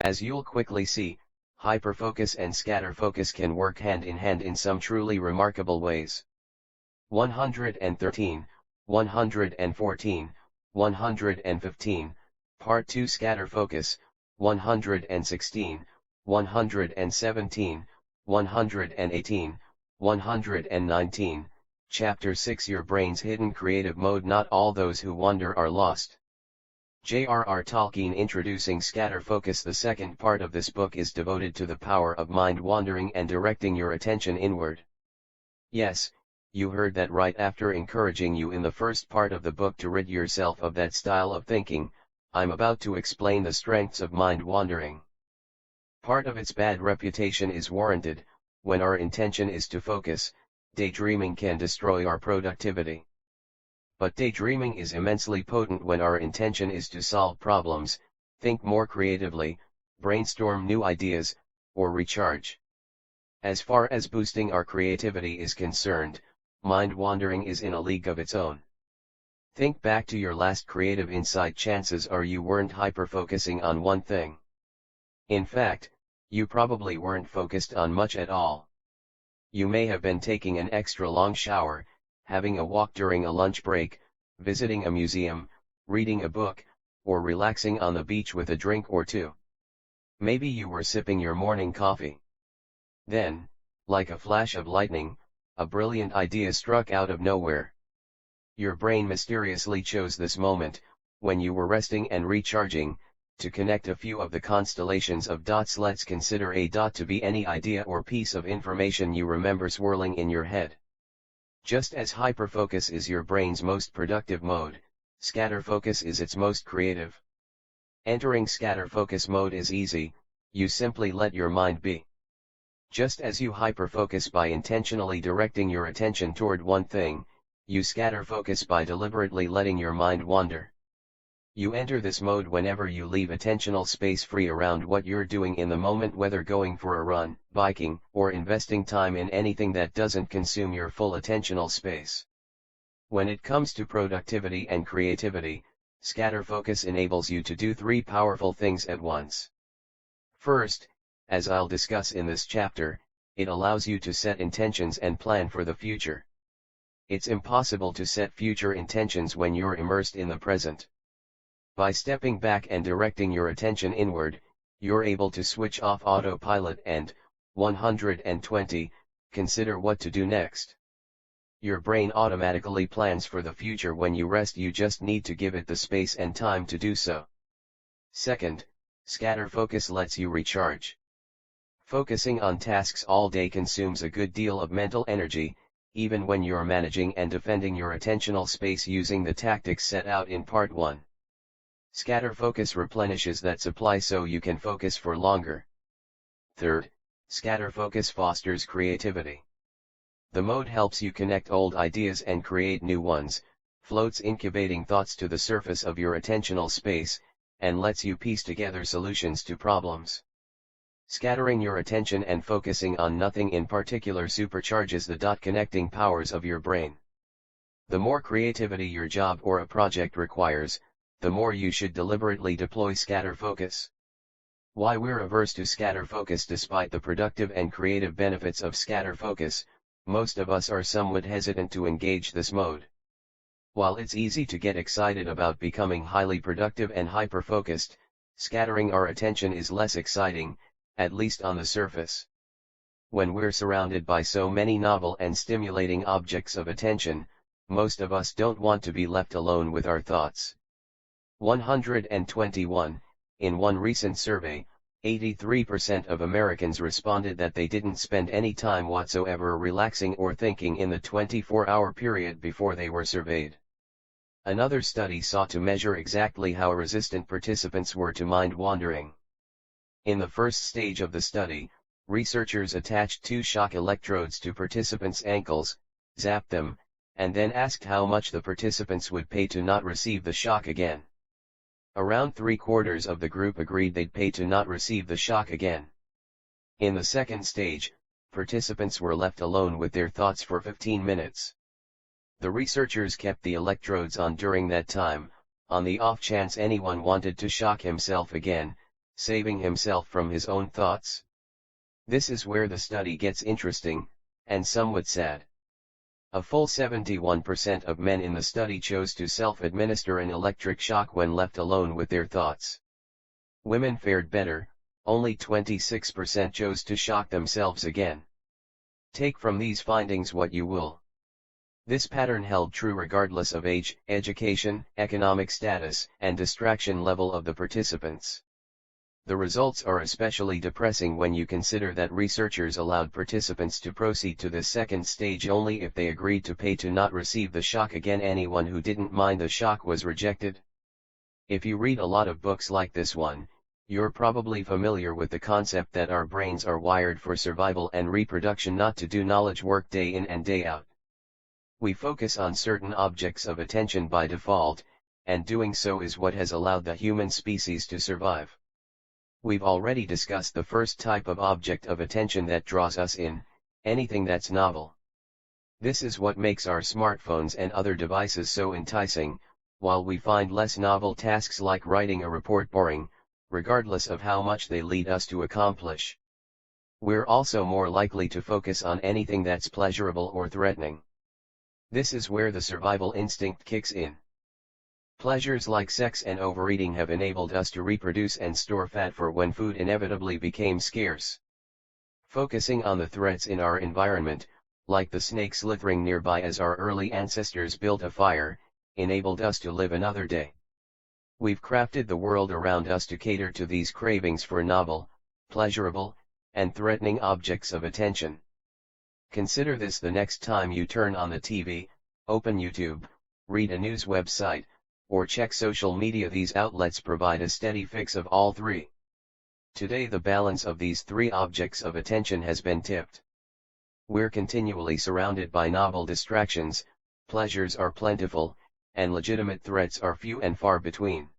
As you'll quickly see, hyperfocus and scatterfocus can work hand in hand in some truly remarkable ways. 113, 114, 115, Part 2 Scatterfocus, 116, 117, 118, 119, Chapter 6 Your Brain's Hidden Creative Mode. Not all those who wander are lost. J.R.R. Tolkien introducing Scatterfocus. The second part of this book is devoted to the power of mind wandering and directing your attention inward. Yes, you heard that right. After encouraging you in the first part of the book to rid yourself of that style of thinking, I'm about to explain the strengths of mind wandering. Part of its bad reputation is warranted. When our intention is to focus, daydreaming can destroy our productivity. But daydreaming is immensely potent when our intention is to solve problems, think more creatively, brainstorm new ideas, or recharge. As far as boosting our creativity is concerned, mind wandering is in a league of its own. Think back to your last creative insight. Chances are you weren't hyperfocusing on one thing. In fact, you probably weren't focused on much at all. You may have been taking an extra long shower, having a walk during a lunch break, visiting a museum, reading a book, or relaxing on the beach with a drink or two. Maybe you were sipping your morning coffee. Then, like a flash of lightning, a brilliant idea struck out of nowhere. Your brain mysteriously chose this moment, when you were resting and recharging, to connect a few of the constellations of dots. Let's consider a dot to be any idea or piece of information you remember swirling in your head. Just as hyperfocus is your brain's most productive mode, scatterfocus is its most creative. Entering scatterfocus mode is easy. You simply let your mind be. Just as you hyperfocus by intentionally directing your attention toward one thing, you scatterfocus by deliberately letting your mind wander. You enter this mode whenever you leave attentional space free around what you're doing in the moment, whether going for a run, biking, or investing time in anything that doesn't consume your full attentional space. When it comes to productivity and creativity, scatterfocus enables you to do three powerful things at once. First, as I'll discuss in this chapter, it allows you to set intentions and plan for the future. It's impossible to set future intentions when you're immersed in the present. By stepping back and directing your attention inward, you're able to switch off autopilot and, 120, consider what to do next. Your brain automatically plans for the future when you rest. You just need to give it the space and time to do so. Second, scatterfocus lets you recharge. Focusing on tasks all day consumes a good deal of mental energy, even when you're managing and defending your attentional space using the tactics set out in Part 1. Scatterfocus replenishes that supply so you can focus for longer. Third, scatterfocus fosters creativity. The mode helps you connect old ideas and create new ones, floats incubating thoughts to the surface of your attentional space, and lets you piece together solutions to problems. Scattering your attention and focusing on nothing in particular supercharges the dot-connecting powers of your brain. The more creativity your job or a project requires, the more you should deliberately deploy scatterfocus. Why we're averse to scatterfocus. Despite the productive and creative benefits of scatterfocus, most of us are somewhat hesitant to engage this mode. While it's easy to get excited about becoming highly productive and hyperfocused, scattering our attention is less exciting, at least on the surface. When we're surrounded by so many novel and stimulating objects of attention, most of us don't want to be left alone with our thoughts. 121. In one recent survey, 83% of Americans responded that they didn't spend any time whatsoever relaxing or thinking in the 24-hour period before they were surveyed. Another study sought to measure exactly how resistant participants were to mind wandering. In the first stage of the study, researchers attached 2 shock electrodes to participants' ankles, zapped them, and then asked how much the participants would pay to not receive the shock again. Around 3/4 of the group agreed they'd pay to not receive the shock again. In the second stage, participants were left alone with their thoughts for 15 minutes. The researchers kept the electrodes on during that time, on the off chance anyone wanted to shock himself again, saving himself from his own thoughts? This is where the study gets interesting, and somewhat sad. A full 71% of men in the study chose to self-administer an electric shock when left alone with their thoughts. Women fared better, only 26% chose to shock themselves again. Take from these findings what you will. This pattern held true regardless of age, education, economic status, and distraction level of the participants. The results are especially depressing when you consider that researchers allowed participants to proceed to the second stage only if they agreed to pay to not receive the shock again. Anyone who didn't mind the shock was rejected. If you read a lot of books like this one, you're probably familiar with the concept that our brains are wired for survival and reproduction, not to do knowledge work day in and day out. We focus on certain objects of attention by default, and doing so is what has allowed the human species to survive. We've already discussed the first type of object of attention that draws us in, anything that's novel. This is what makes our smartphones and other devices so enticing, while we find less novel tasks like writing a report boring, regardless of how much they lead us to accomplish. We're also more likely to focus on anything that's pleasurable or threatening. This is where the survival instinct kicks in. Pleasures like sex and overeating have enabled us to reproduce and store fat for when food inevitably became scarce. Focusing on the threats in our environment, like the snake slithering nearby as our early ancestors built a fire, enabled us to live another day. We've crafted the world around us to cater to these cravings for novel, pleasurable, and threatening objects of attention. Consider this the next time you turn on the TV, open YouTube, read a news website, or check social media. These outlets provide a steady fix of all three. Today the balance of these three objects of attention has been tipped. We're continually surrounded by novel distractions, pleasures are plentiful, and legitimate threats are few and far between.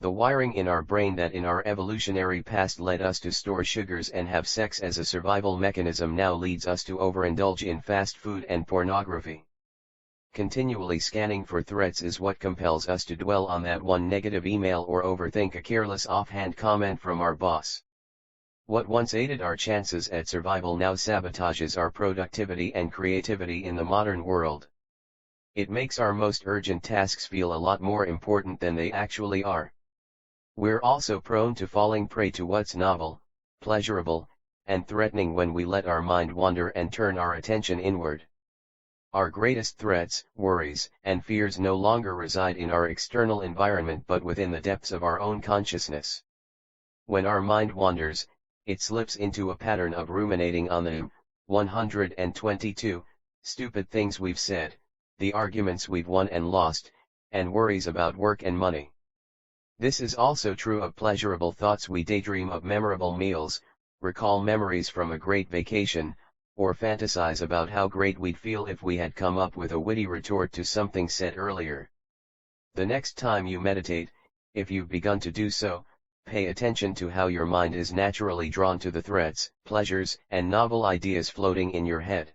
The wiring in our brain that in our evolutionary past led us to store sugars and have sex as a survival mechanism now leads us to overindulge in fast food and pornography. Continually scanning for threats is what compels us to dwell on that one negative email or overthink a careless offhand comment from our boss. What once aided our chances at survival now sabotages our productivity and creativity in the modern world. It makes our most urgent tasks feel a lot more important than they actually are. We're also prone to falling prey to what's novel, pleasurable, and threatening when we let our mind wander and turn our attention inward. Our greatest threats, worries, and fears no longer reside in our external environment but within the depths of our own consciousness. When our mind wanders, it slips into a pattern of ruminating on the 122 stupid things we've said, the arguments we've won and lost, and worries about work and money. This is also true of pleasurable thoughts. We daydream of memorable meals, recall memories from a great vacation, or fantasize about how great we'd feel if we had come up with a witty retort to something said earlier. The next time you meditate, if you've begun to do so, pay attention to how your mind is naturally drawn to the threats, pleasures, and novel ideas floating in your head.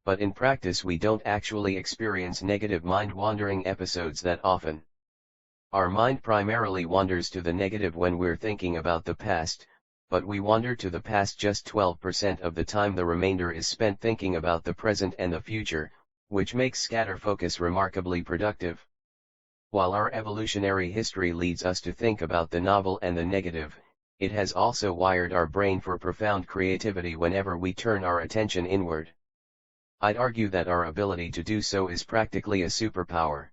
But in practice we don't actually experience negative mind-wandering episodes that often. Our mind primarily wanders to the negative when we're thinking about the past, but we wander to the past just 12% of the time. The remainder is spent thinking about the present and the future, which makes scatterfocus remarkably productive. While our evolutionary history leads us to think about the novel and the negative, it has also wired our brain for profound creativity whenever we turn our attention inward. I'd argue that our ability to do so is practically a superpower.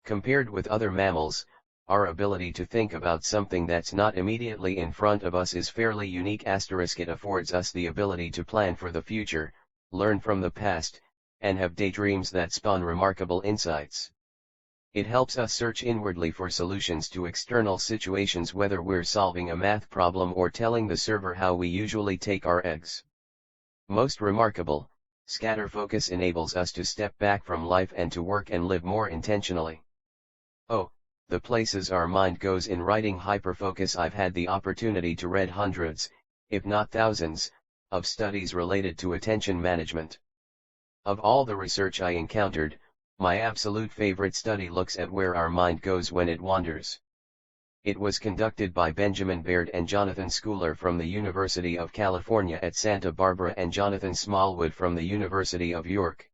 Compared with other mammals, our ability to think about something that's not immediately in front of us is fairly unique. It affords us the ability to plan for the future, learn from the past, and have daydreams that spawn remarkable insights. It helps us search inwardly for solutions to external situations, whether we're solving a math problem or telling the server how we usually take our eggs. Most remarkable, scatterfocus enables us to step back from life and to work and live more intentionally. Oh, the places our mind goes in writing Hyperfocus. I've had the opportunity to read hundreds, if not thousands, of studies related to attention management. Of all the research I encountered, my absolute favorite study looks at where our mind goes when it wanders. It was conducted by Benjamin Baird and Jonathan Schooler from the University of California at Santa Barbara and Jonathan Smallwood from the University of York.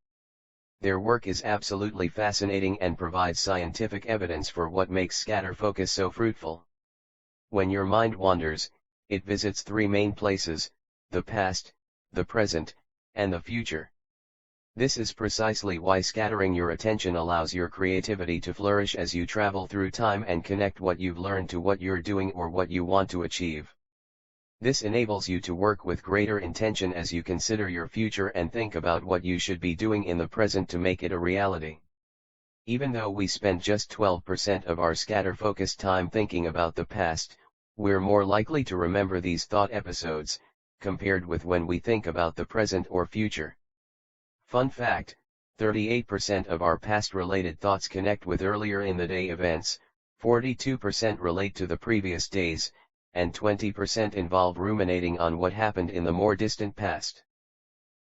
Their work is absolutely fascinating and provides scientific evidence for what makes scatterfocus so fruitful. When your mind wanders, it visits three main places: the past, the present, and the future. This is precisely why scattering your attention allows your creativity to flourish as you travel through time and connect what you've learned to what you're doing or what you want to achieve. This enables you to work with greater intention as you consider your future and think about what you should be doing in the present to make it a reality. Even though we spend just 12% of our scatter-focused time thinking about the past, we're more likely to remember these thought episodes, compared with when we think about the present or future. Fun fact, 38% of our past-related thoughts connect with earlier in the day events, 42% relate to the previous days, and 20% involve ruminating on what happened in the more distant past.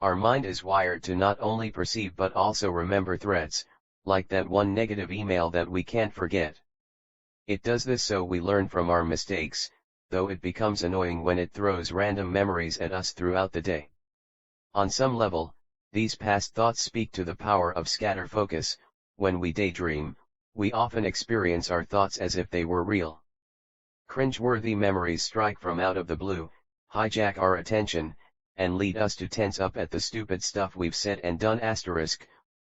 Our mind is wired to not only perceive but also remember threats, like that one negative email that we can't forget. It does this so we learn from our mistakes, though it becomes annoying when it throws random memories at us throughout the day. On some level, these past thoughts speak to the power of scatter focus. When we daydream, we often experience our thoughts as if they were real. Cringeworthy memories strike from out of the blue, hijack our attention, and lead us to tense up at the stupid stuff we've said and done.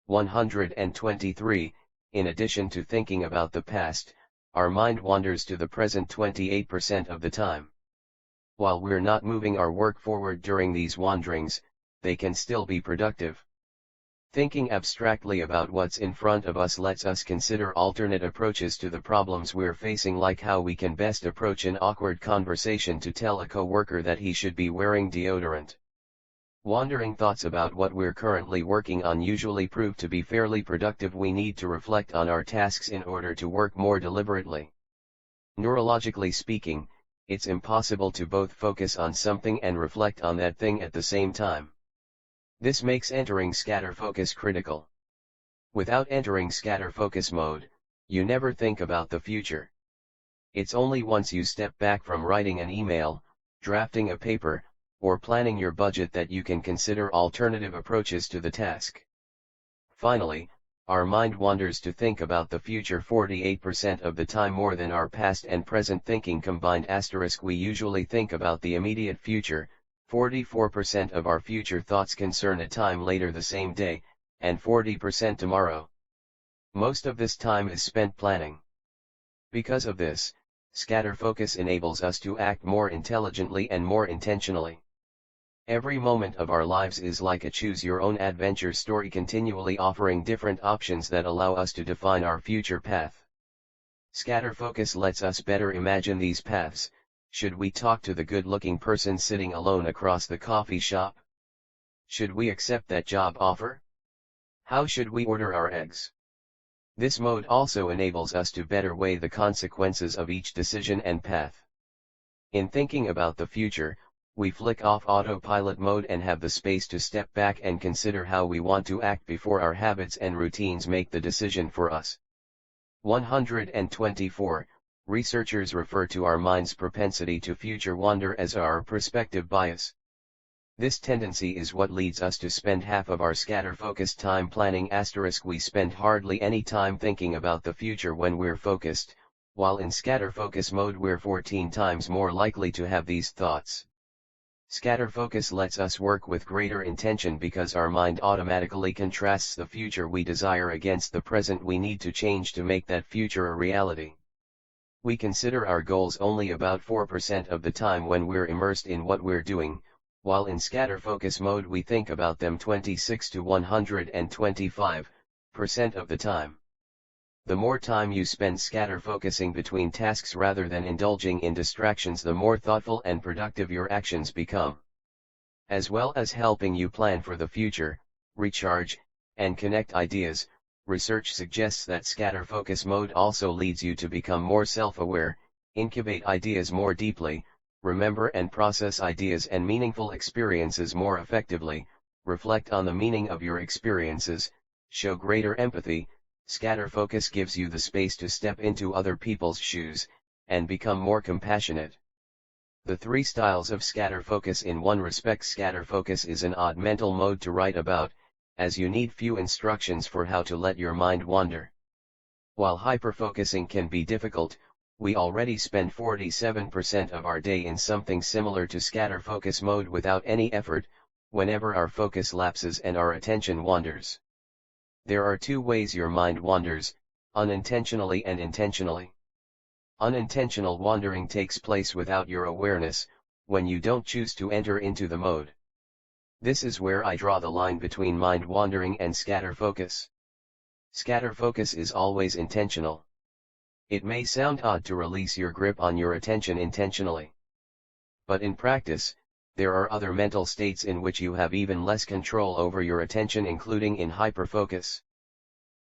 123. In addition to thinking about the past, our mind wanders to the present 28% of the time. While we're not moving our work forward during these wanderings, they can still be productive. Thinking abstractly about what's in front of us lets us consider alternate approaches to the problems we're facing, like how we can best approach an awkward conversation to tell a coworker that he should be wearing deodorant. Wandering thoughts about what we're currently working on usually prove to be fairly productive. We need to reflect on our tasks in order to work more deliberately. Neurologically speaking, it's impossible to both focus on something and reflect on that thing at the same time. This makes entering scatter focus critical. Without entering scatter focus mode, you never think about the future. It's only once you step back from writing an email, drafting a paper, or planning your budget that you can consider alternative approaches to the task. Finally, our mind wanders to think about the future 48% of the time, more than our past and present thinking combined. We usually think about the immediate future. 44% of our future thoughts concern a time later the same day, and 40% tomorrow. Most of this time is spent planning. Because of this, scatter focus enables us to act more intelligently and more intentionally. Every moment of our lives is like a choose-your-own-adventure story, continually offering different options that allow us to define our future path. Scatter focus lets us better imagine these paths. Should we talk to the good-looking person sitting alone across the coffee shop? Should we accept that job offer? How should we order our eggs? This mode also enables us to better weigh the consequences of each decision and path. In thinking about the future, we flick off autopilot mode and have the space to step back and consider how we want to act before our habits and routines make the decision for us. 124. Researchers refer to our mind's propensity to future wander as our perspective bias. This tendency is what leads us to spend half of our scatter-focused time planning. We spend hardly any time thinking about the future when we're focused, while in scatter-focus mode we're 14 times more likely to have these thoughts. Scatter focus lets us work with greater intention because our mind automatically contrasts the future we desire against the present we need to change to make that future a reality. We consider our goals only about 4% of the time when we're immersed in what we're doing, while in scatter focus mode we think about them 26 to 125% of the time. The more time you spend scatter focusing between tasks rather than indulging in distractions, the more thoughtful and productive your actions become. As well as helping you plan for the future, recharge, and connect ideas, research suggests that scatter focus mode also leads you to become more self-aware, incubate ideas more deeply, remember and process ideas and meaningful experiences more effectively, reflect on the meaning of your experiences, show greater empathy. Scatter focus gives you the space to step into other people's shoes, and become more compassionate. The three styles of scatterfocus. In one respect, scatterfocus is an odd mental mode to write about, as you need few instructions for how to let your mind wander. While hyperfocusing can be difficult, we already spend 47% of our day in something similar to scatterfocus mode without any effort, whenever our focus lapses and our attention wanders. There are two ways your mind wanders, unintentionally and intentionally. Unintentional wandering takes place without your awareness, when you don't choose to enter into the mode. This is where I draw the line between mind wandering and scatterfocus. Scatterfocus is always intentional. It may sound odd to release your grip on your attention intentionally. But in practice, there are other mental states in which you have even less control over your attention, including in hyperfocus.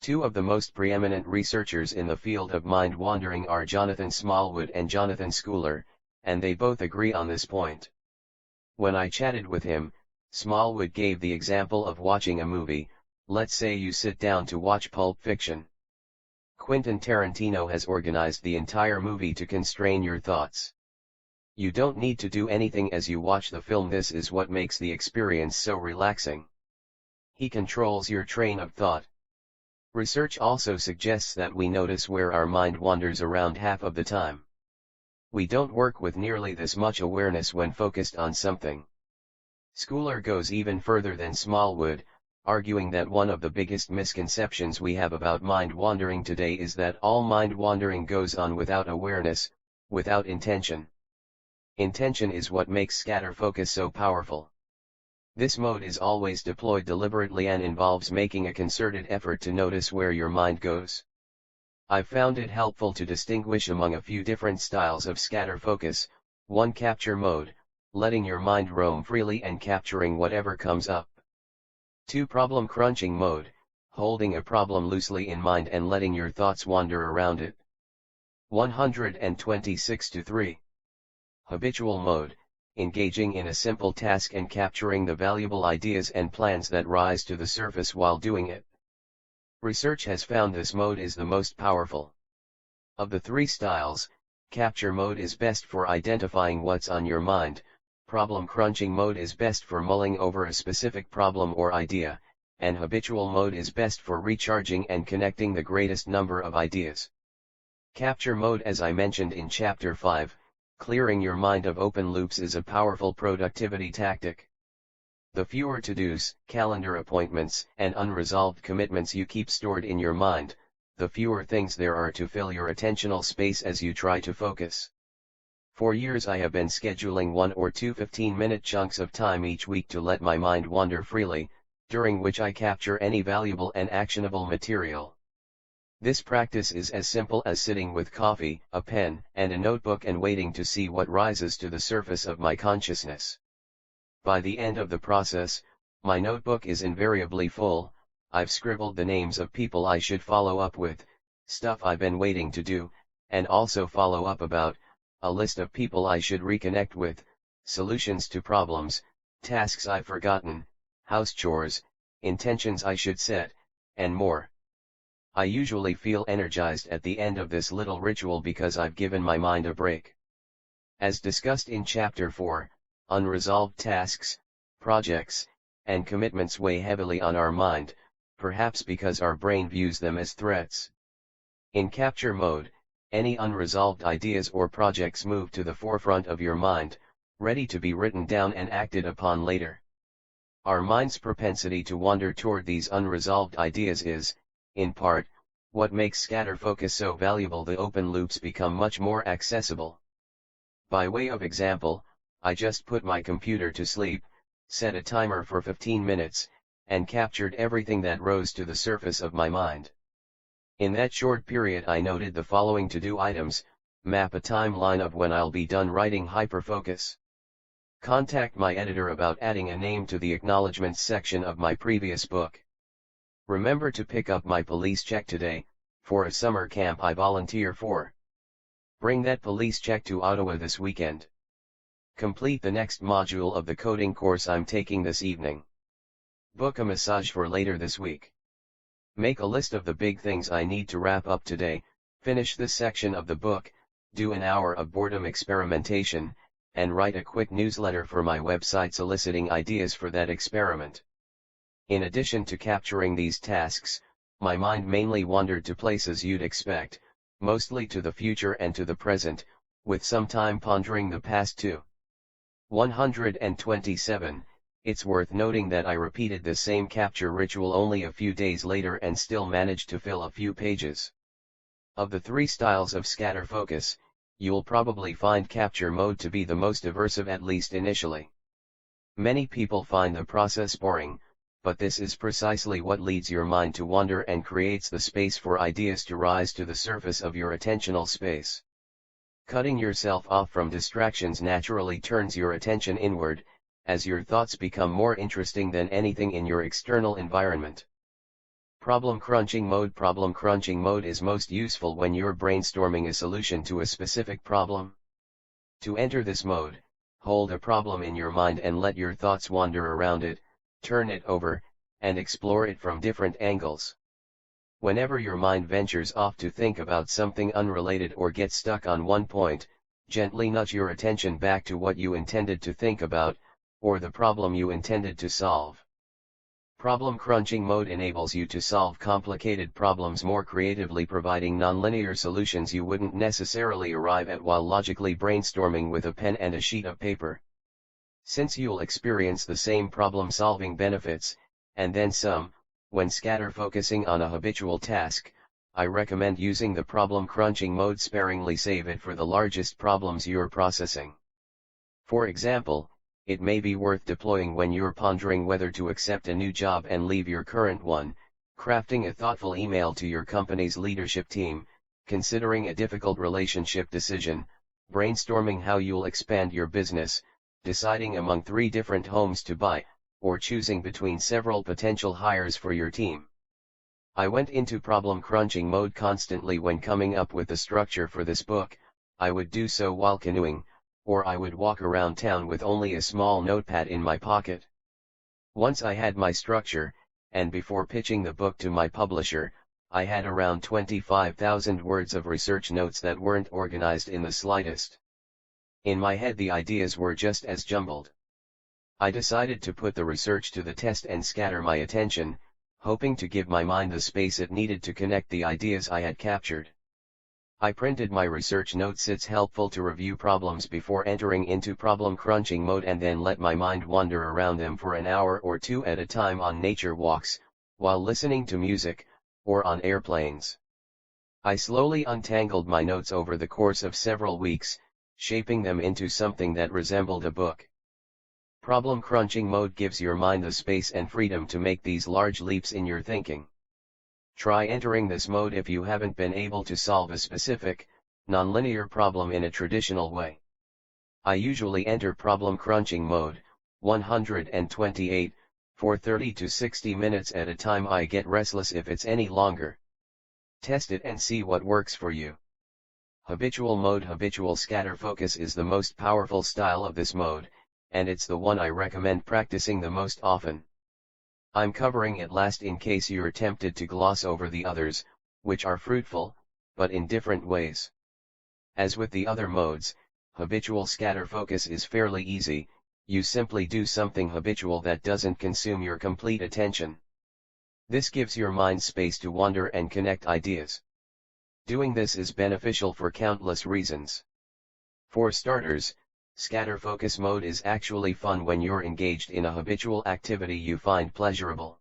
Two of the most preeminent researchers in the field of mind wandering are Jonathan Smallwood and Jonathan Schooler, and they both agree on this point. When I chatted with him, Smallwood gave the example of watching a movie. Let's say you sit down to watch Pulp Fiction. Quentin Tarantino has organized the entire movie to constrain your thoughts. You don't need to do anything as you watch the film. This is what makes the experience so relaxing. He controls your train of thought. Research also suggests that we notice where our mind wanders around half of the time. We don't work with nearly this much awareness when focused on something. Schooler goes even further than Smallwood, arguing that one of the biggest misconceptions we have about mind wandering today is that all mind wandering goes on without awareness, without intention. Intention is what makes scatterfocus so powerful. This mode is always deployed deliberately and involves making a concerted effort to notice where your mind goes. I've found it helpful to distinguish among a few different styles of scatterfocus. 1. Capture mode, letting your mind roam freely and capturing whatever comes up. 2. Problem crunching mode, holding a problem loosely in mind and letting your thoughts wander around it. 126-3. Habitual mode, engaging in a simple task and capturing the valuable ideas and plans that rise to the surface while doing it. Research has found this mode is the most powerful. Of the three styles, capture mode is best for identifying what's on your mind, problem crunching mode is best for mulling over a specific problem or idea, and habitual mode is best for recharging and connecting the greatest number of ideas. Capture mode, as I mentioned in Chapter 5, clearing your mind of open loops, is a powerful productivity tactic. The fewer to-dos, calendar appointments, and unresolved commitments you keep stored in your mind, the fewer things there are to fill your attentional space as you try to focus. For years I have been scheduling 1 or 2 15-minute chunks of time each week to let my mind wander freely, during which I capture any valuable and actionable material. This practice is as simple as sitting with coffee, a pen, and a notebook and waiting to see what rises to the surface of my consciousness. By the end of the process, my notebook is invariably full. I've scribbled the names of people I should follow up with, stuff I've been waiting to do, and also follow up about, a list of people I should reconnect with, solutions to problems, tasks I've forgotten, house chores, intentions I should set, and more. I usually feel energized at the end of this little ritual because I've given my mind a break. As discussed in Chapter 4, unresolved tasks, projects, and commitments weigh heavily on our mind, perhaps because our brain views them as threats. In capture mode, any unresolved ideas or projects move to the forefront of your mind, ready to be written down and acted upon later. Our mind's propensity to wander toward these unresolved ideas is, in part, what makes scatterfocus so valuable. The open loops become much more accessible. By way of example, I just put my computer to sleep, set a timer for 15 minutes, and captured everything that rose to the surface of my mind. In that short period I noted the following to-do items: map a timeline of when I'll be done writing Hyperfocus. Contact my editor about adding a name to the acknowledgements section of my previous book. Remember to pick up my police check today, for a summer camp I volunteer for. Bring that police check to Ottawa this weekend. Complete the next module of the coding course I'm taking this evening. Book a massage for later this week. Make a list of the big things I need to wrap up today, finish this section of the book, do an hour of boredom experimentation, and write a quick newsletter for my website soliciting ideas for that experiment. In addition to capturing these tasks, my mind mainly wandered to places you'd expect, mostly to the future and to the present, with some time pondering the past too. 127. It's worth noting that I repeated the same capture ritual only a few days later and still managed to fill a few pages. Of the three styles of scatterfocus, you'll probably find capture mode to be the most aversive, at least initially. Many people find the process boring, but this is precisely what leads your mind to wander and creates the space for ideas to rise to the surface of your attentional space. Cutting yourself off from distractions naturally turns your attention inward, as your thoughts become more interesting than anything in your external environment. Problem crunching mode is most useful when you're brainstorming a solution to a specific problem. To enter this mode, hold a problem in your mind and let your thoughts wander around it, turn it over, and explore it from different angles. Whenever your mind ventures off to think about something unrelated or gets stuck on one point, gently nudge your attention back to what you intended to think about, or the problem you intended to solve. Problem crunching mode enables you to solve complicated problems more creatively, providing nonlinear solutions you wouldn't necessarily arrive at while logically brainstorming with a pen and a sheet of paper. Since you'll experience the same problem-solving benefits, and then some, when scatterfocusing on a habitual task, I recommend using the problem crunching mode sparingly. Save it for the largest problems you're processing. For example, it may be worth deploying when you're pondering whether to accept a new job and leave your current one, crafting a thoughtful email to your company's leadership team, considering a difficult relationship decision, brainstorming how you'll expand your business, deciding among 3 different homes to buy, or choosing between several potential hires for your team. I went into problem crunching mode constantly when coming up with the structure for this book. I would do so while canoeing, or I would walk around town with only a small notepad in my pocket. Once I had my structure, and before pitching the book to my publisher, I had around 25,000 words of research notes that weren't organized in the slightest. In my head the ideas were just as jumbled. I decided to put the research to the test and scatter my attention, hoping to give my mind the space it needed to connect the ideas I had captured. I printed my research notes. It's helpful to review problems before entering into problem crunching mode and then let my mind wander around them for an hour or 2 at a time on nature walks, while listening to music, or on airplanes. I slowly untangled my notes over the course of several weeks, shaping them into something that resembled a book. Problem crunching mode gives your mind the space and freedom to make these large leaps in your thinking. Try entering this mode if you haven't been able to solve a specific, nonlinear problem in a traditional way. I usually enter problem crunching mode, 128, for 30 to 60 minutes at a time. I get restless if it's any longer. Test it and see what works for you. Habitual mode. Habitual scatterfocus is the most powerful style of this mode, and it's the one I recommend practicing the most often. I'm covering it last in case you're tempted to gloss over the others, which are fruitful, but in different ways. As with the other modes, habitual scatterfocus is fairly easy. You simply do something habitual that doesn't consume your complete attention. This gives your mind space to wander and connect ideas. Doing this is beneficial for countless reasons. For starters, scatterfocus mode is actually fun when you're engaged in a habitual activity you find pleasurable.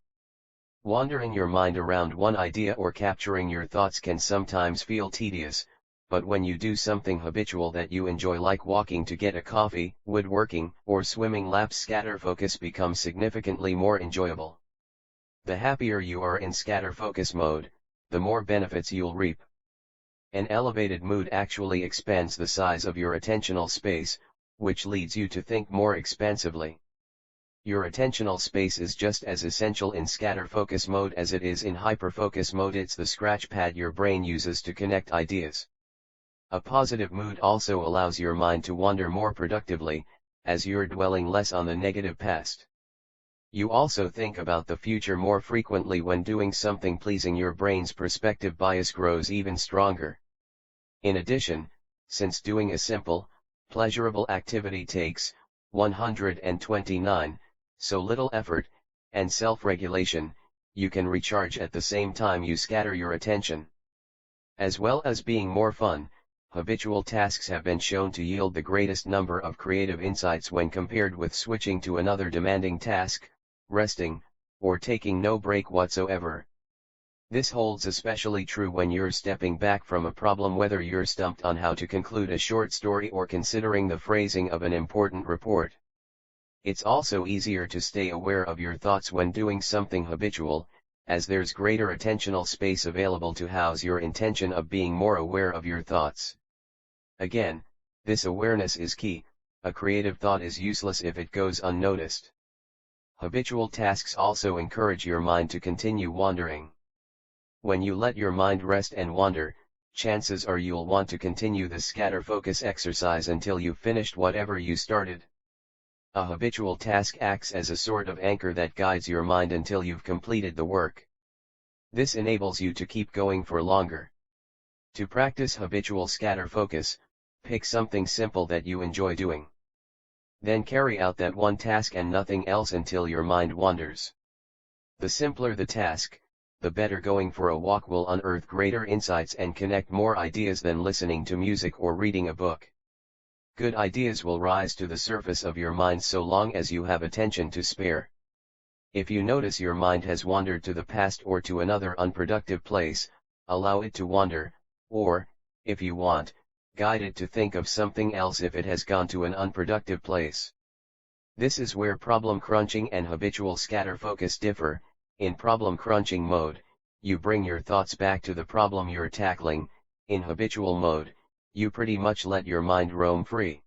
Wandering your mind around one idea or capturing your thoughts can sometimes feel tedious, but when you do something habitual that you enjoy, like walking to get a coffee, woodworking, or swimming laps, scatterfocus becomes significantly more enjoyable. The happier you are in scatterfocus mode, the more benefits you'll reap. An elevated mood actually expands the size of your attentional space, which leads you to think more expansively. Your attentional space is just as essential in scatterfocus mode as it is in hyperfocus mode. It's the scratch pad your brain uses to connect ideas. A positive mood also allows your mind to wander more productively, as you're dwelling less on the negative past. You also think about the future more frequently when doing something pleasing. Your brain's perspective bias grows even stronger. In addition, since doing a simple, pleasurable activity takes 129, so little effort and self-regulation, you can recharge at the same time you scatter your attention. As well as being more fun, habitual tasks have been shown to yield the greatest number of creative insights when compared with switching to another demanding task, resting, or taking no break whatsoever. This holds especially true when you're stepping back from a problem, whether you're stumped on how to conclude a short story or considering the phrasing of an important report. It's also easier to stay aware of your thoughts when doing something habitual, as there's greater attentional space available to house your intention of being more aware of your thoughts. Again, this awareness is key. A creative thought is useless if it goes unnoticed. Habitual tasks also encourage your mind to continue wandering. When you let your mind rest and wander, chances are you'll want to continue the scatterfocus exercise until you've finished whatever you started. A habitual task acts as a sort of anchor that guides your mind until you've completed the work. This enables you to keep going for longer. To practice habitual scatterfocus, pick something simple that you enjoy doing. Then carry out that one task and nothing else until your mind wanders. The simpler the task, the better. Going for a walk will unearth greater insights and connect more ideas than listening to music or reading a book. Good ideas will rise to the surface of your mind so long as you have attention to spare. If you notice your mind has wandered to the past or to another unproductive place, allow it to wander, or, if you want, guide it to think of something else if it has gone to an unproductive place. This is where problem crunching and habitual scatterfocus differ. In problem crunching mode, you bring your thoughts back to the problem you're tackling. In habitual mode, you pretty much let your mind roam free.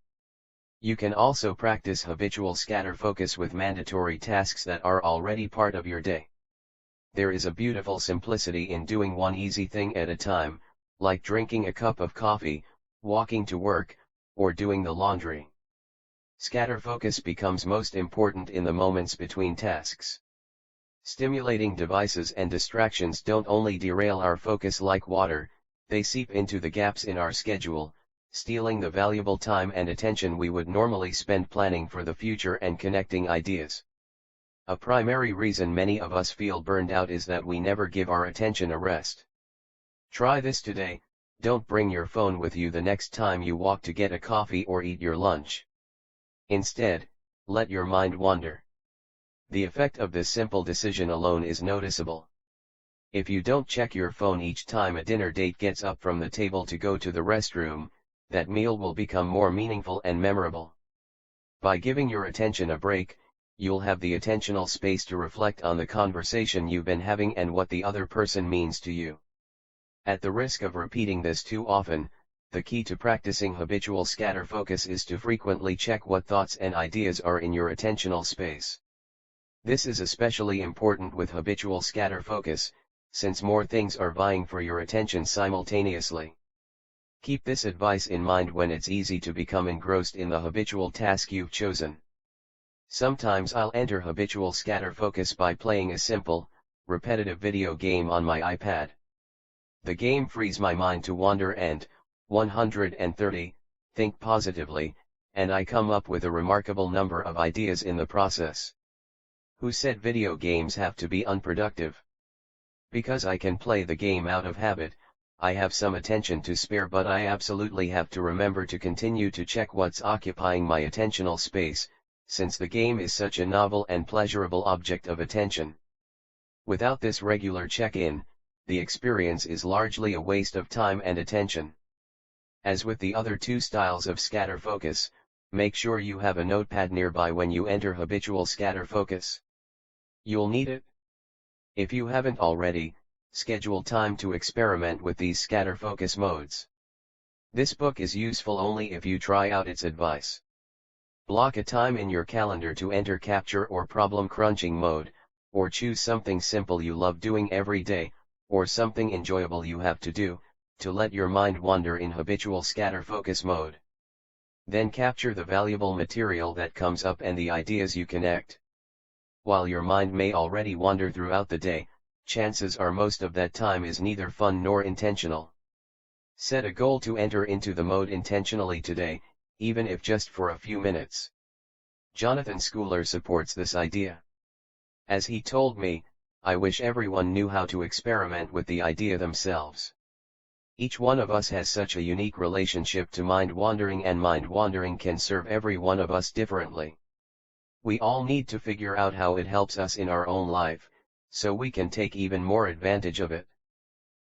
You can also practice habitual scatterfocus with mandatory tasks that are already part of your day. There is a beautiful simplicity in doing one easy thing at a time, like drinking a cup of coffee, walking to work, or doing the laundry. Scatterfocus becomes most important in the moments between tasks. Stimulating devices and distractions don't only derail our focus like water, they seep into the gaps in our schedule, stealing the valuable time and attention we would normally spend planning for the future and connecting ideas. A primary reason many of us feel burned out is that we never give our attention a rest. Try this today. Don't bring your phone with you the next time you walk to get a coffee or eat your lunch. Instead, let your mind wander. The effect of this simple decision alone is noticeable. If you don't check your phone each time a dinner date gets up from the table to go to the restroom, that meal will become more meaningful and memorable. By giving your attention a break, you'll have the attentional space to reflect on the conversation you've been having and what the other person means to you. At the risk of repeating this too often, the key to practicing habitual scatterfocus is to frequently check what thoughts and ideas are in your attentional space. This is especially important with habitual scatterfocus, since more things are vying for your attention simultaneously. Keep this advice in mind when it's easy to become engrossed in the habitual task you've chosen. Sometimes I'll enter habitual scatterfocus by playing a simple, repetitive video game on my iPad. The game frees my mind to wander and, 130, think positively, and I come up with a remarkable number of ideas in the process. Who said video games have to be unproductive? Because I can play the game out of habit, I have some attention to spare, but I absolutely have to remember to continue to check what's occupying my attentional space, since the game is such a novel and pleasurable object of attention. Without this regular check-in, the experience is largely a waste of time and attention. As with the other two styles of scatterfocus, make sure you have a notepad nearby when you enter habitual scatterfocus. You'll need it. If you haven't already, schedule time to experiment with these scatterfocus modes. This book is useful only if you try out its advice. Block a time in your calendar to enter capture or problem crunching mode, or choose something simple you love doing every day, or something enjoyable you have to do, to let your mind wander in habitual scatterfocus mode. Then capture the valuable material that comes up and the ideas you connect. While your mind may already wander throughout the day, chances are most of that time is neither fun nor intentional. Set a goal to enter into the mode intentionally today, even if just for a few minutes. Jonathan Schooler supports this idea. As he told me, I wish everyone knew how to experiment with the idea themselves. Each one of us has such a unique relationship to mind wandering, and mind wandering can serve every one of us differently. We all need to figure out how it helps us in our own life, so we can take even more advantage of it.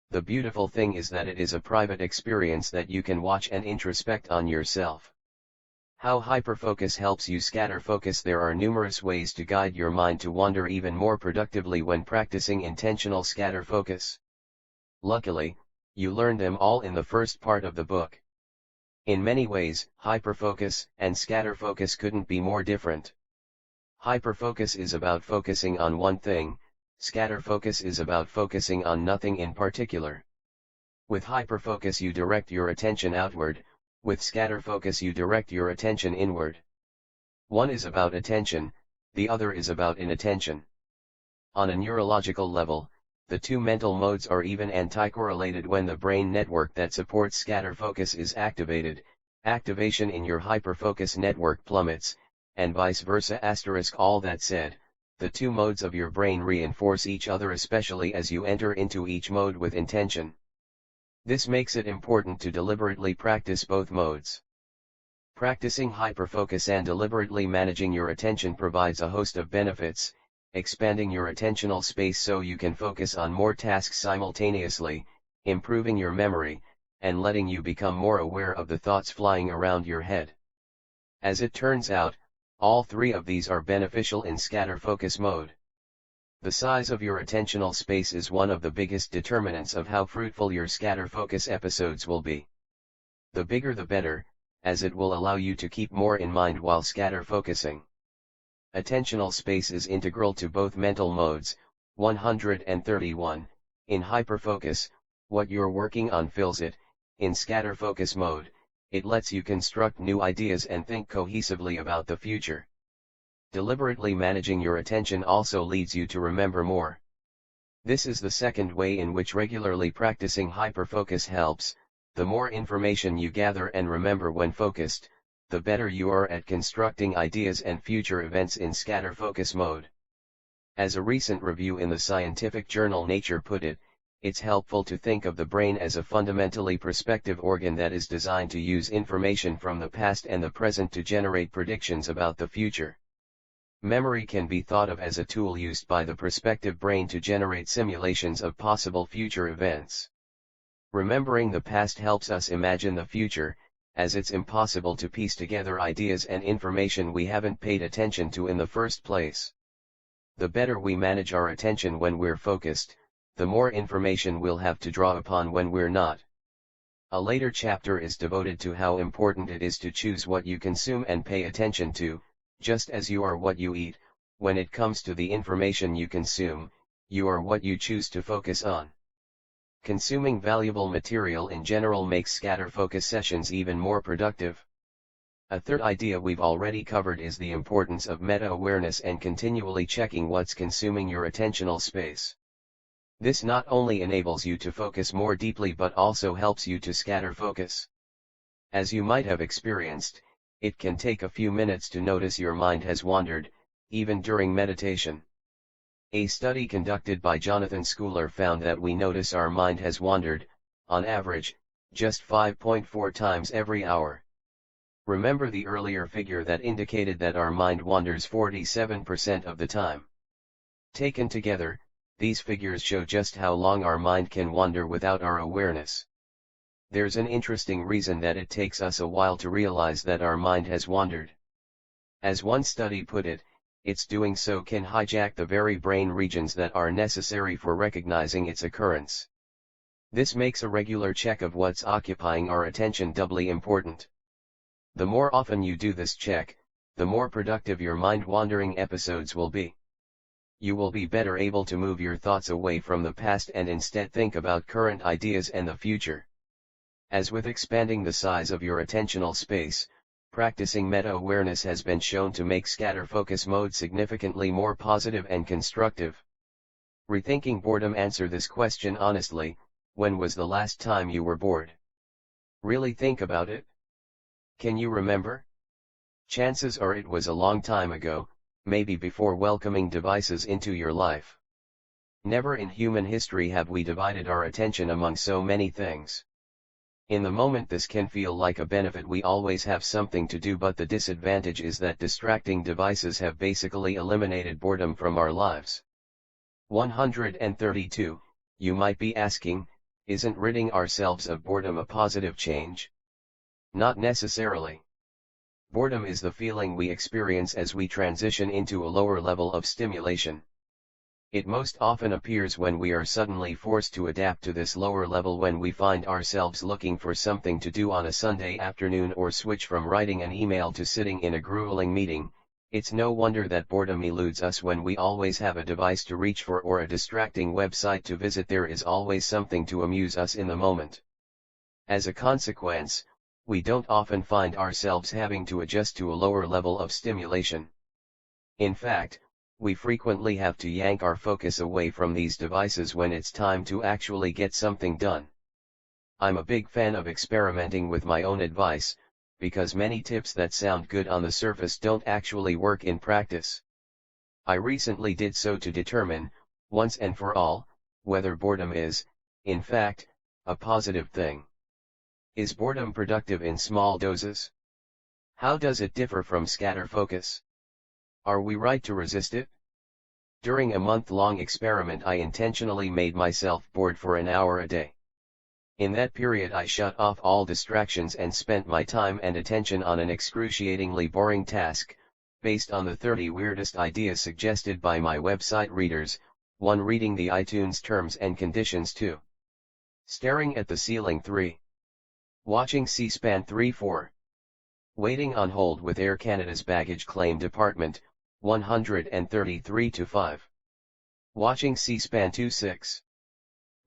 The beautiful thing is that it is a private experience that you can watch and introspect on yourself. How hyperfocus helps you scatter focus. There are numerous ways to guide your mind to wander even more productively when practicing intentional scatter focus. Luckily, you learn them all in the first part of the book. In many ways, hyperfocus and scatterfocus couldn't be more different. Hyperfocus is about focusing on one thing, scatterfocus is about focusing on nothing in particular. With hyperfocus you direct your attention outward, with scatterfocus you direct your attention inward. One is about attention, the other is about inattention. On a neurological level, the two mental modes are even anti-correlated. When the brain network that supports scatterfocus is activated, activation in your hyperfocus network plummets, and vice versa. All that said, the two modes of your brain reinforce each other, especially as you enter into each mode with intention. This makes it important to deliberately practice both modes. Practicing hyperfocus and deliberately managing your attention provides a host of benefits, expanding your attentional space so you can focus on more tasks simultaneously, improving your memory, and letting you become more aware of the thoughts flying around your head. As it turns out, all three of these are beneficial in scatter focus mode. The size of your attentional space is one of the biggest determinants of how fruitful your scatter focus episodes will be. The bigger the better, as it will allow you to keep more in mind while scatter focusing. Attentional space is integral to both mental modes. 131. In hyperfocus, what you're working on fills it. In scatter focus mode, it lets you construct new ideas and think cohesively about the future. Deliberately managing your attention also leads you to remember more. This is the second way in which regularly practicing hyperfocus helps. The more information you gather and remember when focused, the better you are at constructing ideas and future events in scatter focus mode. As a recent review in the scientific journal Nature put it, it's helpful to think of the brain as a fundamentally perspective organ that is designed to use information from the past and the present to generate predictions about the future. Memory can be thought of as a tool used by the perspective brain to generate simulations of possible future events. Remembering the past helps us imagine the future, as it's impossible to piece together ideas and information we haven't paid attention to in the first place. The better we manage our attention when we're focused, the more information we'll have to draw upon when we're not. A later chapter is devoted to how important it is to choose what you consume and pay attention to, just as you are what you eat. When it comes to the information you consume, you are what you choose to focus on. Consuming valuable material in general makes scatter focus sessions even more productive. A third idea we've already covered is the importance of meta-awareness and continually checking what's consuming your attentional space. This not only enables you to focus more deeply but also helps you to scatter focus. As you might have experienced, it can take a few minutes to notice your mind has wandered, even during meditation. A study conducted by Jonathan Schooler found that we notice our mind has wandered, on average, just 5.4 times every hour. Remember the earlier figure that indicated that our mind wanders 47% of the time. Taken together, these figures show just how long our mind can wander without our awareness. There's an interesting reason that it takes us a while to realize that our mind has wandered. As one study put it, its doing so can hijack the very brain regions that are necessary for recognizing its occurrence. This makes a regular check of what's occupying our attention doubly important. The more often you do this check, the more productive your mind-wandering episodes will be. You will be better able to move your thoughts away from the past and instead think about current ideas and the future. As with expanding the size of your attentional space, practicing meta-awareness has been shown to make scatter focus mode significantly more positive and constructive. Rethinking boredom. Answer this question honestly: when was the last time you were bored? Really think about it? Can you remember? Chances are it was a long time ago, maybe before welcoming devices into your life. Never in human history have we divided our attention among so many things. In the moment this can feel like a benefit, we always have something to do, but the disadvantage is that distracting devices have basically eliminated boredom from our lives. 132, you might be asking, isn't ridding ourselves of boredom a positive change? Not necessarily. Boredom is the feeling we experience as we transition into a lower level of stimulation. It most often appears when we are suddenly forced to adapt to this lower level, when we find ourselves looking for something to do on a Sunday afternoon or switch from writing an email to sitting in a grueling meeting. It's no wonder that boredom eludes us when we always have a device to reach for or a distracting website to visit. There is always something to amuse us in the moment. As a consequence, we don't often find ourselves having to adjust to a lower level of stimulation. In fact, we frequently have to yank our focus away from these devices when it's time to actually get something done. I'm a big fan of experimenting with my own advice, because many tips that sound good on the surface don't actually work in practice. I recently did so to determine, once and for all, whether boredom is, in fact, a positive thing. Is boredom productive in small doses? How does it differ from scatterfocus? Are we right to resist it? During a month-long experiment, I intentionally made myself bored for an hour a day. In that period I shut off all distractions and spent my time and attention on an excruciatingly boring task, based on the 30 weirdest ideas suggested by my website readers. 1. Reading the iTunes terms and conditions. 2. Staring at the ceiling. 3. Watching C-SPAN. 3. 4. Waiting on hold with Air Canada's baggage claim department. 133-5. Watching C-SPAN. 2. 6.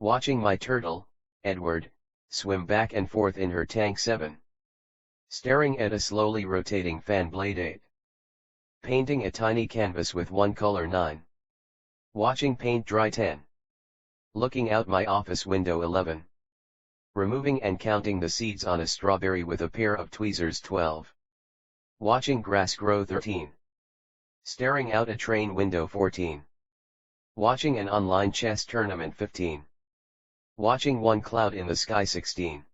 Watching my turtle, Edward, swim back and forth in her tank. 7. Staring at a slowly rotating fan blade. 8. Painting a tiny canvas with one color. 9. Watching paint dry. 10. Looking out my office window. 11. Removing and counting the seeds on a strawberry with a pair of tweezers. 12. Watching grass grow. 13. Staring out a train window. 14. Watching an online chess tournament. 15. Watching one cloud in the sky. 16.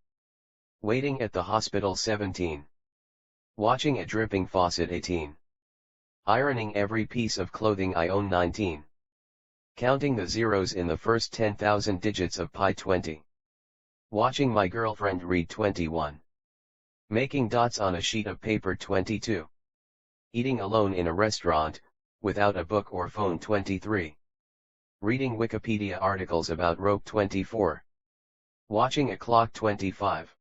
Waiting at the hospital. 17. Watching a dripping faucet. 18. Ironing every piece of clothing I own. 19. Counting the zeros in the first 10,000 digits of pi. 20. Watching my girlfriend read. 21. Making dots on a sheet of paper. 22. Eating alone in a restaurant, without a book or phone. 23. Reading Wikipedia articles about rope. 24. Watching a clock. 25.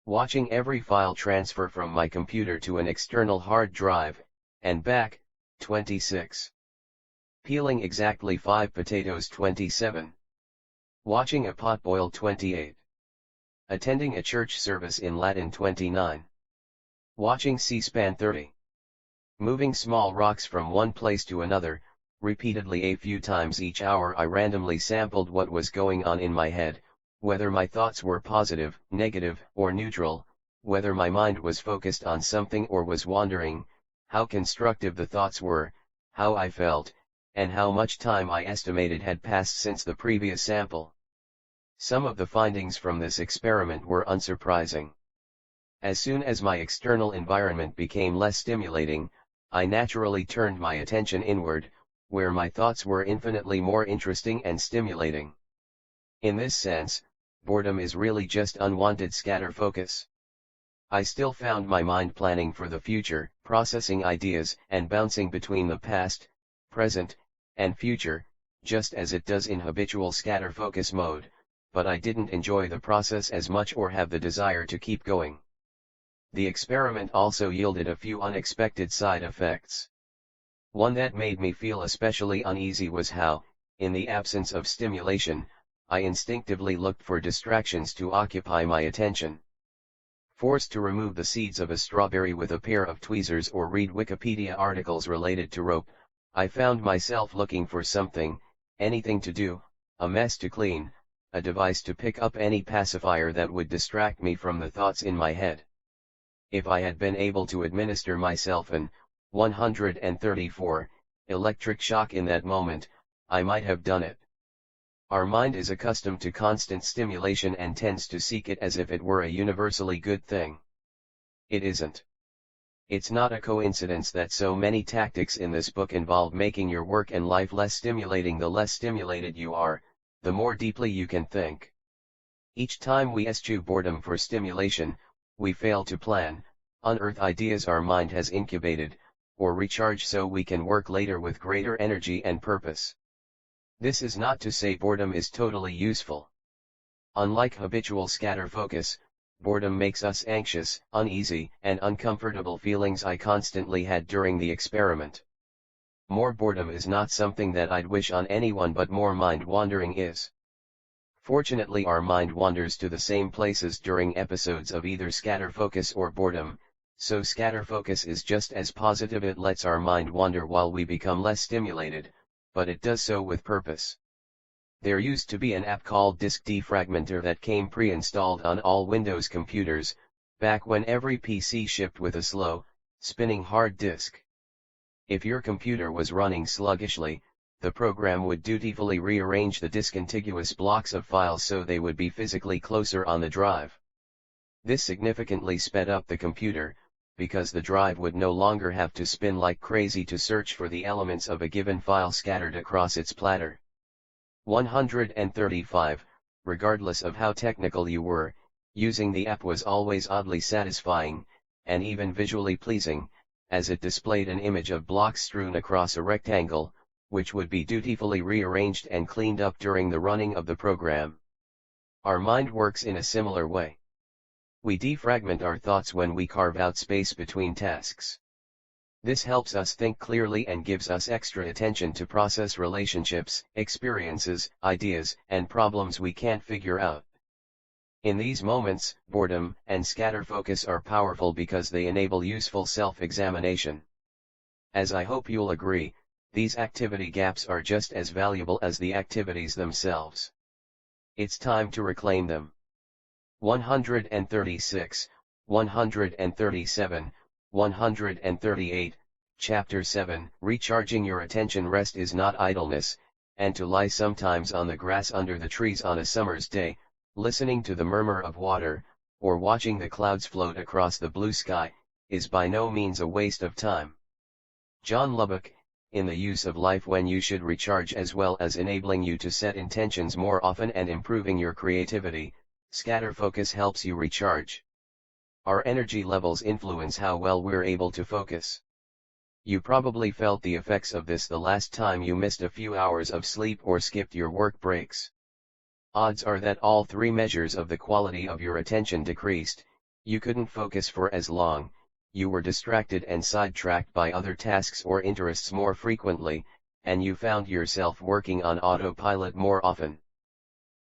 Watching every file transfer from my computer to an external hard drive, and back. 26. Peeling exactly 5 potatoes. 27. Watching a pot boil. 28. Attending a church service in Latin. 29. Watching C-SPAN. 30. Moving small rocks from one place to another, repeatedly a few times each hour. I randomly sampled what was going on in my head, whether my thoughts were positive, negative, or neutral, whether my mind was focused on something or was wandering, how constructive the thoughts were, how I felt, and how much time I estimated had passed since the previous sample. Some of the findings from this experiment were unsurprising. As soon as my external environment became less stimulating, I naturally turned my attention inward, where my thoughts were infinitely more interesting and stimulating. In this sense, boredom is really just unwanted scatterfocus. I still found my mind planning for the future, processing ideas, and bouncing between the past, present, and future, just as it does in habitual scatterfocus mode, but I didn't enjoy the process as much or have the desire to keep going. The experiment also yielded a few unexpected side effects. One that made me feel especially uneasy was how, in the absence of stimulation, I instinctively looked for distractions to occupy my attention. Forced to remove the seeds of a strawberry with a pair of tweezers or read Wikipedia articles related to rope, I found myself looking for something, anything to do, a mess to clean, a device to pick up any pacifier that would distract me from the thoughts in my head. If I had been able to administer myself an 134 electric shock in that moment, I might have done it. Our mind is accustomed to constant stimulation and tends to seek it as if it were a universally good thing. It isn't. It's not a coincidence that so many tactics in this book involve making your work and life less stimulating. The less stimulated you are, the more deeply you can think. Each time we eschew boredom for stimulation, we fail to plan, unearth ideas our mind has incubated, or recharge so we can work later with greater energy and purpose. This is not to say boredom is totally useful. Unlike habitual scatterfocus, boredom makes us anxious, uneasy, and uncomfortable, feelings I constantly had during the experiment. More boredom is not something that I'd wish on anyone, but more mind wandering is. Fortunately, our mind wanders to the same places during episodes of either scatterfocus or boredom, so scatterfocus is just as positive. It lets our mind wander while we become less stimulated, but it does so with purpose. There used to be an app called Disk Defragmenter that came pre-installed on all Windows computers, back when every PC shipped with a slow, spinning hard disk. If your computer was running sluggishly, the program would dutifully rearrange the discontiguous blocks of files so they would be physically closer on the drive. This significantly sped up the computer, because the drive would no longer have to spin like crazy to search for the elements of a given file scattered across its platter. 135, regardless of how technical you were, using the app was always oddly satisfying, and even visually pleasing, as it displayed an image of blocks strewn across a rectangle, which would be dutifully rearranged and cleaned up during the running of the program. Our mind works in a similar way. We defragment our thoughts when we carve out space between tasks. This helps us think clearly and gives us extra attention to process relationships, experiences, ideas, and problems we can't figure out. In these moments, boredom and scatterfocus are powerful because they enable useful self-examination. As I hope you'll agree, these activity gaps are just as valuable as the activities themselves. It's time to reclaim them. 136, 137, 138, Chapter 7, Recharging Your Attention. Rest is not idleness, and to lie sometimes on the grass under the trees on a summer's day, listening to the murmur of water, or watching the clouds float across the blue sky, is by no means a waste of time. John Lubbock, in The Use of Life, when you should recharge as well as enabling you to set intentions more often and improving your creativity, scatterfocus helps you recharge. Our energy levels influence how well we're able to focus. You probably felt the effects of this the last time you missed a few hours of sleep or skipped your work breaks. Odds are that all three measures of the quality of your attention decreased. You couldn't focus for as long, you were distracted and sidetracked by other tasks or interests more frequently, and you found yourself working on autopilot more often.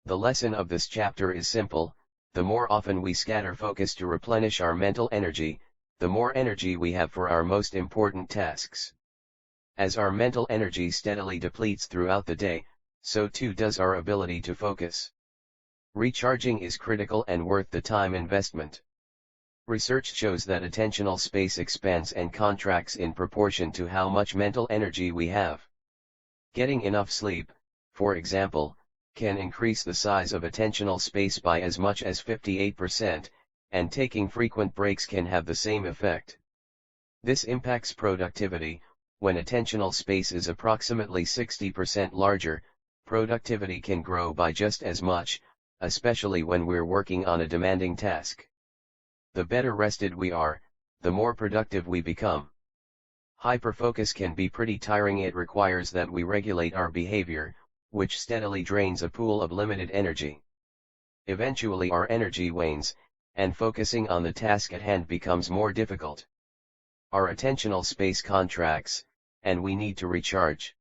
The lesson of this chapter is simple: the more often we scatterfocus to replenish our mental energy, the more energy we have for our most important tasks. As our mental energy steadily depletes throughout the day, so too does our ability to focus. Recharging is critical and worth the time investment. Research shows that attentional space expands and contracts in proportion to how much mental energy we have. Getting enough sleep, for example, can increase the size of attentional space by as much as 58%, and taking frequent breaks can have the same effect. This impacts productivity. When attentional space is approximately 60% larger, productivity can grow by just as much, especially when we're working on a demanding task. The better rested we are, the more productive we become. Hyperfocus can be pretty tiring. It requires that we regulate our behavior, which steadily drains a pool of limited energy. Eventually our energy wanes, and focusing on the task at hand becomes more difficult. Our attentional space contracts, and we need to recharge.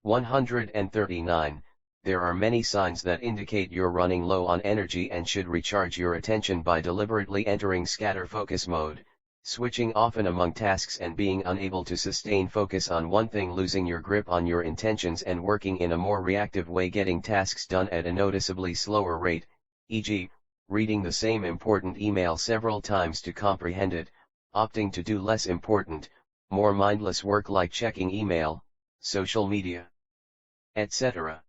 139. There are many signs that indicate you're running low on energy and should recharge your attention by deliberately entering scatterfocus mode. switching often among tasks and being unable to sustain focus on one thing, losing your grip on your intentions and working in a more reactive way, getting tasks done at a noticeably slower rate, e.g., reading the same important email several times to comprehend it, opting to do less important, more mindless work like checking email, social media, etc.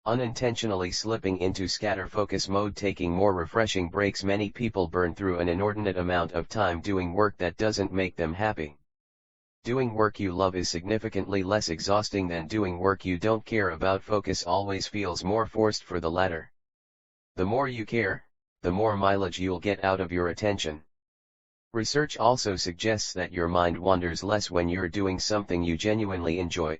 Unintentionally slipping into scatterfocus mode, taking more refreshing breaks. Many people burn through an inordinate amount of time doing work that doesn't make them happy. Doing work you love is significantly less exhausting than doing work you don't care about. Focus always feels more forced for the latter. The more you care, the more mileage you'll get out of your attention. Research also suggests that your mind wanders less when you're doing something you genuinely enjoy.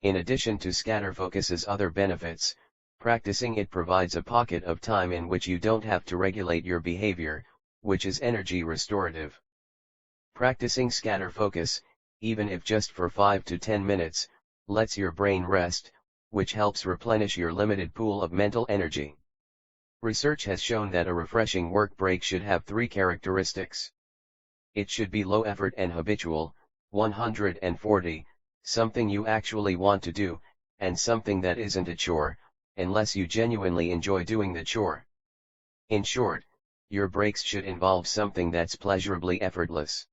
In addition to scatterfocus's other benefits, practicing it provides a pocket of time in which you don't have to regulate your behavior, which is energy restorative. Practicing scatterfocus, even if just for 5 to 10 minutes, lets your brain rest, which helps replenish your limited pool of mental energy. Research has shown that a refreshing work break should have 3 characteristics. It should be low effort and habitual, 140, something you actually want to do, and something that isn't a chore, unless you genuinely enjoy doing the chore. In short, your breaks should involve something that's pleasurably effortless.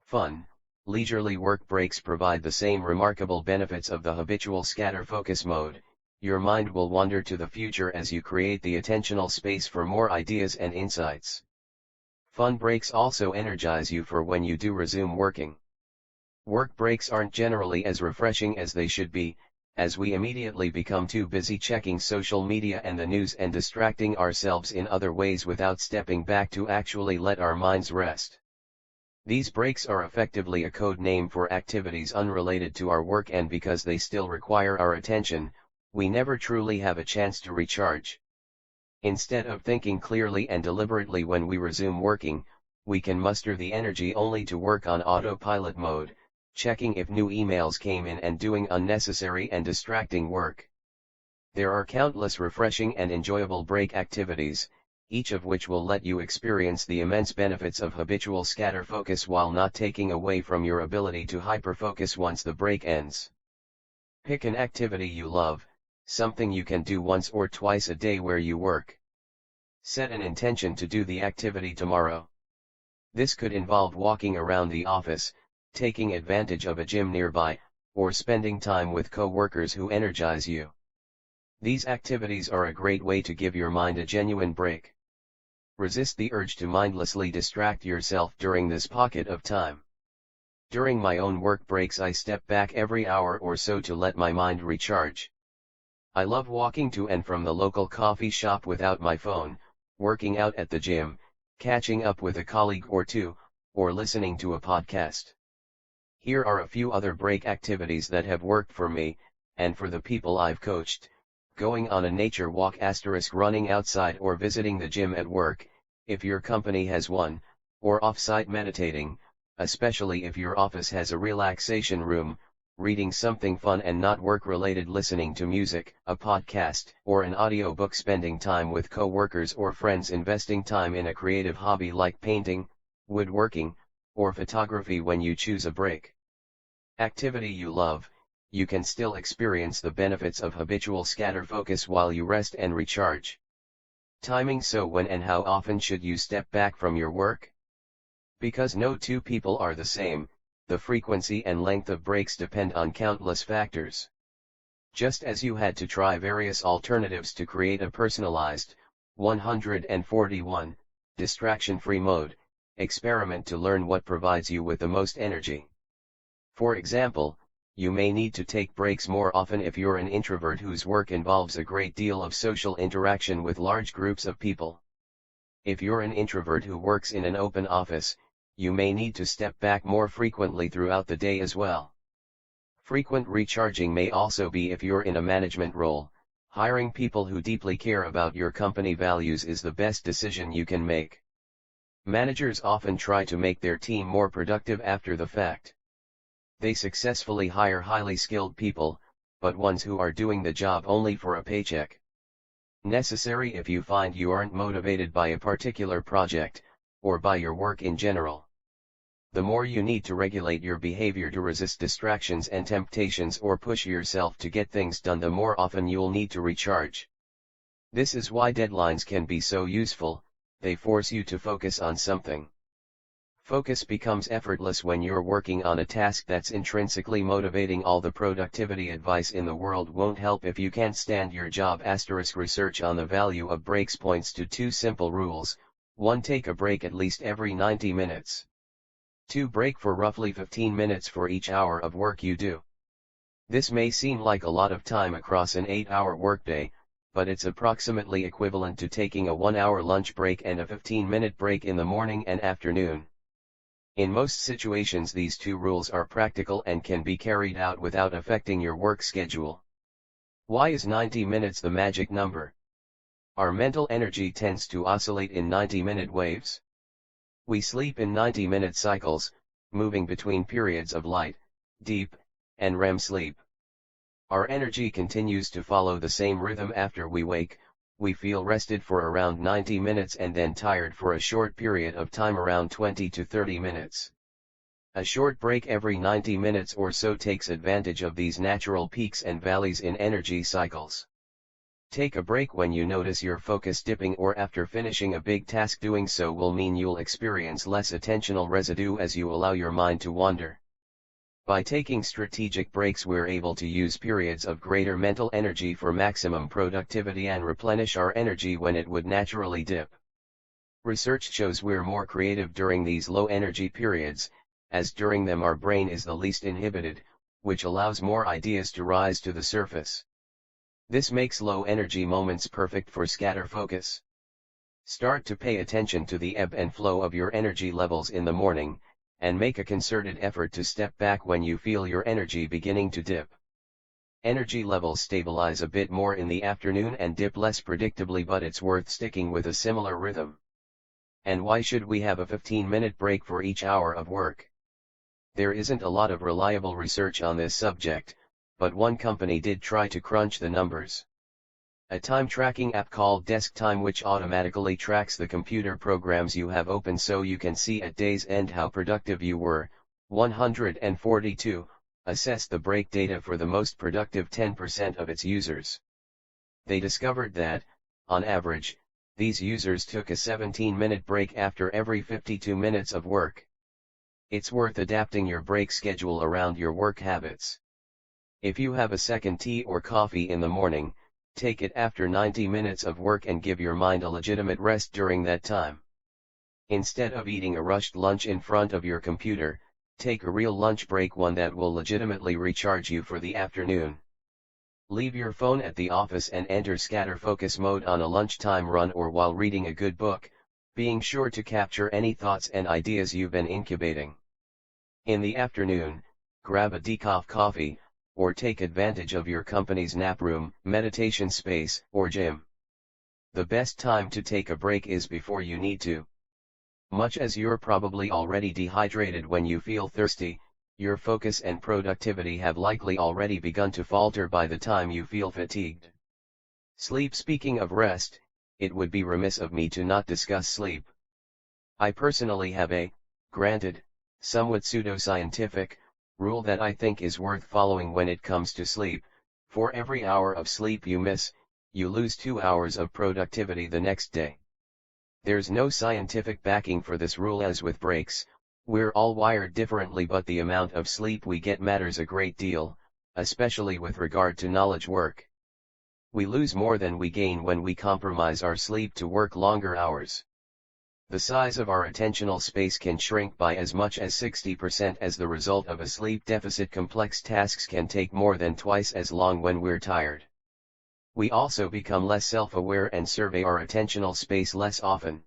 Fun, leisurely work breaks provide the same remarkable benefits of the habitual scatterfocus mode. Your mind will wander to the future as you create the attentional space for more ideas and insights. Fun breaks also energize you for when you do resume working. Work breaks aren't generally as refreshing as they should be, as we immediately become too busy checking social media and the news and distracting ourselves in other ways without stepping back to actually let our minds rest. These breaks are effectively a code name for activities unrelated to our work, and because they still require our attention, we never truly have a chance to recharge. Instead of thinking clearly and deliberately when we resume working, we can muster the energy only to work on autopilot mode, checking if new emails came in and doing unnecessary and distracting work. There are countless refreshing and enjoyable break activities, each of which will let you experience the immense benefits of habitual scatterfocus while not taking away from your ability to hyperfocus once the break ends. Pick an activity you love, something you can do once or twice a day where you work. Set an intention to do the activity tomorrow. This could involve walking around the office, taking advantage of a gym nearby, or spending time with co-workers who energize you. These activities are a great way to give your mind a genuine break. Resist the urge to mindlessly distract yourself during this pocket of time. During my own work breaks, I step back every hour or so to let my mind recharge. I love walking to and from the local coffee shop without my phone, working out at the gym, catching up with a colleague or two, or listening to a podcast. Here are a few other break activities that have worked for me, and for the people I've coached: going on a nature walk *, running outside or visiting the gym at work, if your company has one, or off-site meditating, especially if your office has a relaxation room, reading something fun and not work-related, listening to music, a podcast, or an audiobook, spending time with co-workers or friends, investing time in a creative hobby like painting, woodworking, or photography. When you choose a break activity you love, you can still experience the benefits of habitual scatterfocus while you rest and recharge. Timing: so when and how often should you step back from your work? Because no two people are the same, the frequency and length of breaks depend on countless factors. Just as you had to try various alternatives to create a personalized, 141, distraction-free mode, experiment to learn what provides you with the most energy. For example, you may need to take breaks more often if you're an introvert whose work involves a great deal of social interaction with large groups of people. If you're an introvert who works in an open office, you may need to step back more frequently throughout the day as well. Frequent recharging may also be if you're in a management role. Hiring people who deeply care about your company values is the best decision you can make. Managers often try to make their team more productive after the fact. They successfully hire highly skilled people, but ones who are doing the job only for a paycheck. Necessary if you find you aren't motivated by a particular project, or by your work in general. the more you need to regulate your behavior to resist distractions and temptations or push yourself to get things done, the more often you'll need to recharge. This is why deadlines can be so useful. They force you to focus on something. Focus becomes effortless when you're working on a task that's intrinsically motivating. All the productivity advice in the world won't help if you can't stand your job. Research on the value of breaks points to two simple rules. 1. Take a break at least every 90 minutes. 2. Break for roughly 15 minutes for each hour of work you do. This may seem like a lot of time across an 8-hour workday, but it's approximately equivalent to taking a 1-hour lunch break and a 15-minute break in the morning and afternoon. In most situations, these two rules are practical and can be carried out without affecting your work schedule. Why is 90 minutes the magic number? Our mental energy tends to oscillate in 90-minute waves. We sleep in 90-minute cycles, moving between periods of light, deep, and REM sleep. Our energy continues to follow the same rhythm after we wake. We feel rested for around 90 minutes and then tired for a short period of time, around 20 to 30 minutes. A short break every 90 minutes or so takes advantage of these natural peaks and valleys in energy cycles. Take a break when you notice your focus dipping or after finishing a big task. Doing so will mean you'll experience less attentional residue as you allow your mind to wander. By taking strategic breaks, we're able to use periods of greater mental energy for maximum productivity and replenish our energy when it would naturally dip. Research shows we're more creative during these low energy periods, as during them our brain is the least inhibited, which allows more ideas to rise to the surface. This makes low energy moments perfect for scatterfocus. Start to pay attention to the ebb and flow of your energy levels in the morning, and make a concerted effort to step back when you feel your energy beginning to dip. Energy levels stabilize a bit more in the afternoon and dip less predictably, but it's worth sticking with a similar rhythm. And why should we have a 15-minute break for each hour of work? There isn't a lot of reliable research on this subject, but one company did try to crunch the numbers. A time tracking app called Desk Time, which automatically tracks the computer programs you have open so you can see at day's end how productive you were, 142, assessed the break data for the most productive 10% of its users. They discovered that, on average, these users took a 17-minute break after every 52 minutes of work. It's worth adapting your break schedule around your work habits. If you have a second tea or coffee in the morning, take it after 90 minutes of work and give your mind a legitimate rest during that time. Instead of eating a rushed lunch in front of your computer, take a real lunch break, one that will legitimately recharge you for the afternoon. Leave your phone at the office and enter scatterfocus mode on a lunchtime run or while reading a good book, being sure to capture any thoughts and ideas you've been incubating. In the afternoon, grab a decaf coffee, or take advantage of your company's nap room, meditation space, or gym. The best time to take a break is before you need to. Much as you're probably already dehydrated when you feel thirsty, your focus and productivity have likely already begun to falter by the time you feel fatigued. Sleep. Speaking of rest, it would be remiss of me to not discuss sleep. I personally have a, granted, somewhat pseudoscientific, rule that I think is worth following when it comes to sleep. For every hour of sleep you miss, you lose 2 hours of productivity the next day. There's no scientific backing for this rule. As with breaks, we're all wired differently, but the amount of sleep we get matters a great deal, especially with regard to knowledge work. We lose more than we gain when we compromise our sleep to work longer hours. The size of our attentional space can shrink by as much as 60% as the result of a sleep deficit. Complex tasks can take more than twice as long when we're tired. We also become less self-aware and survey our attentional space less often.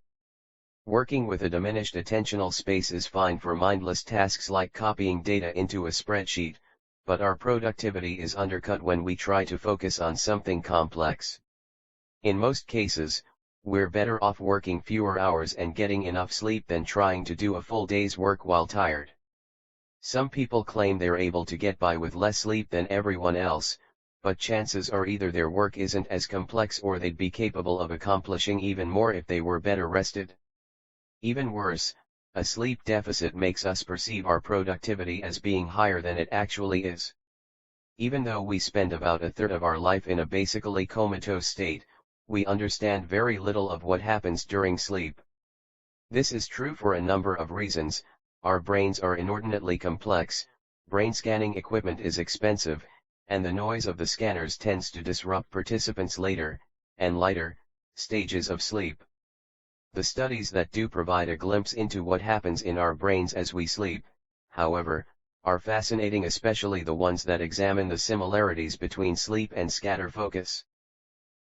Working with a diminished attentional space is fine for mindless tasks like copying data into a spreadsheet, but our productivity is undercut when we try to focus on something complex. In most cases, we're better off working fewer hours and getting enough sleep than trying to do a full day's work while tired. Some people claim they're able to get by with less sleep than everyone else, but chances are either their work isn't as complex or they'd be capable of accomplishing even more if they were better rested. Even worse, A sleep deficit makes us perceive our productivity as being higher than it actually is. Even though we spend about a third of our life in a basically comatose state, we understand very little of what happens during sleep. This is true for a number of reasons. Our brains are inordinately complex, brain scanning equipment is expensive, and the noise of the scanners tends to disrupt participants' later, and lighter, stages of sleep. The studies that do provide a glimpse into what happens in our brains as we sleep, however, are fascinating, especially the ones that examine the similarities between sleep and scatterfocus.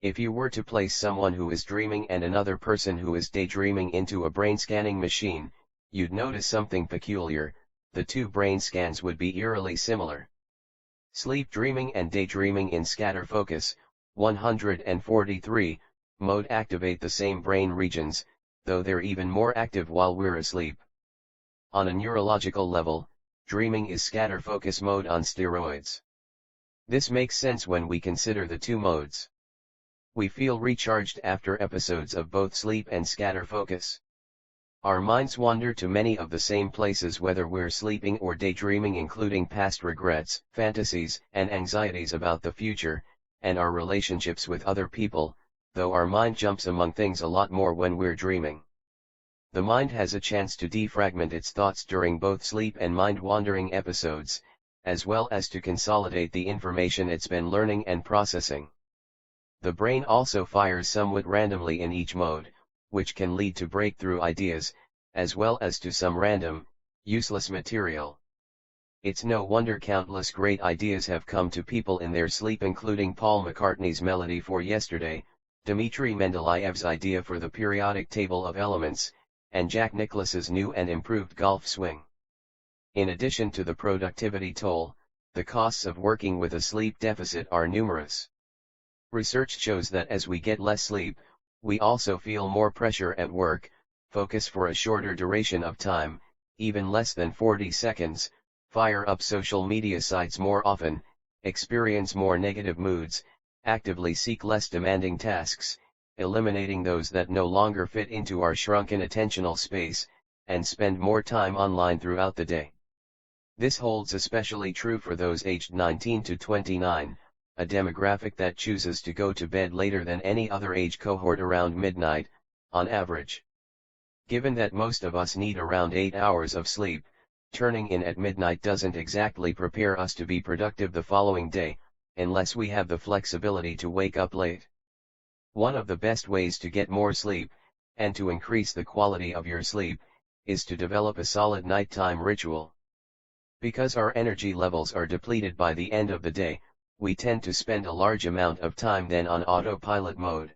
If you were to place someone who is dreaming and another person who is daydreaming into a brain scanning machine, you'd notice something peculiar. The two brain scans would be eerily similar. Sleep dreaming and daydreaming in scatterfocus, 143, mode activate the same brain regions, though they're even more active while we're asleep. On a neurological level, dreaming is scatterfocus mode on steroids. This makes sense when we consider the two modes. We feel recharged after episodes of both sleep and scatterfocus. Our minds wander to many of the same places whether we're sleeping or daydreaming, including past regrets, fantasies, and anxieties about the future, and our relationships with other people, though our mind jumps among things a lot more when we're dreaming. The mind has a chance to defragment its thoughts during both sleep and mind-wandering episodes, as well as to consolidate the information it's been learning and processing. The brain also fires somewhat randomly in each mode, which can lead to breakthrough ideas, as well as to some random, useless material. It's no wonder countless great ideas have come to people in their sleep, including Paul McCartney's Melody for Yesterday, Dmitry Mendeleev's idea for the periodic table of elements, and Jack Nicklaus's new and improved golf swing. In addition to the productivity toll, the costs of working with a sleep deficit are numerous. Research shows that as we get less sleep, we also feel more pressure at work, focus for a shorter duration of time, even less than 40 seconds, fire up social media sites more often, experience more negative moods, actively seek less demanding tasks, eliminating those that no longer fit into our shrunken attentional space, and spend more time online throughout the day. This holds especially true for those aged 19 to 29, a demographic that chooses to go to bed later than any other age cohort around midnight, on average. Given that most of us need around 8 hours of sleep, turning in at midnight doesn't exactly prepare us to be productive the following day, unless we have the flexibility to wake up late. One of the best ways to get more sleep, and to increase the quality of your sleep, is to develop a solid nighttime ritual. Because our energy levels are depleted by the end of the day, we tend to spend a large amount of time then on autopilot mode.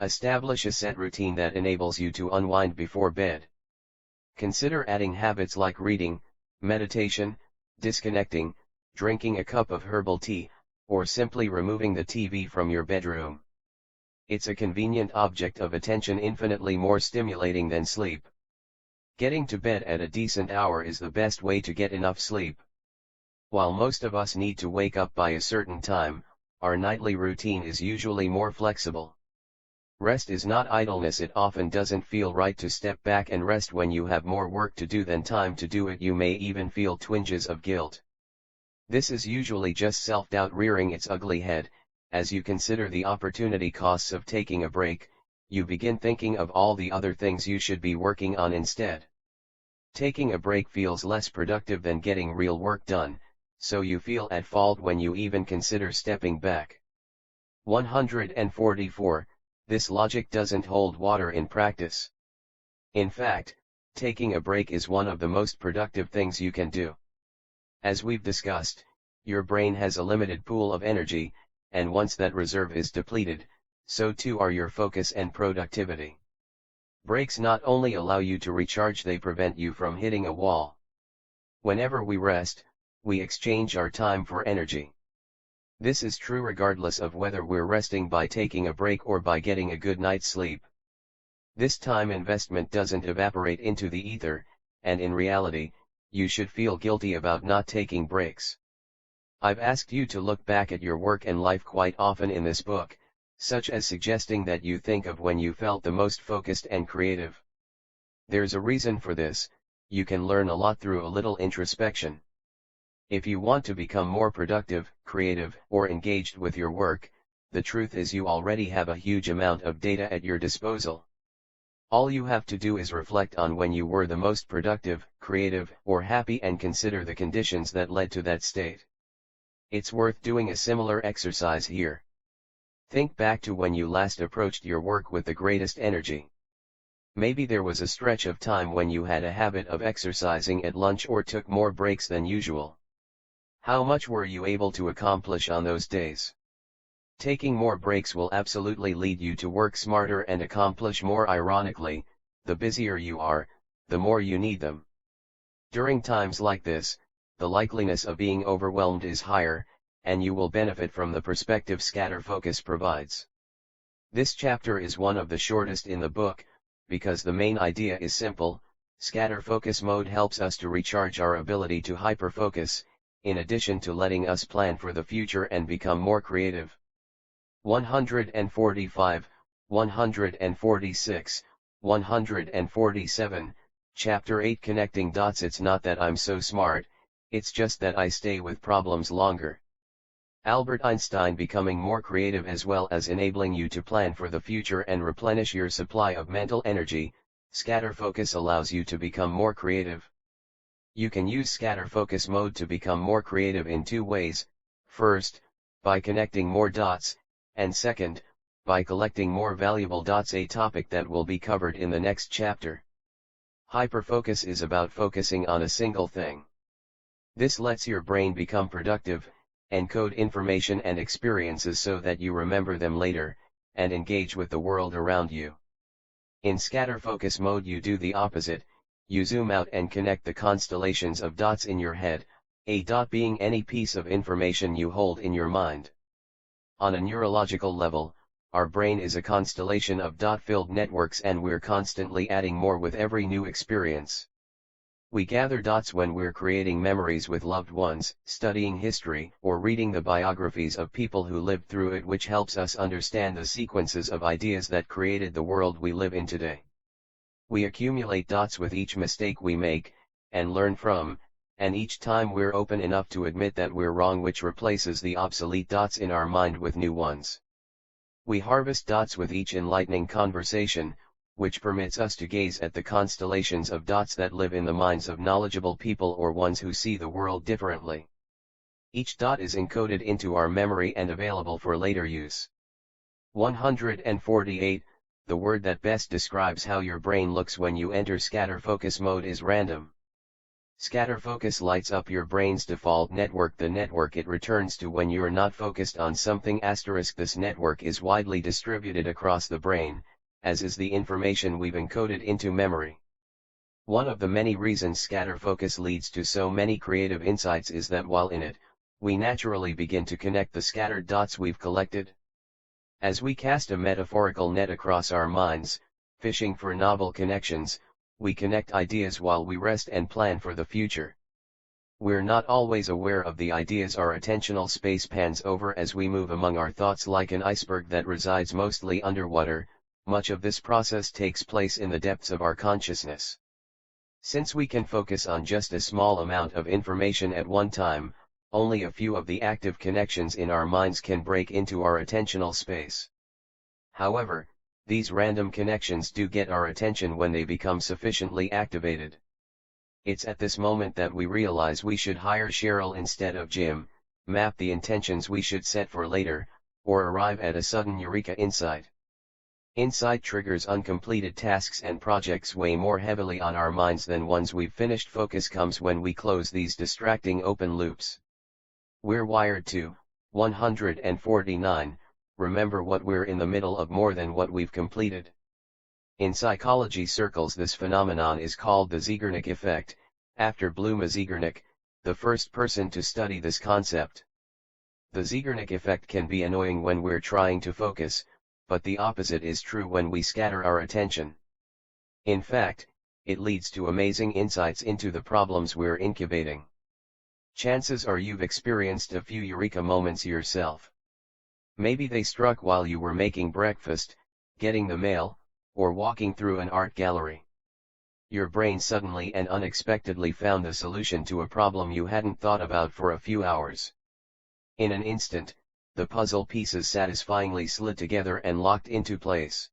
Establish a set routine that enables you to unwind before bed. Consider adding habits like reading, meditation, disconnecting, drinking a cup of herbal tea, or simply removing the TV from your bedroom. It's a convenient object of attention, infinitely more stimulating than sleep. Getting to bed at a decent hour is the best way to get enough sleep. While most of us need to wake up by a certain time, our nightly routine is usually more flexible. Rest is not idleness. It often doesn't feel right to step back and rest when you have more work to do than time to do it. You may even feel twinges of guilt. This is usually just self-doubt rearing its ugly head. As you consider the opportunity costs of taking a break, you begin thinking of all the other things you should be working on instead. Taking a break feels less productive than getting real work done, so you feel at fault when you even consider stepping back. 144. This logic doesn't hold water in practice. In fact, taking a break is one of the most productive things you can do. As we've discussed, your brain has a limited pool of energy, and once that reserve is depleted, so too are your focus and productivity. Breaks not only allow you to recharge, they prevent you from hitting a wall. Whenever we rest, we exchange our time for energy. This is true regardless of whether we're resting by taking a break or by getting a good night's sleep. This time investment doesn't evaporate into the ether, and in reality, you should feel guilty about not taking breaks. I've asked you to look back at your work and life quite often in this book, such as suggesting that you think of when you felt the most focused and creative. There's a reason for this. You can learn a lot through a little introspection. If you want to become more productive, creative, or engaged with your work, the truth is you already have a huge amount of data at your disposal. All you have to do is reflect on when you were the most productive, creative, or happy and consider the conditions that led to that state. It's worth doing a similar exercise here. Think back to when you last approached your work with the greatest energy. Maybe there was a stretch of time when you had a habit of exercising at lunch or took more breaks than usual. How much were you able to accomplish on those days? Taking more breaks will absolutely lead you to work smarter and accomplish more. Ironically, the busier you are, the more you need them. During times like this, the likeliness of being overwhelmed is higher, and you will benefit from the perspective scatterfocus provides. This chapter is one of the shortest in the book, because the main idea is simple. Scatterfocus mode helps us to recharge our ability to hyperfocus, in addition to letting us plan for the future and become more creative. 145, 146, 147, Chapter 8 Connecting Dots. It's not that I'm so smart, it's just that I stay with problems longer. Albert Einstein. Becoming more creative as well as enabling you to plan for the future and replenish your supply of mental energy, scatterfocus allows you to become more creative. You can use scatterfocus mode to become more creative in two ways: first, by connecting more dots, and second, by collecting more valuable dots, a topic that will be covered in the next chapter. Hyperfocus is about focusing on a single thing. This lets your brain become productive, encode information and experiences so that you remember them later, and engage with the world around you. In scatterfocus mode you do the opposite. You zoom out and connect the constellations of dots in your head, a dot being any piece of information you hold in your mind. On a neurological level, our brain is a constellation of dot-filled networks, and we're constantly adding more with every new experience. We gather dots when we're creating memories with loved ones, studying history, or reading the biographies of people who lived through it, which helps us understand the sequences of ideas that created the world we live in today. We accumulate dots with each mistake we make, and learn from, and each time we're open enough to admit that we're wrong, which replaces the obsolete dots in our mind with new ones. We harvest dots with each enlightening conversation, which permits us to gaze at the constellations of dots that live in the minds of knowledgeable people or ones who see the world differently. Each dot is encoded into our memory and available for later use. 148. The word that best describes how your brain looks when you enter scatterfocus mode is random. Scatterfocus lights up your brain's default network, the network it returns to when you're not focused on something. This network is widely distributed across the brain, as is the information we've encoded into memory. One of the many reasons scatterfocus leads to so many creative insights is that while in it, we naturally begin to connect the scattered dots we've collected. As we cast a metaphorical net across our minds, fishing for novel connections, we connect ideas while we rest and plan for the future. We're not always aware of the ideas our attentional space pans over as we move among our thoughts. Like an iceberg that resides mostly underwater, much of this process takes place in the depths of our consciousness. Since we can focus on just a small amount of information at one time, only a few of the active connections in our minds can break into our attentional space. However, these random connections do get our attention when they become sufficiently activated. It's at this moment that we realize we should hire Cheryl instead of Jim, map the intentions we should set for later, or arrive at a sudden eureka insight. Insight triggers uncompleted tasks and projects weigh more heavily on our minds than ones we've finished. Focus comes when we close these distracting open loops. We're wired to, 149, remember what we're in the middle of more than what we've completed. In psychology circles, this phenomenon is called the Zeigarnik effect, after Bloom Zeigarnik, the first person to study this concept. The Zeigarnik effect can be annoying when we're trying to focus, but the opposite is true when we scatter our attention. In fact, it leads to amazing insights into the problems we're incubating. Chances are you've experienced a few eureka moments yourself. Maybe they struck while you were making breakfast, getting the mail, or walking through an art gallery. your brain suddenly and unexpectedly found the solution to a problem you hadn't thought about for a few hours. In an instant, the puzzle pieces satisfyingly slid together and locked into place.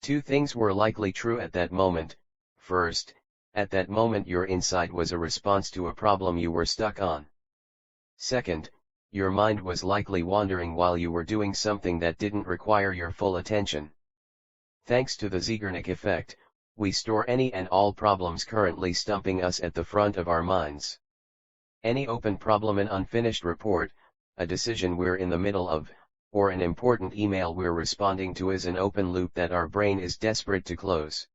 Two things were likely true at that moment. First, at that moment your insight was a response to a problem you were stuck on. Second, your mind was likely wandering while you were doing something that didn't require your full attention. Thanks to the Zeigarnik effect, we store any and all problems currently stumping us at the front of our minds. Any open problem, an unfinished report, a decision we're in the middle of, or an important email we're responding to is an open loop that our brain is desperate to close.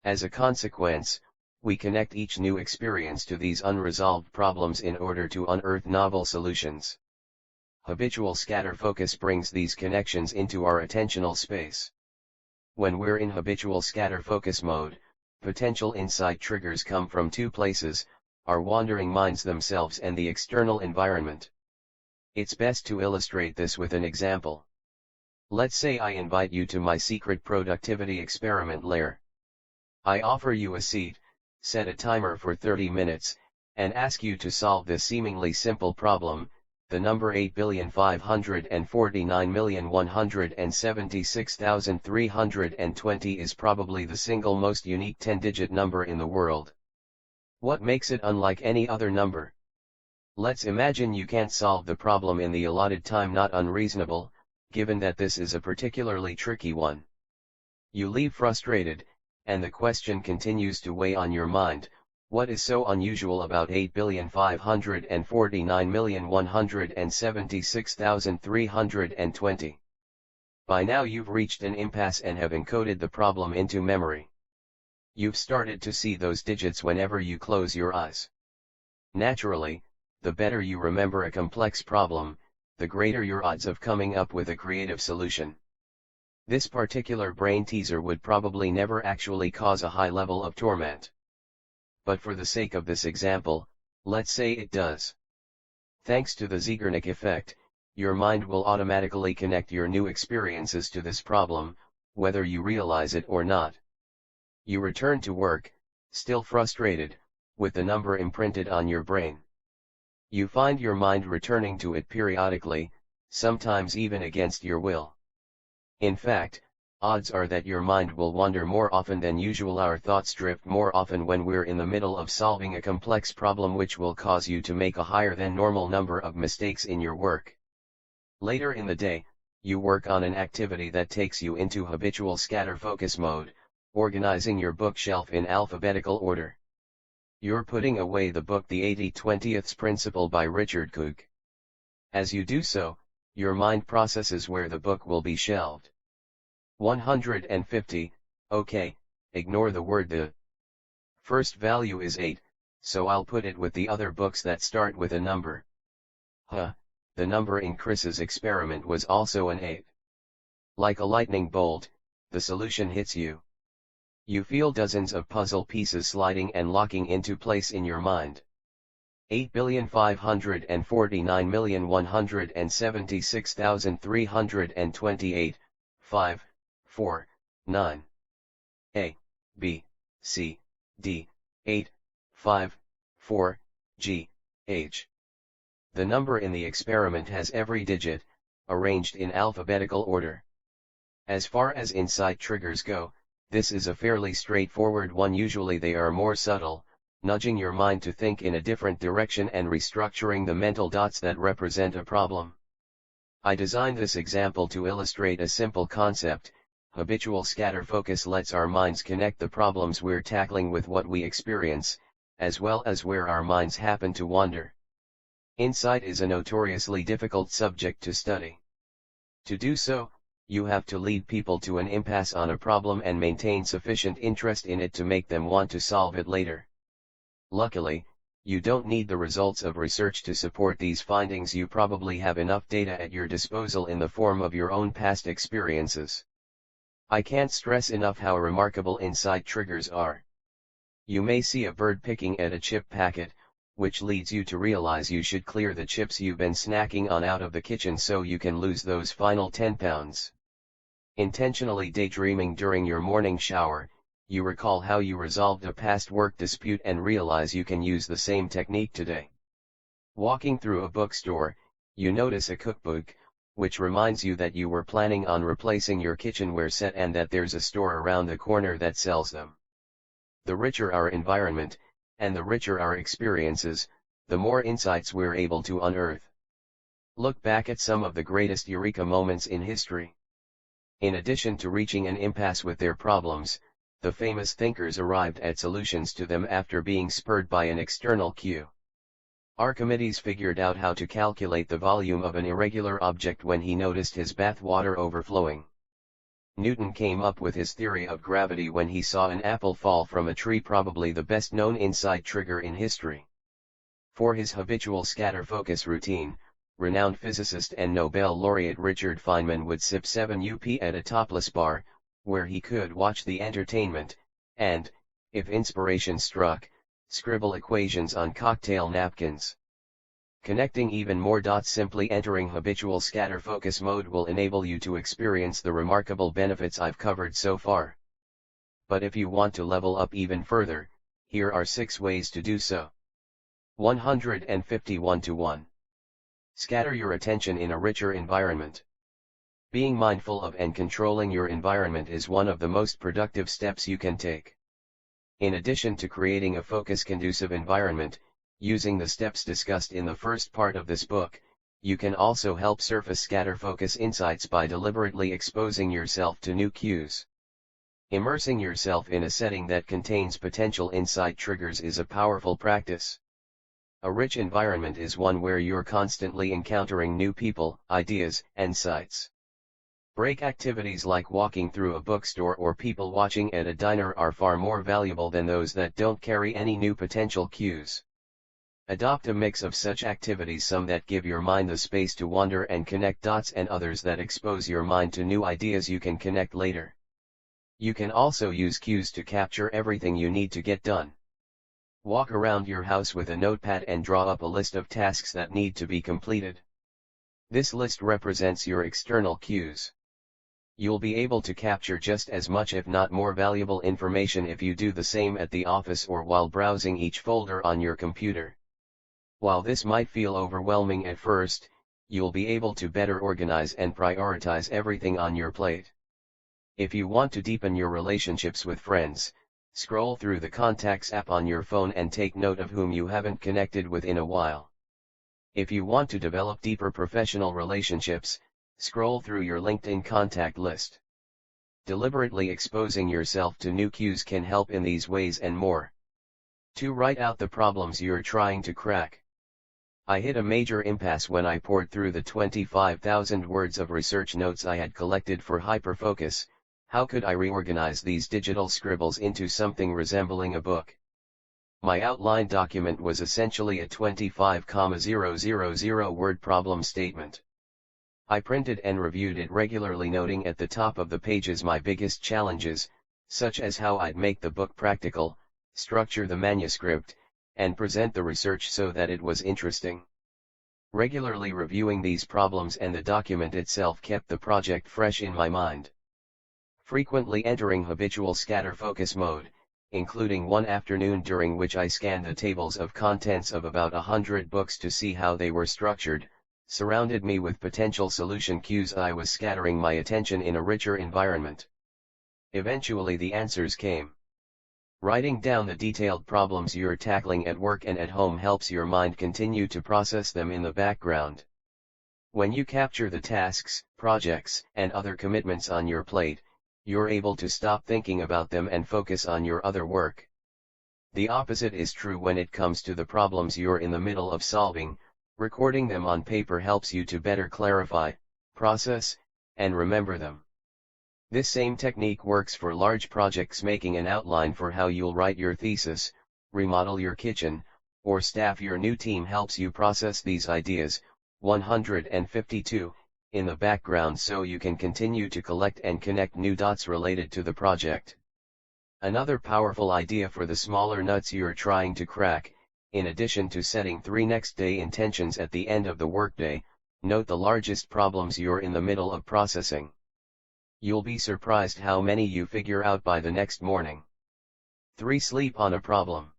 As a consequence, we connect each new experience to these unresolved problems in order to unearth novel solutions. Habitual scatterfocus brings these connections into our attentional space. When we're in habitual scatterfocus mode, potential insight triggers come from two places: our wandering minds themselves and the external environment. It's best to illustrate this with an example. Let's say I invite you to my secret productivity experiment lair. I offer you a seat, set a timer for 30 minutes, and ask you to solve this seemingly simple problem. The number 8,549,176,320 is probably the single most unique 10-digit number in the world. What makes it unlike any other number? Let's imagine you can't solve the problem in the allotted time. Not unreasonable, given that this is a particularly tricky one. You leave frustrated, and the question continues to weigh on your mind: what is so unusual about 8,549,176,320? By now you've reached an impasse and have encoded the problem into memory. You've started to see those digits whenever you close your eyes. Naturally, the better you remember a complex problem, the greater your odds of coming up with a creative solution. This particular brain teaser would probably never actually cause a high level of torment. But for the sake of this example, let's say it does. Thanks to the Zeigarnik effect, your mind will automatically connect your new experiences to this problem, whether you realize it or not. You return to work, still frustrated, with the number imprinted on your brain. You find your mind returning to it periodically, sometimes even against your will. In fact, odds are that your mind will wander more often than usual. Our thoughts drift more often when we're in the middle of solving a complex problem, which will cause you to make a higher than normal number of mistakes in your work. Later in the day, you work on an activity that takes you into habitual scatterfocus mode, organizing your bookshelf in alphabetical order. You're putting away the book The 80/20th Principle by Richard Koch. As you do so, your mind processes where the book will be shelved. 150, okay, ignore the word the. First value is 8, so I'll put it with the other books that start with a number. The number in Chris's experiment was also an 8. Like a lightning bolt, the solution hits you. You feel dozens of puzzle pieces sliding and locking into place in your mind. 8,549,176,328, 5, 4, 9. A, B, C, D, 8, 5, 4, G, H. The number in the experiment has every digit, arranged in alphabetical order. As far as insight triggers go, this is a fairly straightforward one. Usually they are more subtle, nudging your mind to think in a different direction and restructuring the mental dots that represent a problem. I designed this example to illustrate a simple concept. Habitual scatterfocus lets our minds connect the problems we're tackling with what we experience, as well as where our minds happen to wander. Insight is a notoriously difficult subject to study. To do so, you have to lead people to an impasse on a problem and maintain sufficient interest in it to make them want to solve it later. Luckily, you don't need the results of research to support these findings. You probably have enough data at your disposal in the form of your own past experiences. I can't stress enough how remarkable insight triggers are. You may see a bird picking at a chip packet, which leads you to realize you should clear the chips you've been snacking on out of the kitchen so you can lose those final 10 pounds. Intentionally daydreaming during your morning shower, you recall how you resolved a past work dispute and realize you can use the same technique today. Walking through a bookstore, you notice a cookbook, which reminds you that you were planning on replacing your kitchenware set and that there's a store around the corner that sells them. The richer our environment, and the richer our experiences, the more insights we're able to unearth. Look back at some of the greatest eureka moments in history. In addition to reaching an impasse with their problems, the famous thinkers arrived at solutions to them after being spurred by an external cue. Archimedes figured out how to calculate the volume of an irregular object when he noticed his bath water overflowing. Newton came up with his theory of gravity when he saw an apple fall from a tree, probably the best known inside trigger in history. For his habitual scatterfocus routine, renowned physicist and Nobel laureate Richard Feynman would sip 7 UP at a topless bar, where he could watch the entertainment, and, if inspiration struck, scribble equations on cocktail napkins. Connecting even more dots. Simply entering habitual scatterfocus mode will enable you to experience the remarkable benefits I've covered so far. But if you want to level up even further, here are 6 ways to do so. 151 to 1. Scatter your attention in a richer environment. Being mindful of and controlling your environment is one of the most productive steps you can take. In addition to creating a focus-conducive environment, using the steps discussed in the first part of this book, you can also help surface scatterfocus insights by deliberately exposing yourself to new cues. Immersing yourself in a setting that contains potential insight triggers is a powerful practice. A rich environment is one where you're constantly encountering new people, ideas, and sights. Break activities like walking through a bookstore or people watching at a diner are far more valuable than those that don't carry any new potential cues. Adopt a mix of such activities, some that give your mind the space to wander and connect dots, and others that expose your mind to new ideas you can connect later. You can also use cues to capture everything you need to get done. Walk around your house with a notepad and draw up a list of tasks that need to be completed. This list represents your external cues. You'll be able to capture just as much, if not more, valuable information if you do the same at the office or while browsing each folder on your computer. While this might feel overwhelming at first, you'll be able to better organize and prioritize everything on your plate. If you want to deepen your relationships with friends, scroll through the Contacts app on your phone and take note of whom you haven't connected with in a while. If you want to develop deeper professional relationships, scroll through your LinkedIn contact list. Deliberately exposing yourself to new cues can help in these ways and more. 2. Write out the problems you're trying to crack. I hit a major impasse when I poured through the 25,000 words of research notes I had collected for Hyperfocus. How could I reorganize these digital scribbles into something resembling a book? My outline document was essentially a 25,000 word problem statement. I printed and reviewed it regularly, noting at the top of the pages my biggest challenges, such as how I'd make the book practical, structure the manuscript, and present the research so that it was interesting. Regularly reviewing these problems and the document itself kept the project fresh in my mind. Frequently entering habitual scatterfocus mode, including one afternoon during which I scanned the tables of contents of about 100 books to see how they were structured, surrounded me with potential solution cues. I was scattering my attention in a richer environment. Eventually the answers came. Writing down the detailed problems you're tackling at work and at home helps your mind continue to process them in the background. When you capture the tasks, projects, and other commitments on your plate, you're able to stop thinking about them and focus on your other work. The opposite is true when it comes to the problems you're in the middle of solving. Recording them on paper helps you to better clarify, process, and remember them. This same technique works for large projects. Making an outline for how you'll write your thesis, remodel your kitchen, or staff your new team helps you process these ideas. 152. In the background so you can continue to collect and connect new dots related to the project. Another powerful idea for the smaller nuts you're trying to crack: in addition to setting 3 next day intentions at the end of the workday, note the largest problems you're in the middle of processing. You'll be surprised how many you figure out by the next morning. 3. Sleep on a problem.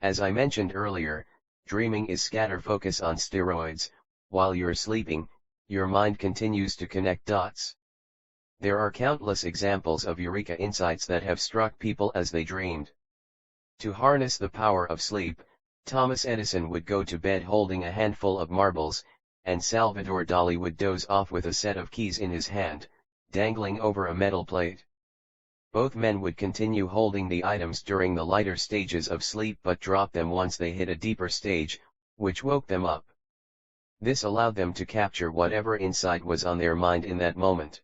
As I mentioned earlier, dreaming is scatterfocus on steroids. While you're sleeping, your mind continues to connect dots. There are countless examples of eureka insights that have struck people as they dreamed. To harness the power of sleep, Thomas Edison would go to bed holding a handful of marbles, and Salvador Dali would doze off with a set of keys in his hand, dangling over a metal plate. Both men would continue holding the items during the lighter stages of sleep but drop them once they hit a deeper stage, which woke them up. This allowed them to capture whatever insight was on their mind in that moment.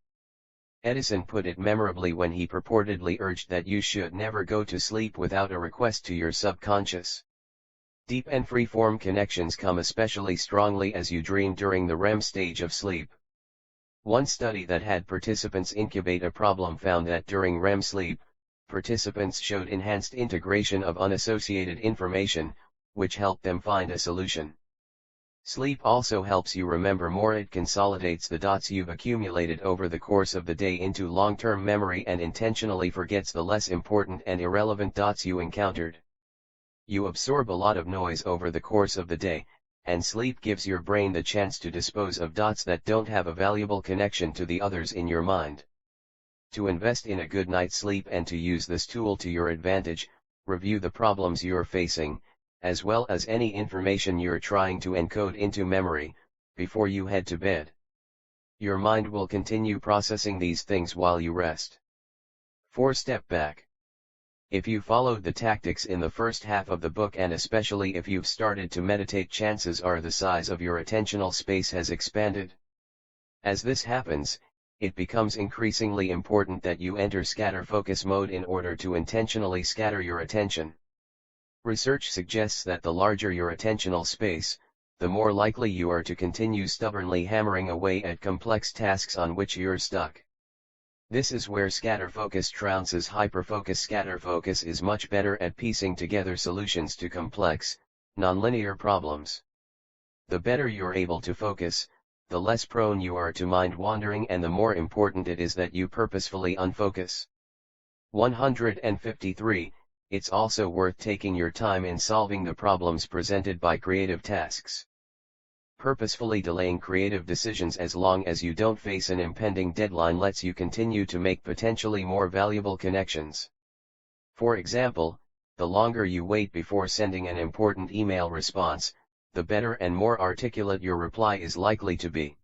Edison put it memorably when he purportedly urged that you should never go to sleep without a request to your subconscious. Deep and free-form connections come especially strongly as you dream during the REM stage of sleep. One study that had participants incubate a problem found that during REM sleep, participants showed enhanced integration of unassociated information, which helped them find a solution. Sleep also helps you remember more. It consolidates the dots you've accumulated over the course of the day into long-term memory and intentionally forgets the less important and irrelevant dots you encountered. You absorb a lot of noise over the course of the day, and sleep gives your brain the chance to dispose of dots that don't have a valuable connection to the others in your mind. To invest in a good night's sleep and to use this tool to your advantage, review the problems you're facing, as well as any information you're trying to encode into memory, before you head to bed. Your mind will continue processing these things while you rest. 4. Step back. If you followed the tactics in the first half of the book, and especially if you've started to meditate, chances are the size of your attentional space has expanded. As this happens, it becomes increasingly important that you enter scatterfocus mode in order to intentionally scatter your attention. Research suggests that the larger your attentional space, the more likely you are to continue stubbornly hammering away at complex tasks on which you're stuck. This is where scatterfocus trounces hyperfocus. Scatterfocus is much better at piecing together solutions to complex, nonlinear problems. The better you're able to focus, the less prone you are to mind wandering, and the more important it is that you purposefully unfocus. 153. It's also worth taking your time in solving the problems presented by creative tasks. Purposefully delaying creative decisions as long as you don't face an impending deadline lets you continue to make potentially more valuable connections. For example, the longer you wait before sending an important email response, the better and more articulate your reply is likely to be.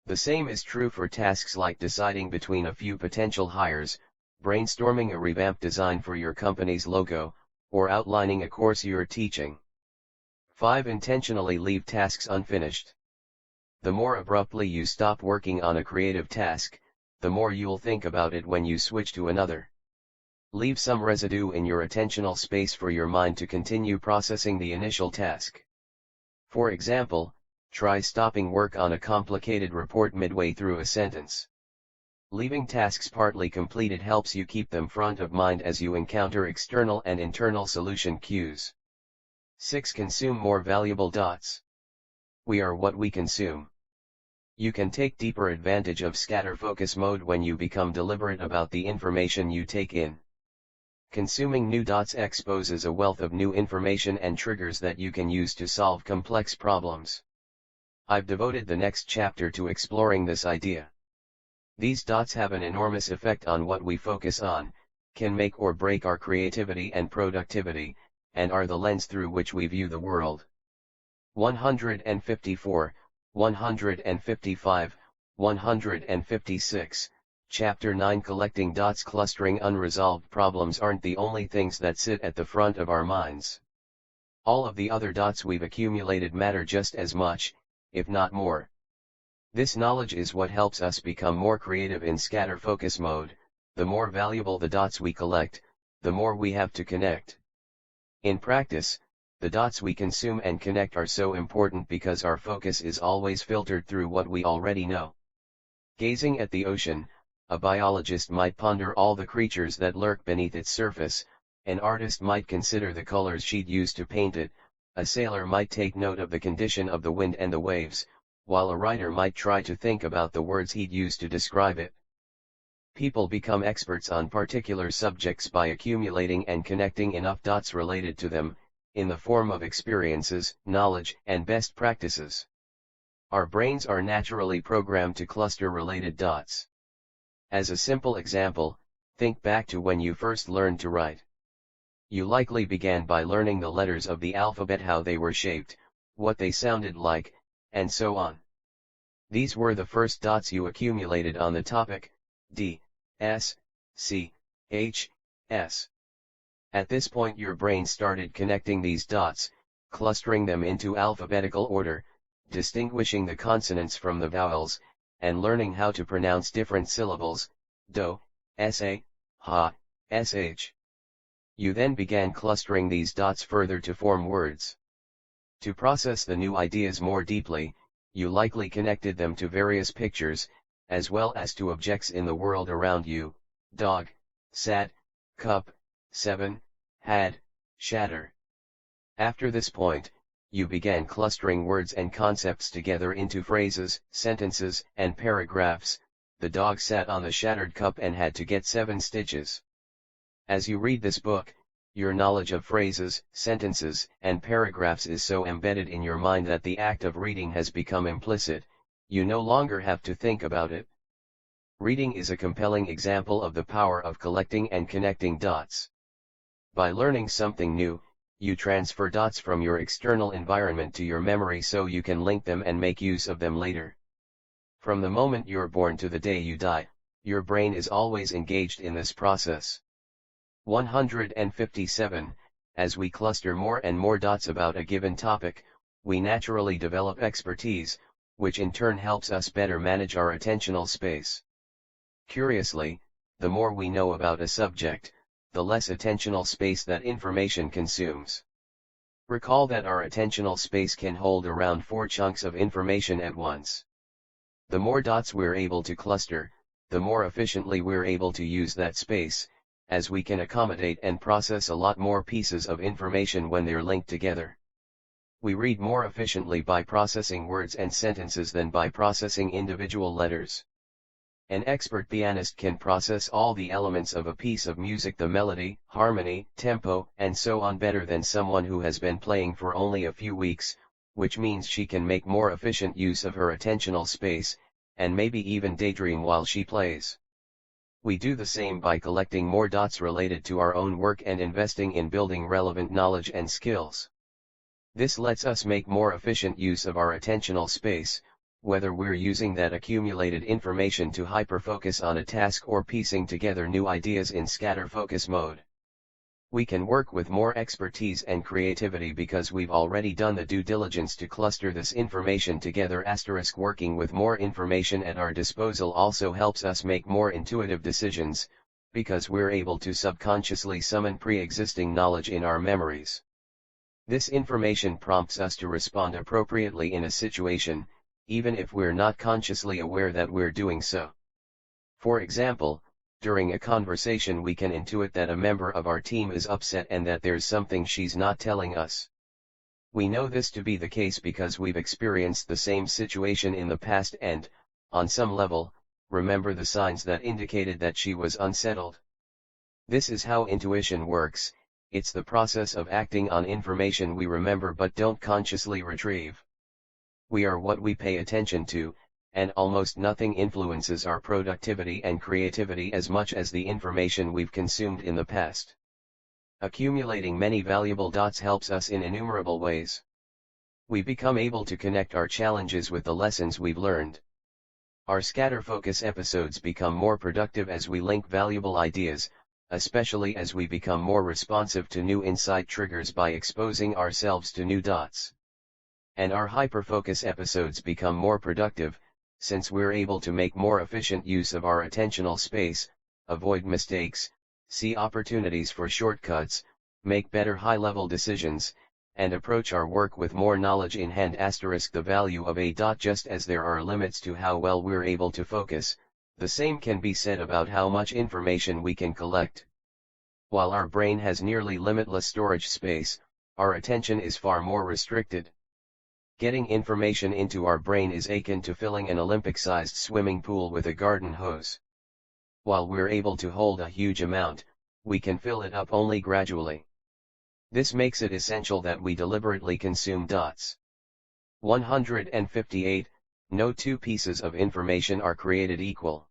The same is true for tasks like deciding between a few potential hires, brainstorming a revamped design for your company's logo, or outlining a course you're teaching. 5. Intentionally leave tasks unfinished. The more abruptly you stop working on a creative task, the more you'll think about it when you switch to another. Leave some residue in your attentional space for your mind to continue processing the initial task. For example, try stopping work on a complicated report midway through a sentence. Leaving tasks partly completed helps you keep them front of mind as you encounter external and internal solution cues. 6. Consume more valuable dots. We are what we consume. You can take deeper advantage of scatterfocus mode when you become deliberate about the information you take in. Consuming new dots exposes a wealth of new information and triggers that you can use to solve complex problems. I've devoted the next chapter to exploring this idea. These dots have an enormous effect on what we focus on, can make or break our creativity and productivity, and are the lens through which we view the world. 154, 155, 156, Chapter 9. Collecting dots. Clustering unresolved problems aren't the only things that sit at the front of our minds. All of the other dots we've accumulated matter just as much, if not more. This knowledge is what helps us become more creative in scatterfocus mode. The more valuable the dots we collect, the more we have to connect. In practice, the dots we consume and connect are so important because our focus is always filtered through what we already know. Gazing at the ocean, a biologist might ponder all the creatures that lurk beneath its surface, an artist might consider the colors she'd use to paint it, a sailor might take note of the condition of the wind and the waves, while a writer might try to think about the words he'd use to describe it. People become experts on particular subjects by accumulating and connecting enough dots related to them, in the form of experiences, knowledge, and best practices. Our brains are naturally programmed to cluster related dots. As a simple example, think back to when you first learned to write. You likely began by learning the letters of the alphabet, how they were shaped, what they sounded like, and so on. These were the first dots you accumulated on the topic, D, S, C, H, S. At this point your brain started connecting these dots, clustering them into alphabetical order, distinguishing the consonants from the vowels, and learning how to pronounce different syllables, do, sa, ha, sh. You then began clustering these dots further to form words. To process the new ideas more deeply, you likely connected them to various pictures, as well as to objects in the world around you: dog, sat, cup, 7, had, shatter. After this point, you began clustering words and concepts together into phrases, sentences, and paragraphs. The dog sat on the shattered cup and had to get 7 stitches. As you read this book, your knowledge of phrases, sentences, and paragraphs is so embedded in your mind that the act of reading has become implicit. You no longer have to think about it. Reading is a compelling example of the power of collecting and connecting dots. By learning something new, you transfer dots from your external environment to your memory so you can link them and make use of them later. From the moment you're born to the day you die, your brain is always engaged in this process. 157. As we cluster more and more dots about a given topic, we naturally develop expertise, which in turn helps us better manage our attentional space. Curiously, the more we know about a subject, the less attentional space that information consumes. Recall that our attentional space can hold around 4 chunks of information at once. The more dots we're able to cluster, the more efficiently we're able to use that space, as we can accommodate and process a lot more pieces of information when they're linked together. We read more efficiently by processing words and sentences than by processing individual letters. An expert pianist can process all the elements of a piece of music, the melody, harmony, tempo, and so on, better than someone who has been playing for only a few weeks, which means she can make more efficient use of her attentional space, and maybe even daydream while she plays. We do the same by collecting more dots related to our own work and investing in building relevant knowledge and skills. This lets us make more efficient use of our attentional space, whether we're using that accumulated information to hyperfocus on a task or piecing together new ideas in scatterfocus mode. We can work with more expertise and creativity because we've already done the due diligence to cluster this information together. Working with more information at our disposal also helps us make more intuitive decisions, because we're able to subconsciously summon pre-existing knowledge in our memories. This information prompts us to respond appropriately in a situation, even if we're not consciously aware that we're doing so. For example, during a conversation we can intuit that a member of our team is upset and that there's something she's not telling us. We know this to be the case because we've experienced the same situation in the past and, on some level, remember the signs that indicated that she was unsettled. This is how intuition works. It's the process of acting on information we remember but don't consciously retrieve. We are what we pay attention to, and almost nothing influences our productivity and creativity as much as the information we've consumed in the past. Accumulating many valuable dots helps us in innumerable ways. We become able to connect our challenges with the lessons we've learned. Our scatterfocus episodes become more productive as we link valuable ideas, especially as we become more responsive to new insight triggers by exposing ourselves to new dots. And our hyperfocus episodes become more productive, since we're able to make more efficient use of our attentional space, avoid mistakes, see opportunities for shortcuts, make better high-level decisions, and approach our work with more knowledge in hand. The value of a dot. Just as there are limits to how well we're able to focus, the same can be said about how much information we can collect. While our brain has nearly limitless storage space, our attention is far more restricted. Getting information into our brain is akin to filling an Olympic-sized swimming pool with a garden hose. While we're able to hold a huge amount, we can fill it up only gradually. This makes it essential that we deliberately consume dots. 158. No two pieces of information are created equal.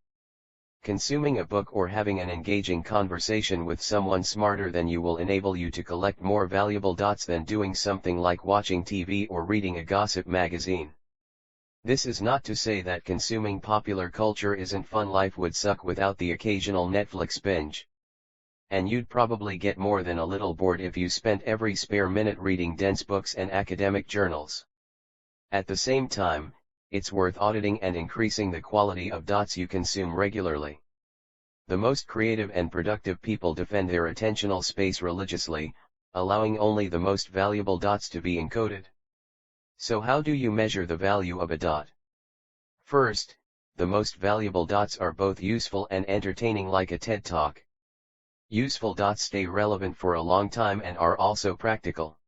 Consuming a book or having an engaging conversation with someone smarter than you will enable you to collect more valuable dots than doing something like watching TV or reading a gossip magazine. This is not to say that consuming popular culture isn't fun. Life would suck without the occasional Netflix binge. And you'd probably get more than a little bored if you spent every spare minute reading dense books and academic journals. At the same time, it's worth auditing and increasing the quality of dots you consume regularly. The most creative and productive people defend their attentional space religiously, allowing only the most valuable dots to be encoded. So how do you measure the value of a dot? First, the most valuable dots are both useful and entertaining, like a TED Talk. Useful dots stay relevant for a long time and are also practical.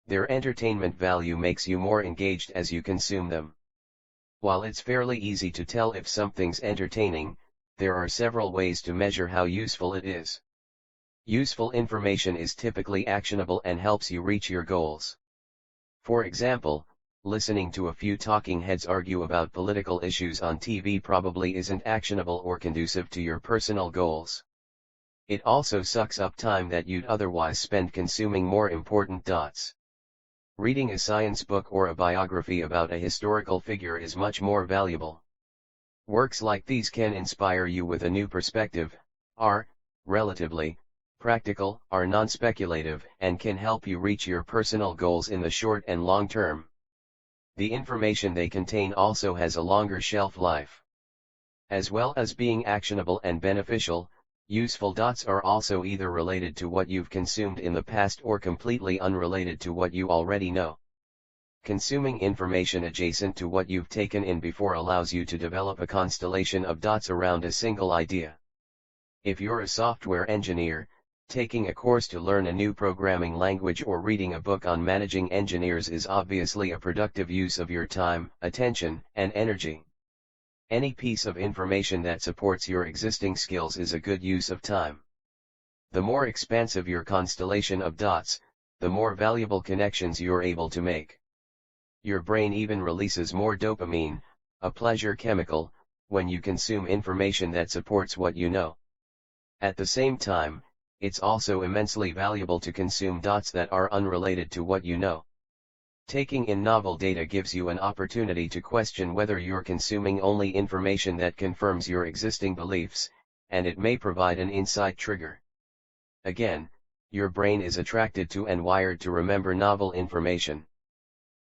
Their entertainment value makes you more engaged as you consume them. While it's fairly easy to tell if something's entertaining, there are several ways to measure how useful it is. Useful information is typically actionable and helps you reach your goals. For example, listening to a few talking heads argue about political issues on TV probably isn't actionable or conducive to your personal goals. It also sucks up time that you'd otherwise spend consuming more important dots. Reading a science book or a biography about a historical figure is much more valuable. Works like these can inspire you with a new perspective, are relatively practical, are non-speculative, and can help you reach your personal goals in the short and long term. The information they contain also has a longer shelf life. As well as being actionable and beneficial, useful dots are also either related to what you've consumed in the past or completely unrelated to what you already know. Consuming information adjacent to what you've taken in before allows you to develop a constellation of dots around a single idea. If you're a software engineer, taking a course to learn a new programming language or reading a book on managing engineers is obviously a productive use of your time, attention, and energy. Any piece of information that supports your existing skills is a good use of time. The more expansive your constellation of dots, the more valuable connections you're able to make. Your brain even releases more dopamine, a pleasure chemical, when you consume information that supports what you know. At the same time, it's also immensely valuable to consume dots that are unrelated to what you know. Taking in novel data gives you an opportunity to question whether you're consuming only information that confirms your existing beliefs, and it may provide an insight trigger. Again, your brain is attracted to and wired to remember novel information.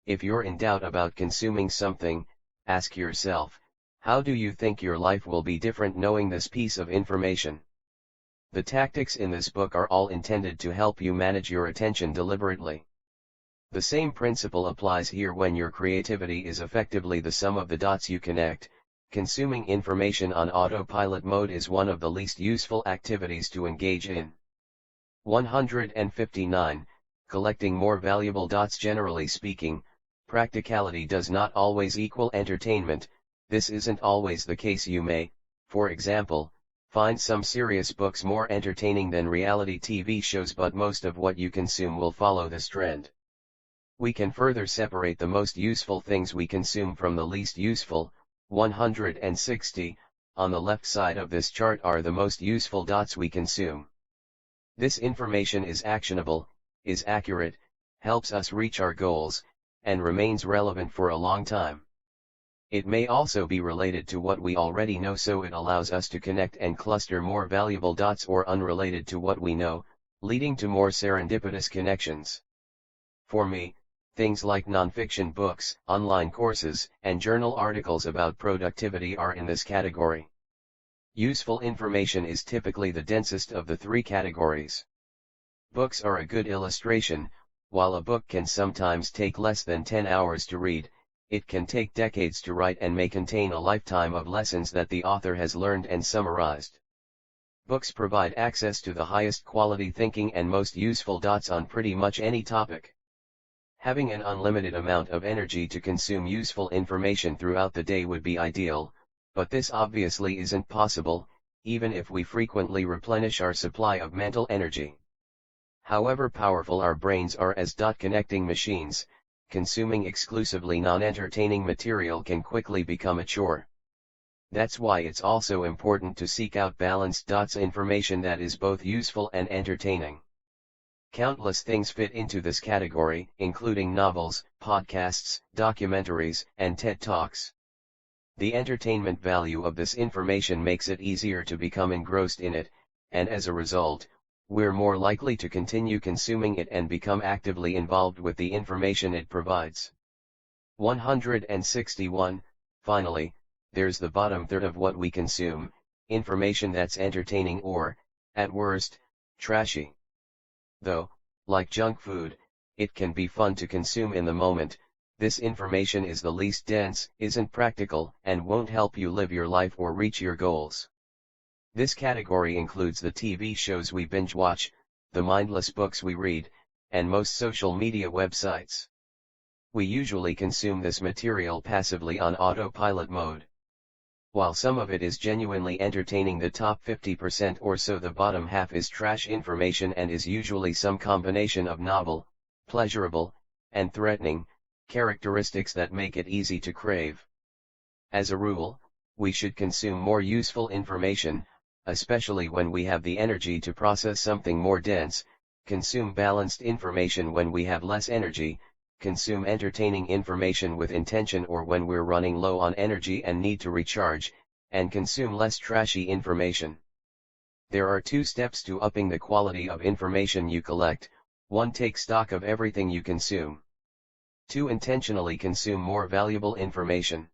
If you're in doubt about consuming something, ask yourself, how do you think your life will be different knowing this piece of information? The tactics in this book are all intended to help you manage your attention deliberately. The same principle applies here when your creativity is effectively the sum of the dots you connect. Consuming information on autopilot mode is one of the least useful activities to engage in. 159. Collecting more valuable dots. Generally speaking, practicality does not always equal entertainment. This isn't always the case. You may, for example, find some serious books more entertaining than reality TV shows, but most of what you consume will follow this trend. We can further separate the most useful things we consume from the least useful. 160. On the left side of this chart are the most useful dots we consume. This information is actionable, is accurate, helps us reach our goals, and remains relevant for a long time. It may also be related to what we already know, so it allows us to connect and cluster more valuable dots, or unrelated to what we know, leading to more serendipitous connections. For me, things like nonfiction books, online courses, and journal articles about productivity are in this category. Useful information is typically the densest of the three categories. Books are a good illustration. While a book can sometimes take less than 10 hours to read, it can take decades to write and may contain a lifetime of lessons that the author has learned and summarized. Books provide access to the highest quality thinking and most useful dots on pretty much any topic. Having an unlimited amount of energy to consume useful information throughout the day would be ideal, but this obviously isn't possible, even if we frequently replenish our supply of mental energy. However powerful our brains are as connecting machines, consuming exclusively non-entertaining material can quickly become a chore. That's why it's also important to seek out balanced information that is both useful and entertaining. Countless things fit into this category, including novels, podcasts, documentaries, and TED Talks. The entertainment value of this information makes it easier to become engrossed in it, and as a result, we're more likely to continue consuming it and become actively involved with the information it provides. 161. Finally, there's the bottom third of what we consume, information that's entertaining or, at worst, trashy. Though, like junk food, it can be fun to consume in the moment, this information is the least dense, isn't practical, and won't help you live your life or reach your goals. This category includes the TV shows we binge watch, the mindless books we read, and most social media websites. We usually consume this material passively on autopilot mode. While some of it is genuinely entertaining, the top 50% or so, the bottom half is trash information and is usually some combination of novel, pleasurable, and threatening characteristics that make it easy to crave. As a rule, we should consume more useful information, especially when we have the energy to process something more dense, consume balanced information when we have less energy, consume entertaining information with intention or when we're running low on energy and need to recharge, and consume less trashy information. There are 2 steps to upping the quality of information you collect. 1. Take stock of everything you consume. 2. Intentionally consume more valuable information.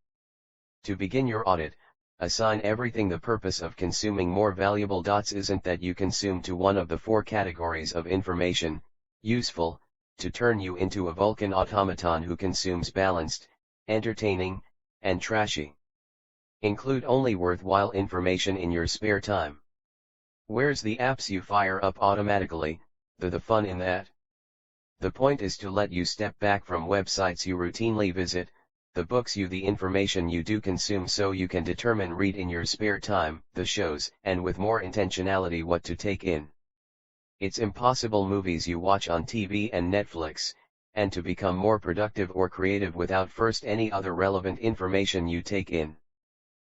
To begin your audit, assign everything the purpose of consuming more valuable. Isn't that you consume to one of the 4 categories of information: useful, to turn you into a Vulcan automaton who consumes balanced, entertaining, and trashy. Include only worthwhile information in your spare time. Where's the apps you fire up automatically, the fun in that? The point is to let you step back from websites you routinely visit, the books the information you do consume, so you can read in your spare time, the shows, and with more intentionality what to take in. It's impossible movies you watch on TV and Netflix, and to become more productive or creative without first any other relevant information you take in.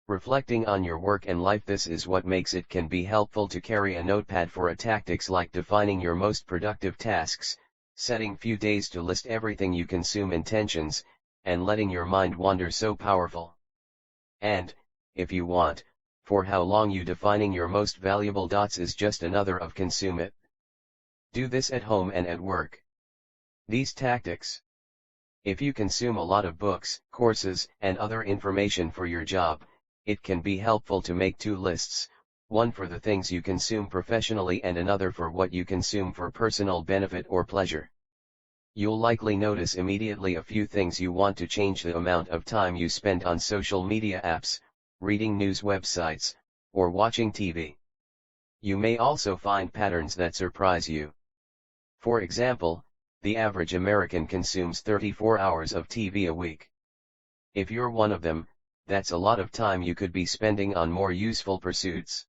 Reflecting on your work and life, this is what makes it can be helpful to carry a notepad for a tactics like defining your most productive tasks, setting few days to list everything you consume, intentions, and letting your mind wander so powerful. And, if you want, for how long you defining your most valuable is just another of consume it. Do this at home and at work. These tactics. If you consume a lot of books, courses, and other information for your job, it can be helpful to make 2 lists, one for the things you consume professionally and another for what you consume for personal benefit or pleasure. You'll likely notice immediately a few things you want to change: the amount of time you spend on social media apps, reading news websites, or watching TV. You may also find patterns that surprise you. For example, the average American consumes 34 hours of TV a week. If you're one of them, that's a lot of time you could be spending on more useful pursuits.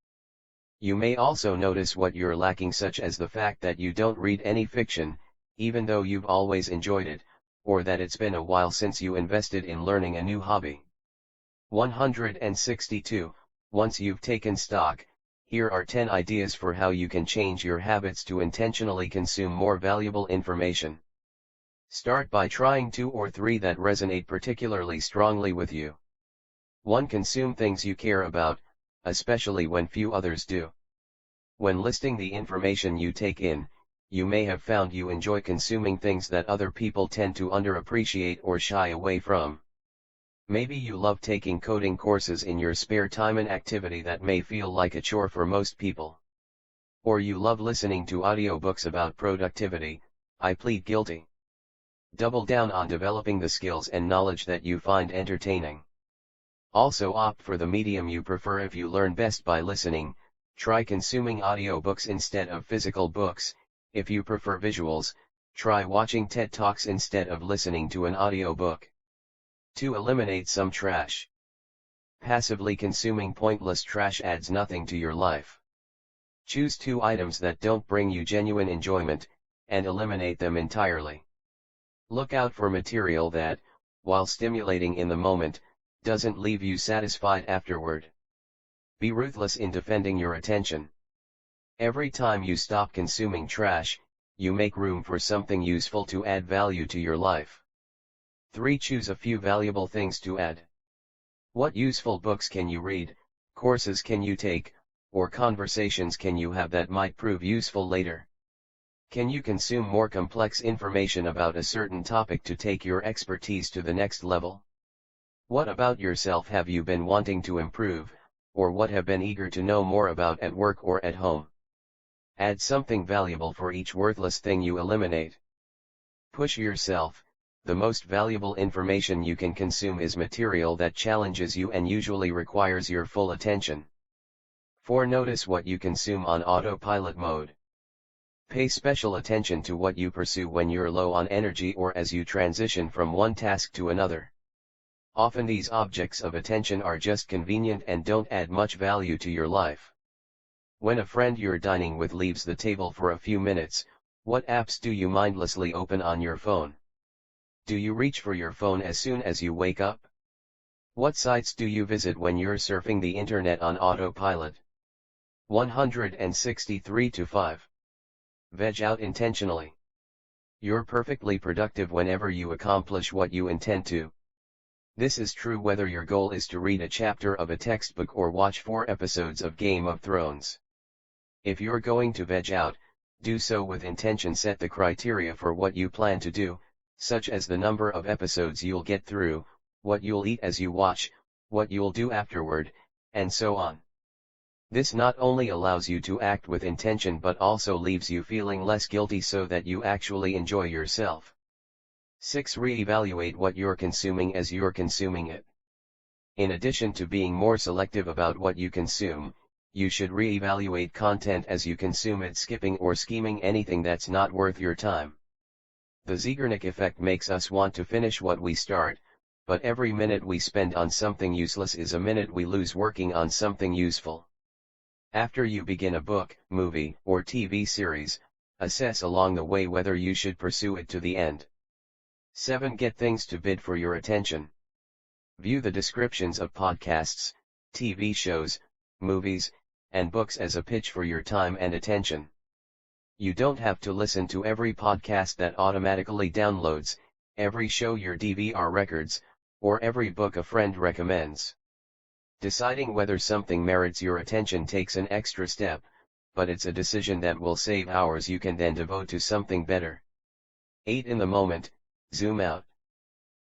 You may also notice what you're lacking, such as the fact that you don't read any fiction, even though you've always enjoyed it, or that it's been a while since you invested in learning a new hobby. 162. Once you've taken stock, here are 10 ideas for how you can change your habits to intentionally consume more valuable information. Start by trying 2 or 3 that resonate particularly strongly with you. 1. Consume things you care about, especially when few others do. When listing the information you take in, you may have found you enjoy consuming things that other people tend to underappreciate or shy away from. Maybe you love taking coding courses in your spare time, an activity that may feel like a chore for most people. Or you love listening to audiobooks about productivity. I plead guilty. Double down on developing the skills and knowledge that you find entertaining. Also opt for the medium you prefer. If you learn best by listening, try consuming audiobooks instead of physical books. If you prefer visuals, try watching TED Talks instead of listening to an audiobook. To eliminate some trash. Passively consuming pointless trash adds nothing to your life. Choose 2 items that don't bring you genuine enjoyment, and eliminate them entirely. Look out for material that, while stimulating in the moment, doesn't leave you satisfied afterward. Be ruthless in defending your attention. Every time you stop consuming trash, you make room for something useful to add value to your life. 3. Choose a few valuable things to add. What useful books can you read, courses can you take, or conversations can you have that might prove useful later? Can you consume more complex information about a certain topic to take your expertise to the next level? What about yourself have you been wanting to improve, or what have been eager to know more about at work or at home? Add something valuable for each worthless thing you eliminate. Push yourself. The most valuable information you can consume is material that challenges you and usually requires your full attention. 4. Notice what you consume on autopilot mode. Pay special attention to what you pursue when you're low on energy or as you transition from one task to another. Often these objects of attention are just convenient and don't add much value to your life. When a friend you're dining with leaves the table for a few minutes, what apps do you mindlessly open on your phone? Do you reach for your phone as soon as you wake up? What sites do you visit when you're surfing the internet on autopilot? 163-5. Veg out intentionally. You're perfectly productive whenever you accomplish what you intend to. This is true whether your goal is to read a chapter of a textbook or watch 4 episodes of Game of Thrones. If you're going to veg out, do so with intention. Set the criteria for what you plan to do, such as the number of episodes you'll get through, what you'll eat as you watch, what you'll do afterward, and so on. This not only allows you to act with intention but also leaves you feeling less guilty so that you actually enjoy yourself. 6. Re-evaluate what you're consuming as you're consuming it. In addition to being more selective about what you consume, you should re-evaluate content as you consume it, skipping or scheming anything that's not worth your time. The Zeigarnik effect makes us want to finish what we start, but every minute we spend on something useless is a minute we lose working on something useful. After you begin a book, movie, or TV series, assess along the way whether you should pursue it to the end. 7. Get things to bid for your attention. View the descriptions of podcasts, TV shows, movies, and books as a pitch for your time and attention. You don't have to listen to every podcast that automatically downloads, every show your DVR records, or every book a friend recommends. Deciding whether something merits your attention takes an extra step, but it's a decision that will save hours you can then devote to something better. 8. In the moment, zoom out.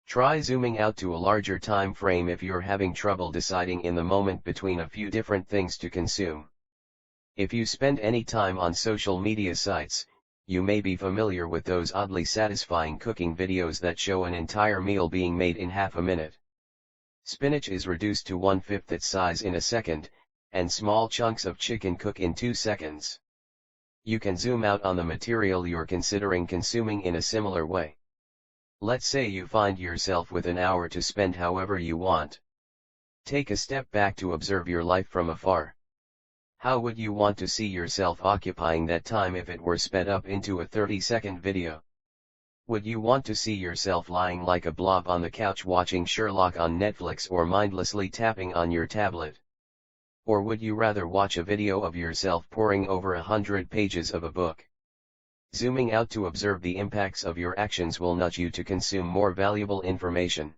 Try zooming out to a larger time frame if you're having trouble deciding in the moment between a few different things to consume. If you spend any time on social media sites, you may be familiar with those oddly satisfying cooking videos that show an entire meal being made in half a minute. Spinach is reduced to 1/5 its size in a second, and small chunks of chicken cook in 2 seconds. You can zoom out on the material you're considering consuming in a similar way. Let's say you find yourself with an hour to spend however you want. Take a step back to observe your life from afar. How would you want to see yourself occupying that time if it were sped up into a 30-second video? Would you want to see yourself lying like a blob on the couch watching Sherlock on Netflix or mindlessly tapping on your tablet? Or would you rather watch a video of yourself poring over 100 pages of a book? Zooming out to observe the impacts of your actions will nudge you to consume more valuable information.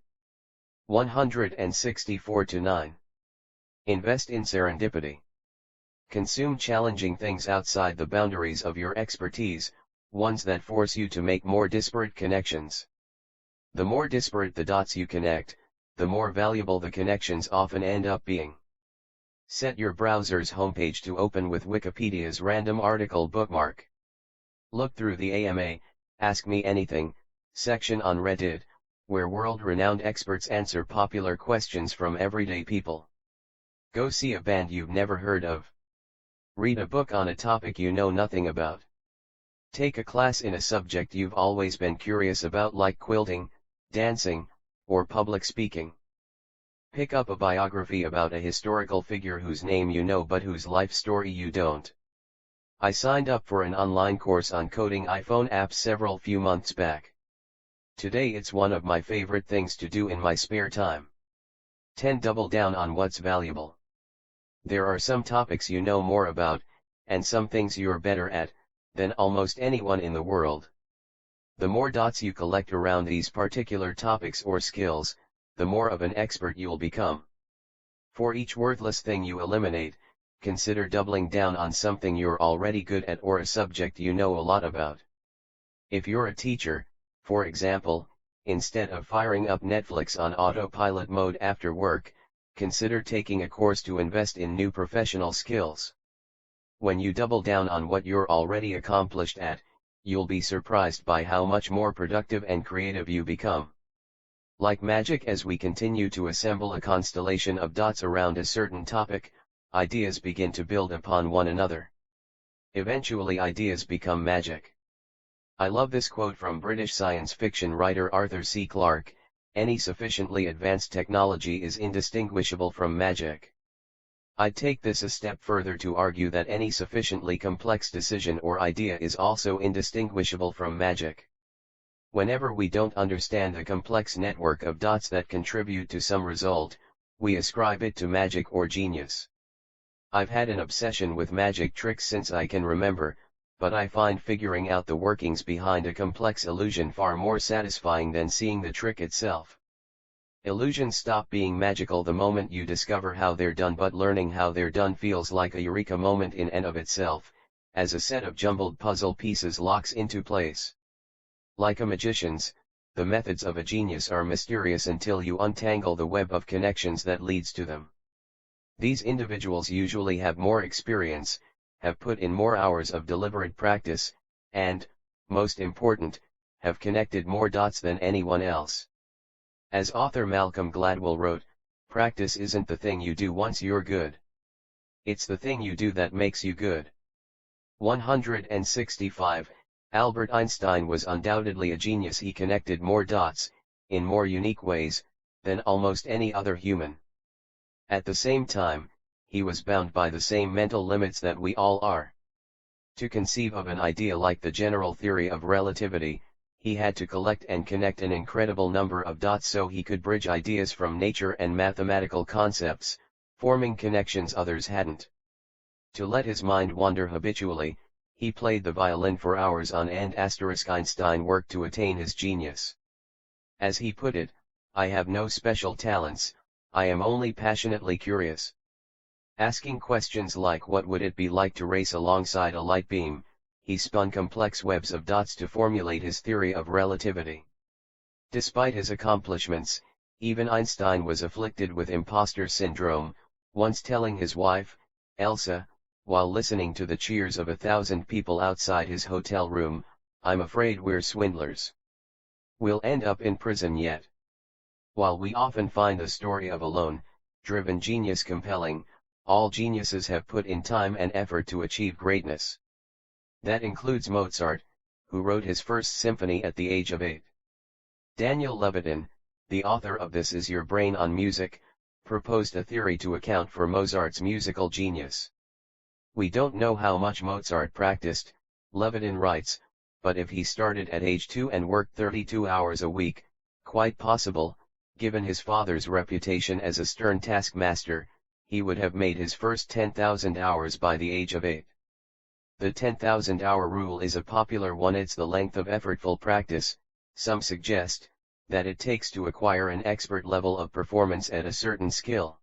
164-9. Invest in serendipity. Consume challenging things outside the boundaries of your expertise, ones that force you to make more disparate connections. The more disparate the dots you connect, the more valuable the connections often end up being. Set your browser's homepage to open with Wikipedia's random article bookmark. Look through the AMA, Ask Me Anything, section on Reddit, where world-renowned experts answer popular questions from everyday people. Go see a band you've never heard of. Read a book on a topic you know nothing about. Take a class in a subject you've always been curious about like quilting, dancing, or public speaking. Pick up a biography about a historical figure whose name you know but whose life story you don't. I signed up for an online course on coding iPhone apps several few months back. Today it's one of my favorite things to do in my spare time. 10. Double down on what's valuable. There are some topics you know more about, and some things you're better at, than almost anyone in the world. The more dots you collect around these particular topics or skills, the more of an expert you'll become. For each worthless thing you eliminate, consider doubling down on something you're already good at or a subject you know a lot about. If you're a teacher, for example, instead of firing up Netflix on autopilot mode after work, consider taking a course to invest in new professional skills. When you double down on what you're already accomplished at, you'll be surprised by how much more productive and creative you become. Like magic, as we continue to assemble a constellation of dots around a certain topic, ideas begin to build upon one another. Eventually ideas become magic. I love this quote from British science fiction writer Arthur C. Clarke: "Any sufficiently advanced technology is indistinguishable from magic." I'd take this a step further to argue that any sufficiently complex decision or idea is also indistinguishable from magic. Whenever we don't understand the complex network of dots that contribute to some result, we ascribe it to magic or genius. I've had an obsession with magic tricks since I can remember, but I find figuring out the workings behind a complex illusion far more satisfying than seeing the trick itself. Illusions stop being magical the moment you discover how they're done, but learning how they're done feels like a eureka moment in and of itself, as a set of jumbled puzzle pieces locks into place. Like a magician's, the methods of a genius are mysterious until you untangle the web of connections that leads to them. These individuals usually have more experience, have put in more hours of deliberate practice, and, most important, have connected more dots than anyone else. As author Malcolm Gladwell wrote, "Practice isn't the thing you do once you're good. It's the thing you do that makes you good." 165. Albert Einstein was undoubtedly a genius. He connected more dots, in more unique ways, than almost any other human. At the same time, he was bound by the same mental limits that we all are. To conceive of an idea like the general theory of relativity, he had to collect and connect an incredible number of dots so he could bridge ideas from nature and mathematical concepts, forming connections others hadn't. To let his mind wander habitually, he played the violin for hours on end. Einstein worked to attain his genius. As he put it, "I have no special talents, I am only passionately curious." Asking questions like what would it be like to race alongside a light beam, he spun complex webs of dots to formulate his theory of relativity. Despite his accomplishments, even Einstein was afflicted with imposter syndrome, once telling his wife, Elsa, while listening to the cheers of 1,000 people outside his hotel room, "I'm afraid we're swindlers. We'll end up in prison yet." While we often find the story of a lone, driven genius compelling, all geniuses have put in time and effort to achieve greatness. That includes Mozart, who wrote his first symphony at the age of 8. Daniel Levitin, the author of This Is Your Brain on Music, proposed a theory to account for Mozart's musical genius. "We don't know how much Mozart practiced," Levitin writes, "but if he started at age 2 and worked 32 hours a week, quite possible, given his father's reputation as a stern taskmaster, he would have made his first 10,000 hours by the age of 8. The 10,000-hour rule is a popular one. It's the length of effortful practice, some suggest, that it takes to acquire an expert level of performance at a certain skill.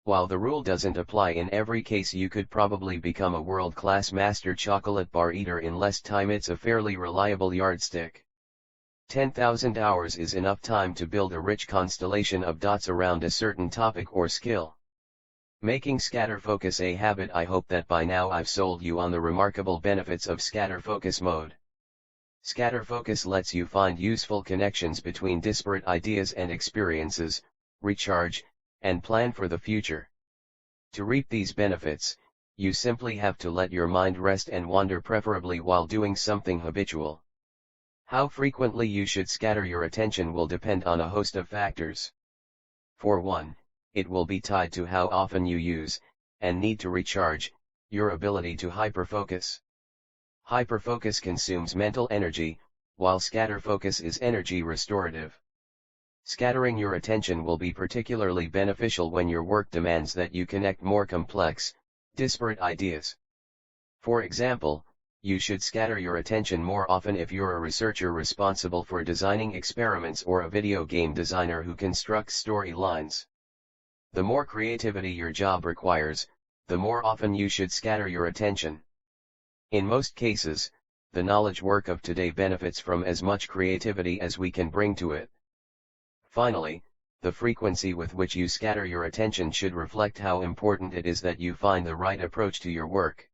While the rule doesn't apply in every case, you could probably become a world-class master chocolate bar eater in less time. It's a fairly reliable yardstick. 10,000 hours is enough time to build a rich constellation of dots around a certain topic or skill. Making scatterfocus a habit. I hope that by now I've sold you on the remarkable benefits of scatterfocus mode. Scatterfocus lets you find useful connections between disparate ideas and experiences, recharge, and plan for the future. To reap these benefits, you simply have to let your mind rest and wander, preferably while doing something habitual. How frequently you should scatter your attention will depend on a host of factors. For one, it will be tied to how often you use, and need to recharge, your ability to hyperfocus. Hyperfocus consumes mental energy, while scatterfocus is energy restorative. Scattering your attention will be particularly beneficial when your work demands that you connect more complex, disparate ideas. For example, you should scatter your attention more often if you're a researcher responsible for designing experiments or a video game designer who constructs storylines. The more creativity your job requires, the more often you should scatter your attention. In most cases, the knowledge work of today benefits from as much creativity as we can bring to it. Finally, the frequency with which you scatter your attention should reflect how important it is that you find the right approach to your work.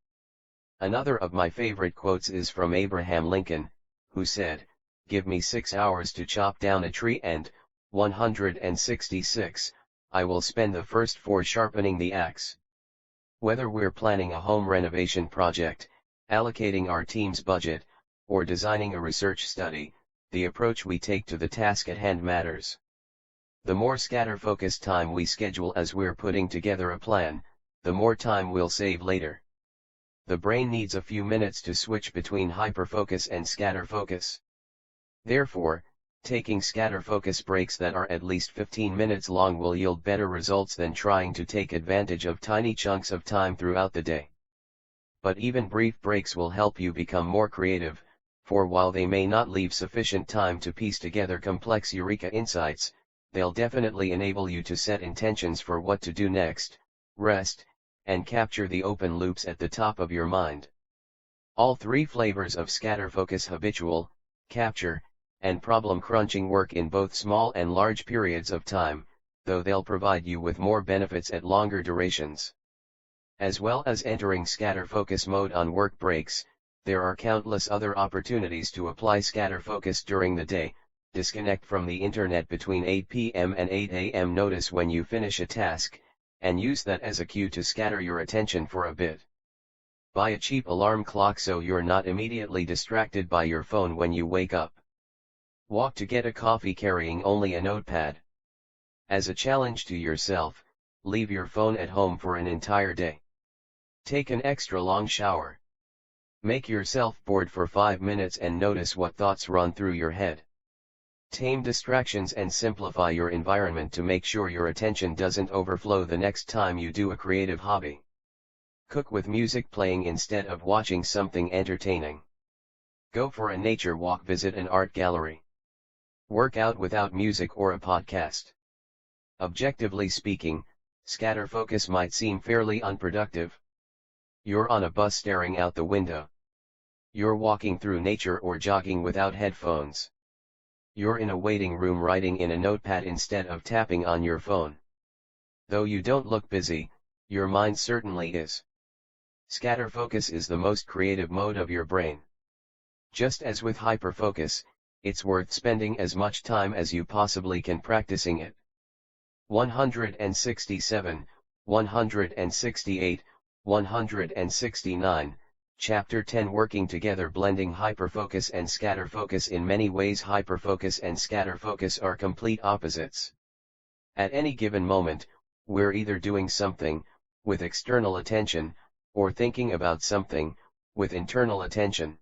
Another of my favorite quotes is from Abraham Lincoln, who said, "Give me 6 hours to chop down a tree and, 166, I will spend the first 4 sharpening the axe." Whether we're planning a home renovation project, allocating our team's budget, or designing a research study, the approach we take to the task at hand matters. The more scatter-focused time we schedule as we're putting together a plan, the more time we'll save later. The brain needs a few minutes to switch between hyperfocus and scatterfocus. Therefore, taking scatterfocus breaks that are at least 15 minutes long will yield better results than trying to take advantage of tiny chunks of time throughout the day. But even brief breaks will help you become more creative, for while they may not leave sufficient time to piece together complex eureka insights, they'll definitely enable you to set intentions for what to do next, rest, and capture the open loops at the top of your mind. All 3 flavors of scatterfocus, habitual, capture, and problem crunching, work in both small and large periods of time, though they'll provide you with more benefits at longer durations. As well as entering scatterfocus mode on work breaks, there are countless other opportunities to apply scatterfocus during the day. Disconnect from the internet between 8 p.m. and 8 a.m. Notice when you finish a task, and use that as a cue to scatter your attention for a bit. Buy a cheap alarm clock so you're not immediately distracted by your phone when you wake up. Walk to get a coffee carrying only a notepad. As a challenge to yourself, leave your phone at home for an entire day. Take an extra long shower. Make yourself bored for 5 minutes and notice what thoughts run through your head. Tame distractions and simplify your environment to make sure your attention doesn't overflow the next time you do a creative hobby. Cook with music playing instead of watching something entertaining. Go for a nature walk, visit an art gallery. Work out without music or a podcast. Objectively speaking, scatterfocus might seem fairly unproductive. You're on a bus staring out the window. You're walking through nature or jogging without headphones. You're in a waiting room writing in a notepad instead of tapping on your phone. Though you don't look busy, your mind certainly is. Scatterfocus is the most creative mode of your brain. Just as with hyperfocus, it's worth spending as much time as you possibly can practicing it. 167, 168, 169, Chapter 10, Working Together, Blending Hyperfocus and Scatterfocus. In many ways, hyperfocus and scatterfocus are complete opposites. At any given moment, we're either doing something, with external attention, or thinking about something, with internal attention.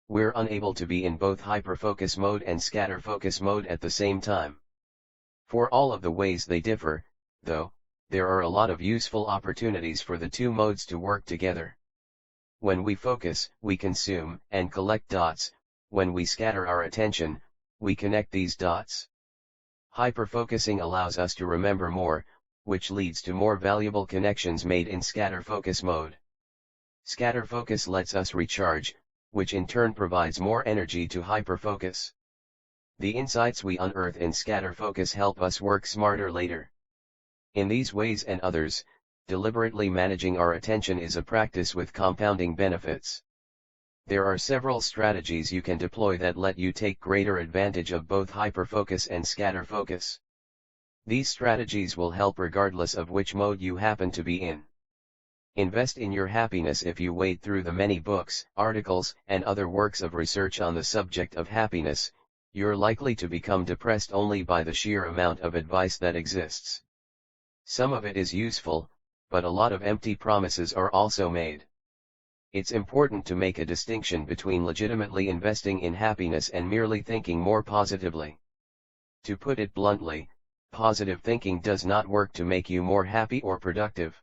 We're unable to be in both hyperfocus mode and scatterfocus mode at the same time. For all of the ways they differ, though, there are a lot of useful opportunities for the 2 modes to work together. When we focus, we consume and collect dots. When we scatter our attention, we connect these dots. Hyperfocusing allows us to remember more, which leads to more valuable connections made in scatterfocus mode. Scatterfocus lets us recharge, which in turn provides more energy to hyperfocus. The insights we unearth in scatterfocus help us work smarter later. In these ways and others, deliberately managing our attention is a practice with compounding benefits. There are several strategies you can deploy that let you take greater advantage of both hyperfocus and scatterfocus. These strategies will help regardless of which mode you happen to be in. Invest in your happiness. If you wade through the many books, articles, and other works of research on the subject of happiness, you're likely to become depressed only by the sheer amount of advice that exists. Some of it is useful, but a lot of empty promises are also made. It's important to make a distinction between legitimately investing in happiness and merely thinking more positively. To put it bluntly, positive thinking does not work to make you more happy or productive.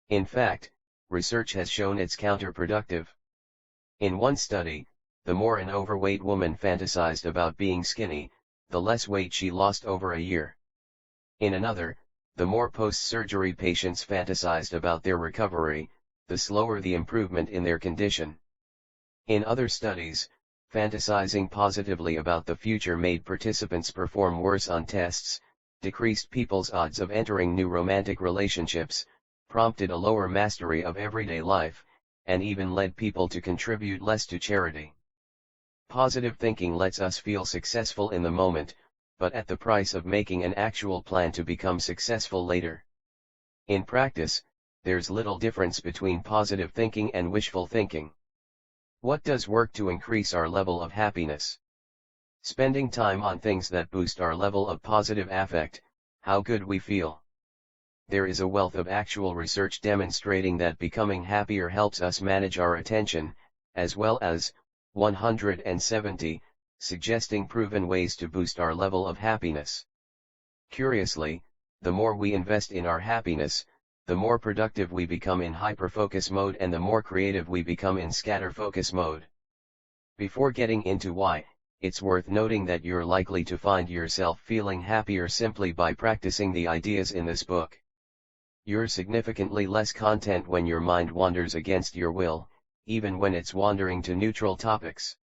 In fact, research has shown it's counterproductive. In one study, the more an overweight woman fantasized about being skinny, the less weight she lost over a year. In another, the more post-surgery patients fantasized about their recovery, the slower the improvement in their condition. In other studies, fantasizing positively about the future made participants perform worse on tests, decreased people's odds of entering new romantic relationships, prompted a lower mastery of everyday life, and even led people to contribute less to charity. Positive thinking lets us feel successful in the moment, but at the price of making an actual plan to become successful later. In practice, there's little difference between positive thinking and wishful thinking. What does work to increase our level of happiness? Spending time on things that boost our level of positive affect, how good we feel. There is a wealth of actual research demonstrating that becoming happier helps us manage our attention, as well as 170, suggesting proven ways to boost our level of happiness. Curiously, the more we invest in our happiness, the more productive we become in hyperfocus mode and the more creative we become in scatterfocus mode. Before getting into why, it's worth noting that you're likely to find yourself feeling happier simply by practicing the ideas in this book. You're significantly less content when your mind wanders against your will, even when it's wandering to neutral topics.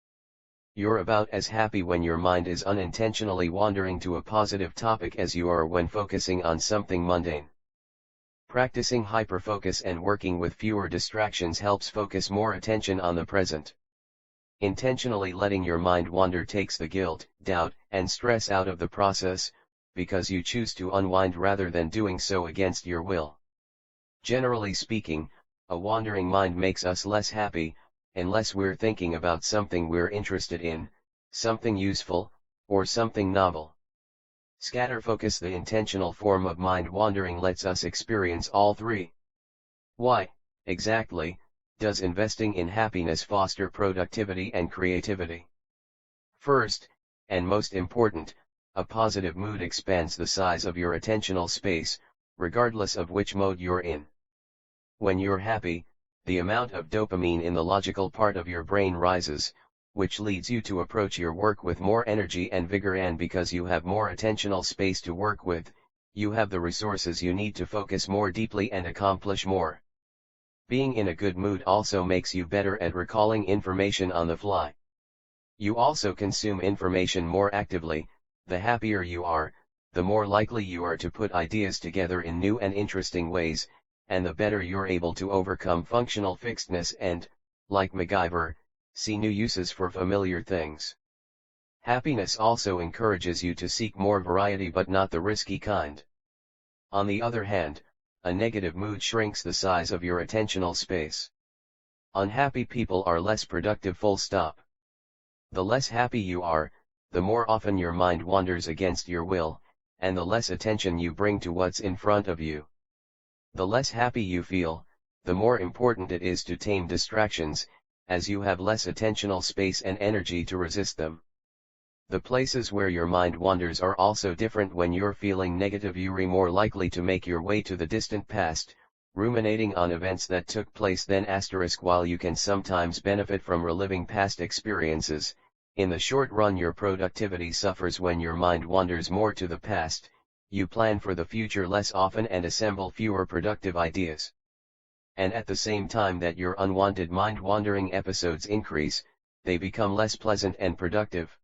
You're about as happy when your mind is unintentionally wandering to a positive topic as you are when focusing on something mundane. Practicing hyperfocus and working with fewer distractions helps focus more attention on the present. Intentionally letting your mind wander takes the guilt, doubt, and stress out of the process, because you choose to unwind rather than doing so against your will. Generally speaking, a wandering mind makes us less happy, unless we're thinking about something we're interested in, something useful, or something novel. Scatterfocus, the intentional form of mind wandering, lets us experience all three. Why, exactly, does investing in happiness foster productivity and creativity? First, and most important, a positive mood expands the size of your attentional space, regardless of which mode you're in. When you're happy, the amount of dopamine in the logical part of your brain rises, which leads you to approach your work with more energy and vigor, and because you have more attentional space to work with, you have the resources you need to focus more deeply and accomplish more. Being in a good mood also makes you better at recalling information on the fly. You also consume information more actively. The happier you are, the more likely you are to put ideas together in new and interesting ways, and the better you're able to overcome functional fixedness and, like MacGyver, see new uses for familiar things. Happiness also encourages you to seek more variety, but not the risky kind. On the other hand, a negative mood shrinks the size of your attentional space. Unhappy people are less productive, full stop. The less happy you are, the more often your mind wanders against your will, and the less attention you bring to what's in front of you. The less happy you feel, the more important it is to tame distractions, as you have less attentional space and energy to resist them. The places where your mind wanders are also different. When you're feeling negative, you're more likely to make your way to the distant past, ruminating on events that took place then. While you can sometimes benefit from reliving past experiences, in the short run your productivity suffers when your mind wanders more to the past. You plan for the future less often and assemble fewer productive ideas. And at the same time that your unwanted mind-wandering episodes increase, they become less pleasant and productive.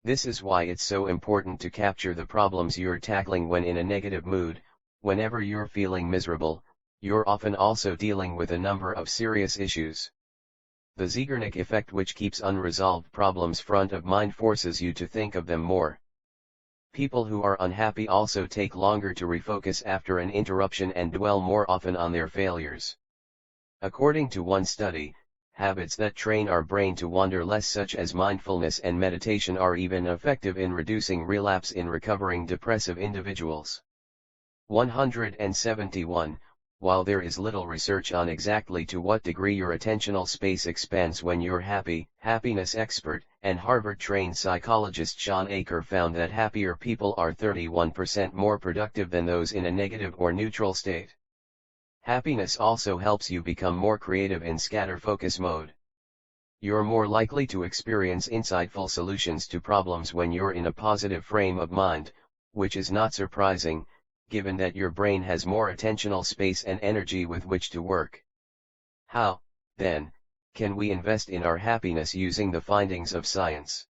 This is why it's so important to capture the problems you're tackling when in a negative mood. Whenever you're feeling miserable, you're often also dealing with a number of serious issues. The Zeigarnik effect, which keeps unresolved problems front of mind, forces you to think of them more. People who are unhappy also take longer to refocus after an interruption and dwell more often on their failures. According to one study, habits that train our brain to wander less, such as mindfulness and meditation, are even effective in reducing relapse in recovering depressive individuals. 171. While there is little research on exactly to what degree your attentional space expands when you're happy, happiness expert and Harvard-trained psychologist Sean Aker found that happier people are 31% more productive than those in a negative or neutral state. Happiness also helps you become more creative in scatterfocus mode. You're more likely to experience insightful solutions to problems when you're in a positive frame of mind, which is not surprising, given that your brain has more attentional space and energy with which to work. How, then, can we invest in our happiness using the findings of science?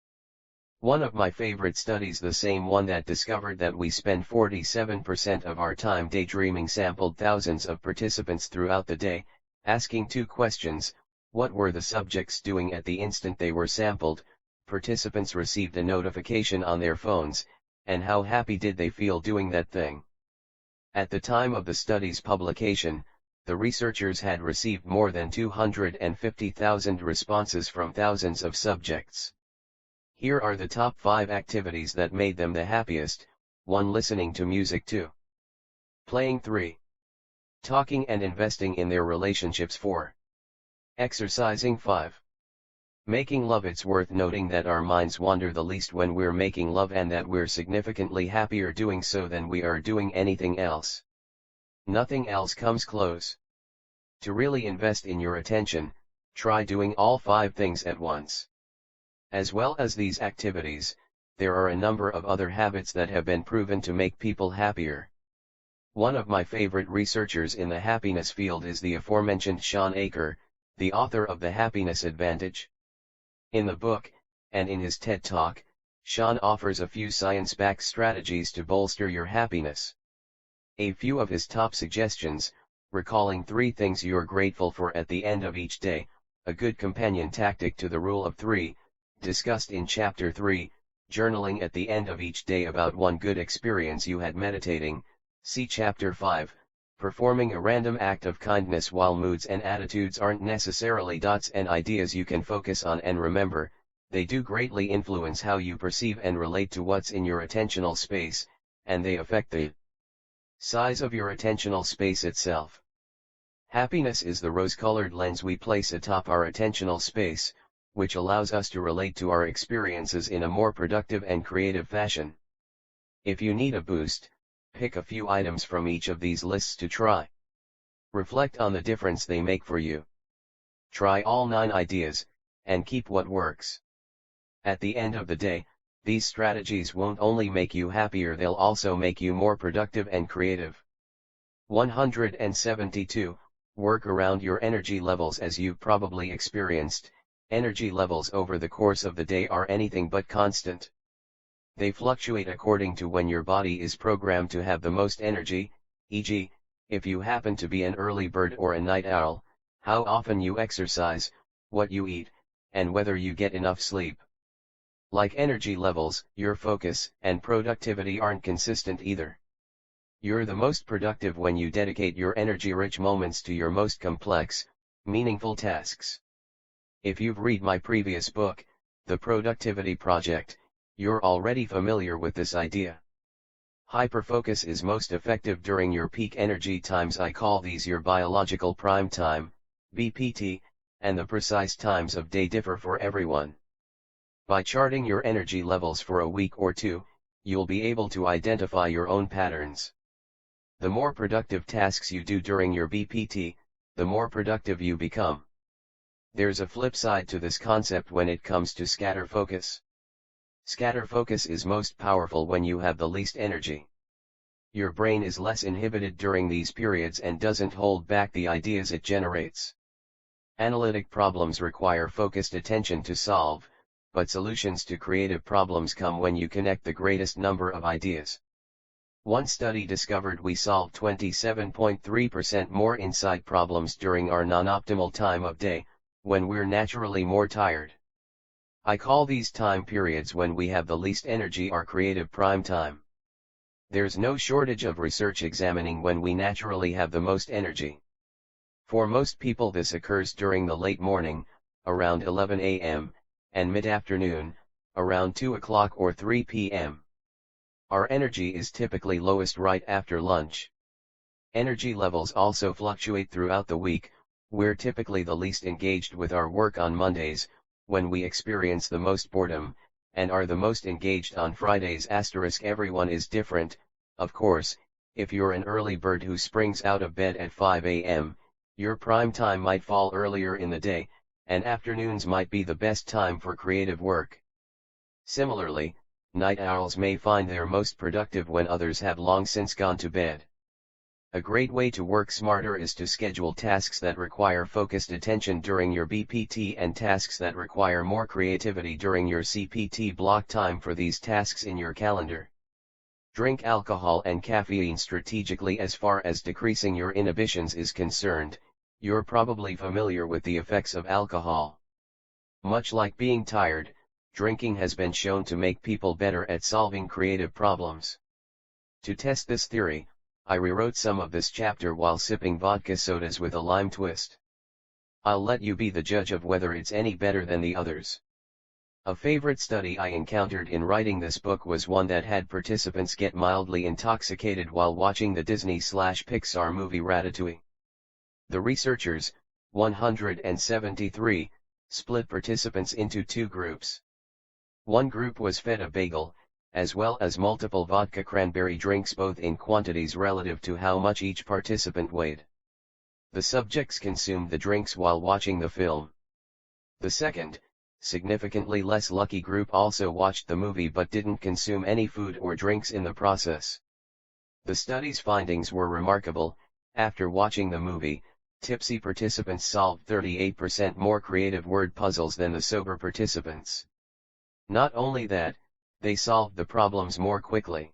One of my favorite studies, the same one that discovered that we spend 47% of our time daydreaming, sampled thousands of participants throughout the day, asking two questions: what were the subjects doing at the instant they were sampled, participants received a notification on their phones, and how happy did they feel doing that thing? At the time of the study's publication, the researchers had received more than 250,000 responses from thousands of subjects. Here are the top 5 activities that made them the happiest. 1. Listening to music. 2. Playing. 3. Talking and investing in their relationships. 4. Exercising. 5. Making love. It's worth noting that our minds wander the least when we're making love, and that we're significantly happier doing so than we are doing anything else. Nothing else comes close. To really invest in your attention, try doing all 5 things at once. As well as these activities, there are a number of other habits that have been proven to make people happier. One of my favorite researchers in the happiness field is the aforementioned Sean Aker, the author of The Happiness Advantage. In the book, and in his TED Talk, Sean offers a few science-backed strategies to bolster your happiness. A few of his top suggestions: recalling 3 things you're grateful for at the end of each day, a good companion tactic to the rule of 3, discussed in Chapter 3, journaling at the end of each day about one good experience you had meditating, see Chapter 5, performing a random act of kindness while moods and attitudes aren't necessarily dots and ideas you can focus on and remember, they do greatly influence how you perceive and relate to what's in your attentional space, and they affect the size of your attentional space itself. Happiness is the rose-colored lens we place atop our attentional space, which allows us to relate to our experiences in a more productive and creative fashion. If you need a boost, pick a few items from each of these lists to try. Reflect on the difference they make for you. Try all 9 ideas, and keep what works. At the end of the day, these strategies won't only make you happier, they'll also make you more productive and creative. 172. Work around your energy levels. As you've probably experienced, energy levels over the course of the day are anything but constant. They fluctuate according to when your body is programmed to have the most energy, e.g., if you happen to be an early bird or a night owl, how often you exercise, what you eat, and whether you get enough sleep. Like energy levels, your focus and productivity aren't consistent either. You're the most productive when you dedicate your energy-rich moments to your most complex, meaningful tasks. If you've read my previous book, The Productivity Project, you're already familiar with this idea. Hyperfocus is most effective during your peak energy times. I call these your biological prime time, BPT, and the precise times of day differ for everyone. By charting your energy levels for a week or 2, you'll be able to identify your own patterns. The more productive tasks you do during your BPT, the more productive you become. There's a flip side to this concept when it comes to scatterfocus. Scatterfocus is most powerful when you have the least energy. Your brain is less inhibited during these periods and doesn't hold back the ideas it generates. Analytic problems require focused attention to solve, but solutions to creative problems come when you connect the greatest number of ideas. One study discovered we solved 27.3% more insight problems during our non-optimal time of day, when we're naturally more tired. I call these time periods when we have the least energy our creative prime time. There's no shortage of research examining when we naturally have the most energy. For most people this occurs during the late morning, around 11 a.m., and mid-afternoon, around 2 o'clock or 3 p.m. Our energy is typically lowest right after lunch. Energy levels also fluctuate throughout the week. We're typically the least engaged with our work on Mondays, when we experience the most boredom, and are the most engaged on Fridays. Everyone is different, of course. If you're an early bird who springs out of bed at 5 a.m., your prime time might fall earlier in the day, and afternoons might be the best time for creative work. Similarly, night owls may find they're most productive when others have long since gone to bed. A great way to work smarter is to schedule tasks that require focused attention during your BPT and tasks that require more creativity during your CPT. Block time for these tasks in your calendar. Drink alcohol and caffeine strategically. As far as decreasing your inhibitions is concerned, you're probably familiar with the effects of alcohol. Much like being tired, drinking has been shown to make people better at solving creative problems. To test this theory, I rewrote some of this chapter while sipping vodka sodas with a lime twist. I'll let you be the judge of whether it's any better than the others. A favorite study I encountered in writing this book was one that had participants get mildly intoxicated while watching the Disney/Pixar movie Ratatouille. The researchers, 173, split participants into two groups. One group was fed a bagel, as well as multiple vodka cranberry drinks, both in quantities relative to how much each participant weighed. The subjects consumed the drinks while watching the film. The second, significantly less lucky group also watched the movie but didn't consume any food or drinks in the process. The study's findings were remarkable. After watching the movie, tipsy participants solved 38% more creative word puzzles than the sober participants. Not only that, they solved the problems more quickly.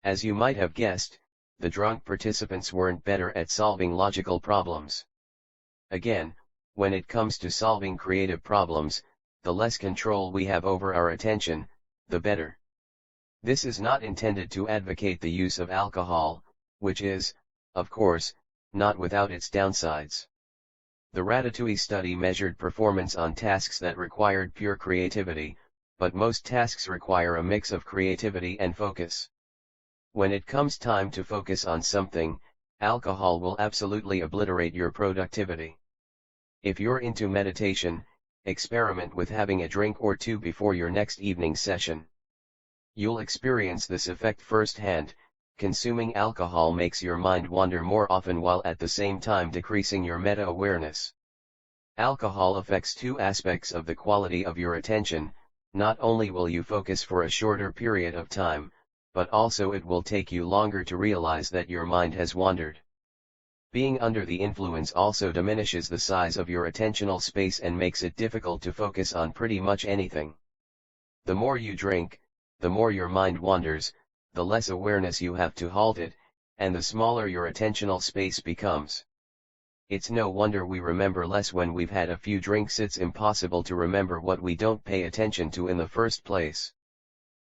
As you might have guessed, the drunk participants weren't better at solving logical problems. Again, when it comes to solving creative problems, the less control we have over our attention, the better. This is not intended to advocate the use of alcohol, which is, of course, not without its downsides. The Ratatouille study measured performance on tasks that required pure creativity, but most tasks require a mix of creativity and focus. When it comes time to focus on something, alcohol will absolutely obliterate your productivity. If you're into meditation, experiment with having a drink or two before your next evening session. You'll experience this effect firsthand. Consuming alcohol makes your mind wander more often while at the same time decreasing your meta-awareness. Alcohol affects two aspects of the quality of your attention. Not only will you focus for a shorter period of time, but also it will take you longer to realize that your mind has wandered. Being under the influence also diminishes the size of your attentional space and makes it difficult to focus on pretty much anything. The more you drink, the more your mind wanders, the less awareness you have to halt it, and the smaller your attentional space becomes. It's no wonder we remember less when we've had a few drinks. It's impossible to remember what we don't pay attention to in the first place.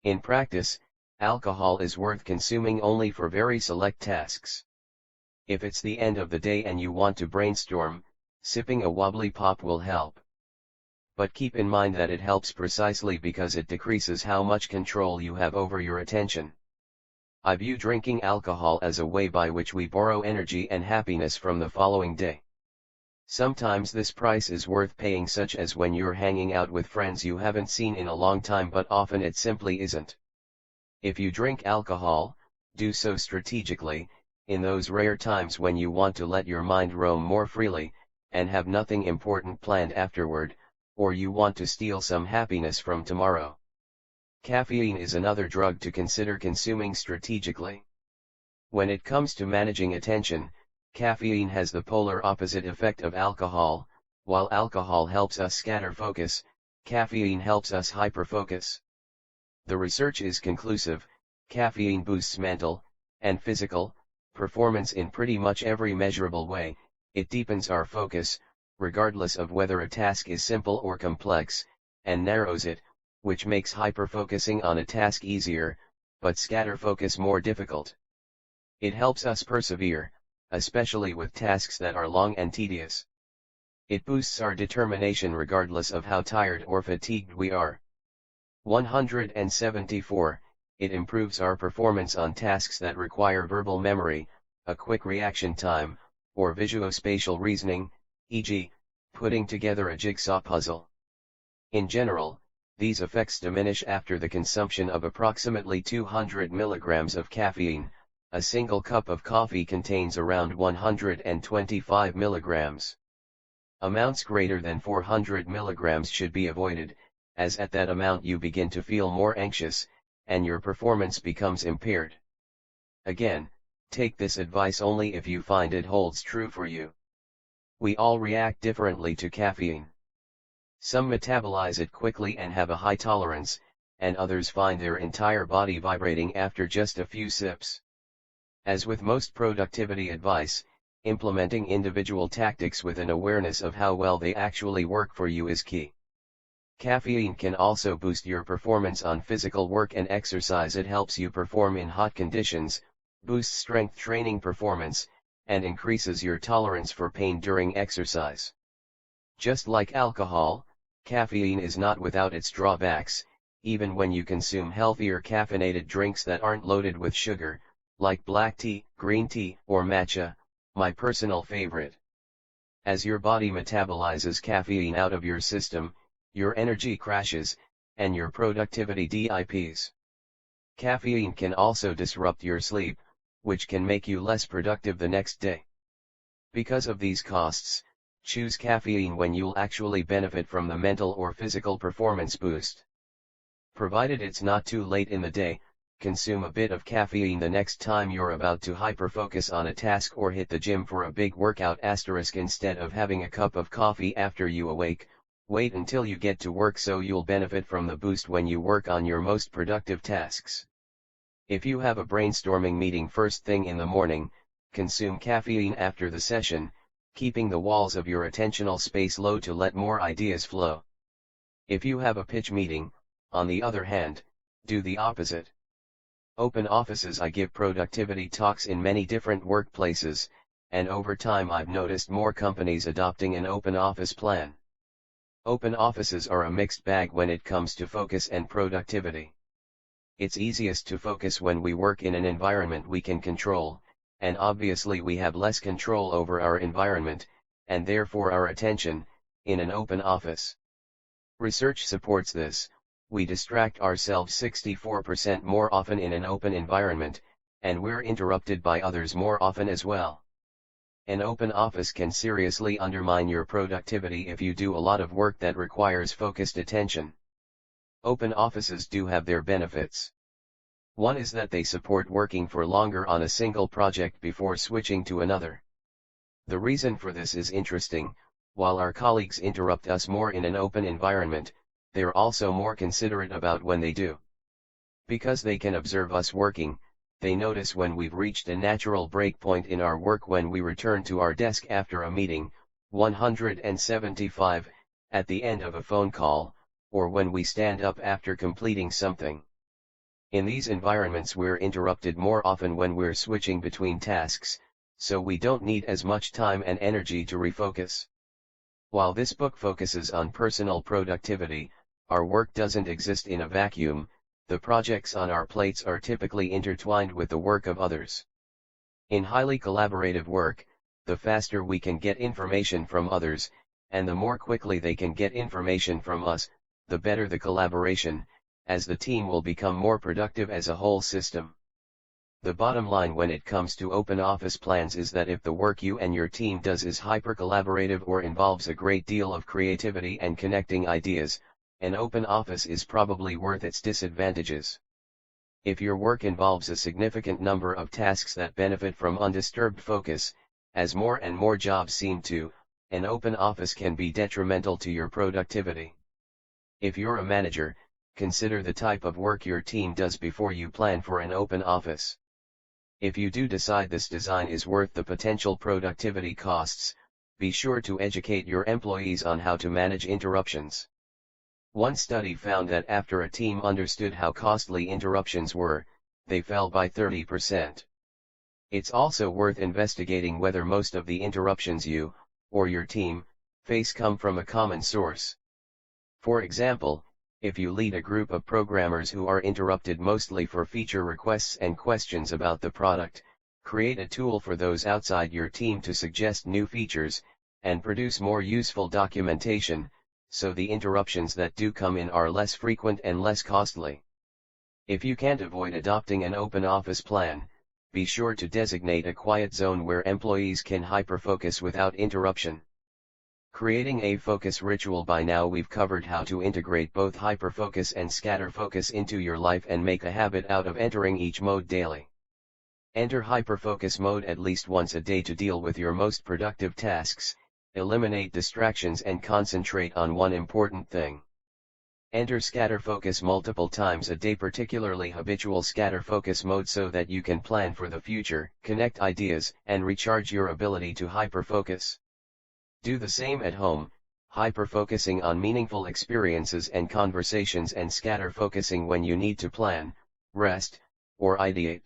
In practice, alcohol is worth consuming only for very select tasks. If it's the end of the day and you want to brainstorm, sipping a wobbly pop will help. But keep in mind that it helps precisely because it decreases how much control you have over your attention. I view drinking alcohol as a way by which we borrow energy and happiness from the following day. Sometimes this price is worth paying, such as when you're hanging out with friends you haven't seen in a long time, but often it simply isn't. If you drink alcohol, do so strategically, in those rare times when you want to let your mind roam more freely, and have nothing important planned afterward, or you want to steal some happiness from tomorrow. Caffeine is another drug to consider consuming strategically. When it comes to managing attention, caffeine has the polar opposite effect of alcohol. While alcohol helps us scatter focus, caffeine helps us hyperfocus. The research is conclusive. Caffeine boosts mental and physical performance in pretty much every measurable way. It deepens our focus, regardless of whether a task is simple or complex, and narrows it, which makes hyperfocusing on a task easier, but scatterfocus more difficult. It helps us persevere, especially with tasks that are long and tedious. It boosts our determination regardless of how tired or fatigued we are. 174. it improves our performance on tasks that require verbal memory, a quick reaction time, or visuospatial reasoning, e.g., putting together a jigsaw puzzle. In general, these effects diminish after the consumption of approximately 200 milligrams of caffeine. A single cup of coffee contains around 125 milligrams. Amounts greater than 400 milligrams should be avoided, as at that amount you begin to feel more anxious, and your performance becomes impaired. Again, take this advice only if you find it holds true for you. We all react differently to caffeine. Some metabolize it quickly and have a high tolerance, and others find their entire body vibrating after just a few sips. As with most productivity advice, implementing individual tactics with an awareness of how well they actually work for you is key. Caffeine can also boost your performance on physical work and exercise. It helps you perform in hot conditions, boosts strength training performance, and increases your tolerance for pain during exercise. Just like alcohol, caffeine is not without its drawbacks, even when you consume healthier caffeinated drinks that aren't loaded with sugar, like black tea, green tea, or matcha, my personal favorite. As your body metabolizes caffeine out of your system, your energy crashes, and your productivity dips. Caffeine can also disrupt your sleep, which can make you less productive the next day. Because of these costs, choose caffeine when you'll actually benefit from the mental or physical performance boost. Provided it's not too late in the day, consume a bit of caffeine the next time you're about to hyperfocus on a task or hit the gym for a big workout. Instead of having a cup of coffee after you awake, wait until you get to work so you'll benefit from the boost when you work on your most productive tasks. If you have a brainstorming meeting first thing in the morning, consume caffeine after the session, keeping the walls of your attentional space low to let more ideas flow. If you have a pitch meeting, on the other hand, do the opposite. Open offices. I give productivity talks in many different workplaces, and over time I've noticed more companies adopting an open office plan. Open offices are a mixed bag when it comes to focus and productivity. It's easiest to focus when we work in an environment we can control, and obviously we have less control over our environment, and therefore our attention, in an open office. Research supports this. We distract ourselves 64% more often in an open environment, and we're interrupted by others more often as well. An open office can seriously undermine your productivity if you do a lot of work that requires focused attention. Open offices do have their benefits. One is that they support working for longer on a single project before switching to another. The reason for this is interesting. While our colleagues interrupt us more in an open environment, they're also more considerate about when they do. Because they can observe us working, they notice when we've reached a natural break point in our work when we return to our desk after a meeting, 175, at the end of a phone call, or when we stand up after completing something. In these environments we're interrupted more often when we're switching between tasks, so we don't need as much time and energy to refocus. While this book focuses on personal productivity, our work doesn't exist in a vacuum. The projects on our plates are typically intertwined with the work of others. In highly collaborative work, the faster we can get information from others, and the more quickly they can get information from us, the better the collaboration, as the team will become more productive as a whole system. The bottom line when it comes to open office plans is that if the work you and your team does is hyper-collaborative or involves a great deal of creativity and connecting ideas, an open office is probably worth its disadvantages. If your work involves a significant number of tasks that benefit from undisturbed focus, as more and more jobs seem to, an open office can be detrimental to your productivity. If you're a manager, consider the type of work your team does before you plan for an open office. If you do decide this design is worth the potential productivity costs, be sure to educate your employees on how to manage interruptions. One study found that after a team understood how costly interruptions were, they fell by 30%. It's also worth investigating whether most of the interruptions you, or your team, face come from a common source. For example, If you lead a group of programmers who are interrupted mostly for feature requests and questions about the product, create a tool for those outside your team to suggest new features, and produce more useful documentation, so the interruptions that do come in are less frequent and less costly. If you can't avoid adopting an open office plan, be sure to designate a quiet zone where employees can hyperfocus without interruption. Creating a focus ritual. By now we've covered how to integrate both hyperfocus and scatterfocus into your life and make a habit out of entering each mode daily. Enter hyperfocus mode at least once a day to deal with your most productive tasks, eliminate distractions and concentrate on one important thing. Enter scatterfocus multiple times a day, particularly habitual scatterfocus mode, so that you can plan for the future, connect ideas, and recharge your ability to hyperfocus. Do the same at home, hyperfocusing on meaningful experiences and conversations, and scatterfocusing when you need to plan, rest, or ideate.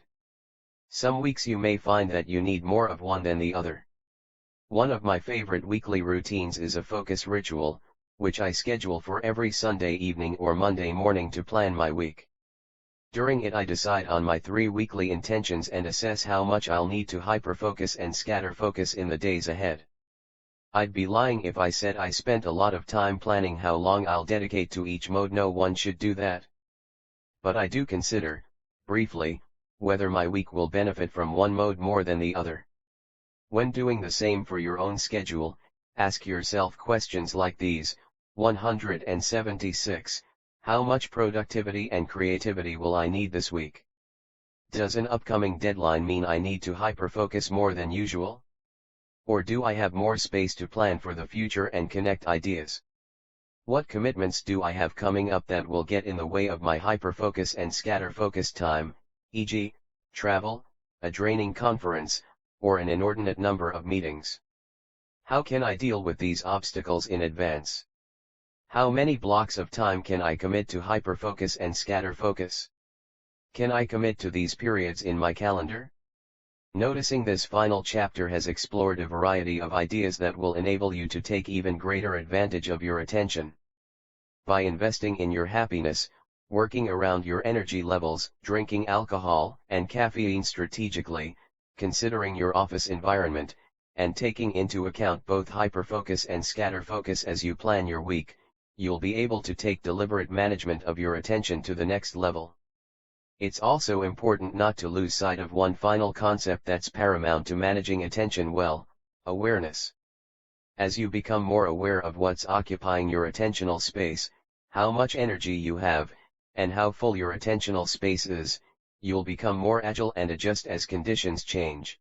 Some weeks you may find that you need more of one than the other. One of my favorite weekly routines is a focus ritual, which I schedule for every Sunday evening or Monday morning to plan my week. During it I decide on my 3 weekly intentions and assess how much I'll need to hyperfocus and scatterfocus in the days ahead. I'd be lying if I said I spent a lot of time planning how long I'll dedicate to each mode. No one should do that. But I do consider, briefly, whether my week will benefit from one mode more than the other. When doing the same for your own schedule, ask yourself questions like these. 176. How much productivity and creativity will I need this week? Does an upcoming deadline mean I need to hyperfocus more than usual? Or do I have more space to plan for the future and connect ideas? What commitments do I have coming up that will get in the way of my hyperfocus and scatterfocus time, e.g., travel, a draining conference, or an inordinate number of meetings? How can I deal with these obstacles in advance? How many blocks of time can I commit to hyperfocus and scatterfocus? Can I commit to these periods in my calendar? Noticing this final chapter has explored a variety of ideas that will enable you to take even greater advantage of your attention. By investing in your happiness, working around your energy levels, drinking alcohol and caffeine strategically, considering your office environment, and taking into account both hyperfocus and scatterfocus as you plan your week, you'll be able to take deliberate management of your attention to the next level. It's also important not to lose sight of one final concept that's paramount to managing attention well: awareness. As you become more aware of what's occupying your attentional space, how much energy you have, and how full your attentional space is, you'll become more agile and adjust as conditions change.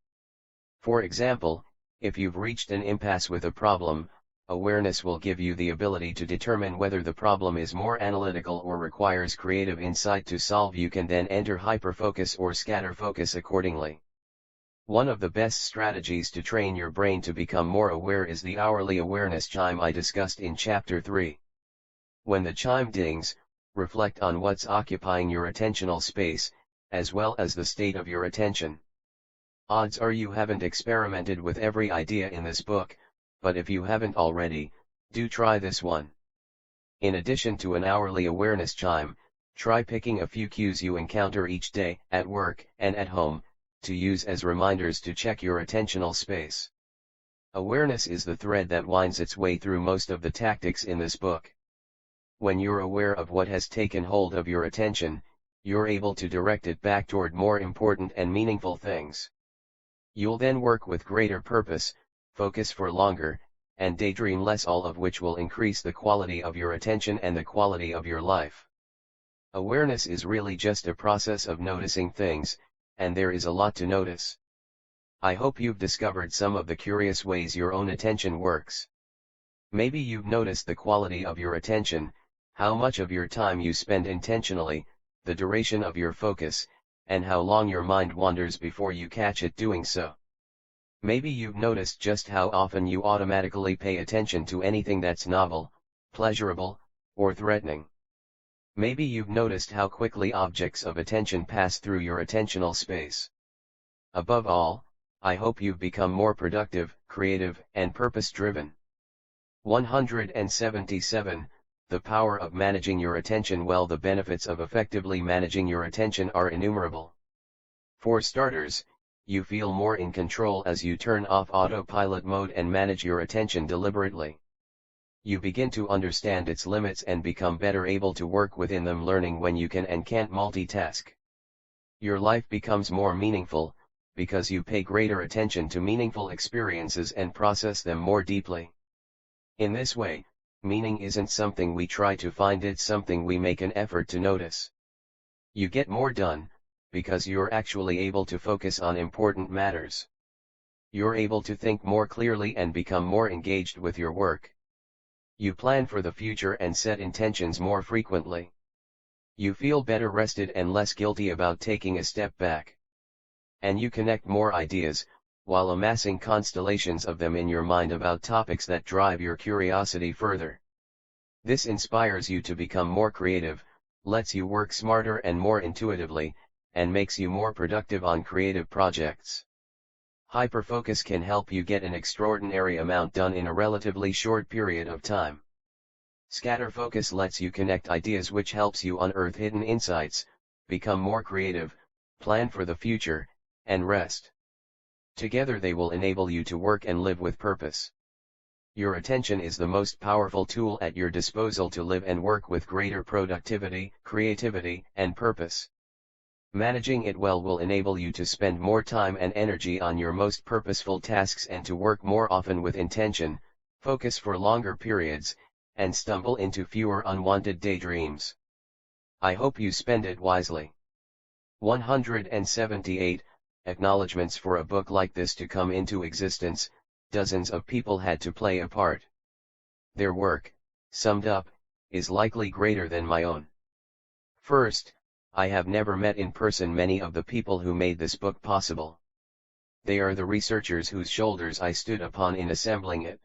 For example, if you've reached an impasse with a problem, awareness will give you the ability to determine whether the problem is more analytical or requires creative insight to solve. You can then enter hyperfocus or scatterfocus accordingly. One of the best strategies to train your brain to become more aware is the hourly awareness chime I discussed in Chapter 3. When the chime dings, reflect on what's occupying your attentional space, as well as the state of your attention. Odds are you haven't experimented with every idea in this book, but if you haven't already, do try this one. In addition to an hourly awareness chime, try picking a few cues you encounter each day, at work and at home, to use as reminders to check your attentional space. Awareness is the thread that winds its way through most of the tactics in this book. When you're aware of what has taken hold of your attention, you're able to direct it back toward more important and meaningful things. You'll then work with greater purpose, focus for longer, and daydream less, all of which will increase the quality of your attention and the quality of your life. Awareness is really just a process of noticing things, and there is a lot to notice. I hope you've discovered some of the curious ways your own attention works. Maybe you've noticed the quality of your attention, how much of your time you spend intentionally, the duration of your focus, and how long your mind wanders before you catch it doing so. Maybe you've noticed just how often you automatically pay attention to anything that's novel, pleasurable, or threatening. Maybe you've noticed how quickly objects of attention pass through your attentional space. Above all, I hope you've become more productive, creative, and purpose-driven. 177. the power of managing your attention well. The benefits of effectively managing your attention are innumerable. For starters, you feel more in control as you turn off autopilot mode and manage your attention deliberately. You begin to understand its limits and become better able to work within them, learning when you can and can't multitask. Your life becomes more meaningful, because you pay greater attention to meaningful experiences and process them more deeply. In this way, meaning isn't something we try to find, it's something we make an effort to notice. You get more done, because you're actually able to focus on important matters. You're able to think more clearly and become more engaged with your work. You plan for the future and set intentions more frequently. You feel better rested and less guilty about taking a step back. And you connect more ideas, while amassing constellations of them in your mind about topics that drive your curiosity further. This inspires you to become more creative, lets you work smarter and more intuitively, and makes you more productive on creative projects. Hyperfocus can help you get an extraordinary amount done in a relatively short period of time. Scatterfocus lets you connect ideas, which helps you unearth hidden insights, become more creative, plan for the future, and rest. Together they will enable you to work and live with purpose. Your attention is the most powerful tool at your disposal to live and work with greater productivity, creativity, and purpose. Managing it well will enable you to spend more time and energy on your most purposeful tasks and to work more often with intention, focus for longer periods, and stumble into fewer unwanted daydreams. I hope you spend it wisely. 178. Acknowledgements. For a book like this to come into existence, dozens of people had to play a part. Their work, summed up, is likely greater than my own. First, I have never met in person many of the people who made this book possible. They are the researchers whose shoulders I stood upon in assembling it.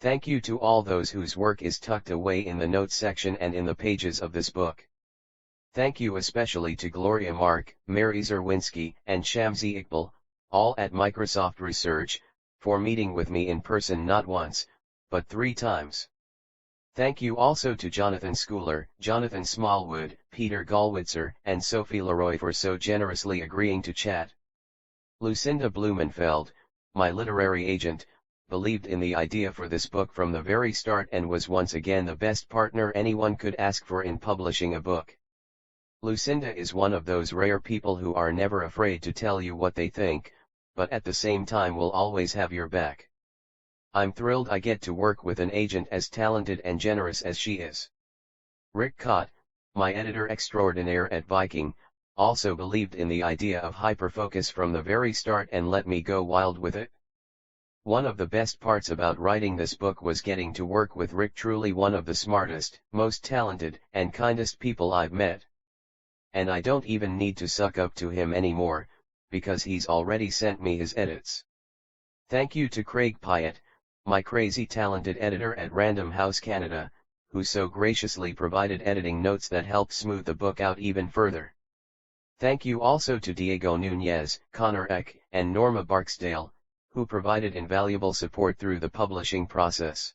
Thank you to all those whose work is tucked away in the notes section and in the pages of this book. Thank you especially to Gloria Mark, Mary Zerwinski, and Shamsi Iqbal, all at Microsoft Research, for meeting with me in person not once, but 3 times. Thank you also to Jonathan Schooler, Jonathan Smallwood, Peter Gallwitzer, and Sophie Leroy for so generously agreeing to chat. Lucinda Blumenfeld, my literary agent, believed in the idea for this book from the very start and was once again the best partner anyone could ask for in publishing a book. Lucinda is one of those rare people who are never afraid to tell you what they think, but at the same time will always have your back. I'm thrilled I get to work with an agent as talented and generous as she is. Rick Cott, my editor extraordinaire at Viking, also believed in the idea of hyperfocus from the very start and let me go wild with it. One of the best parts about writing this book was getting to work with Rick, truly one of the smartest, most talented, and kindest people I've met. And I don't even need to suck up to him anymore, because he's already sent me his edits. Thank you to Craig Pyatt, my crazy talented editor at Random House Canada, who so graciously provided editing notes that helped smooth the book out even further. Thank you also to Diego Núñez, Connor Eck, and Norma Barksdale, who provided invaluable support through the publishing process.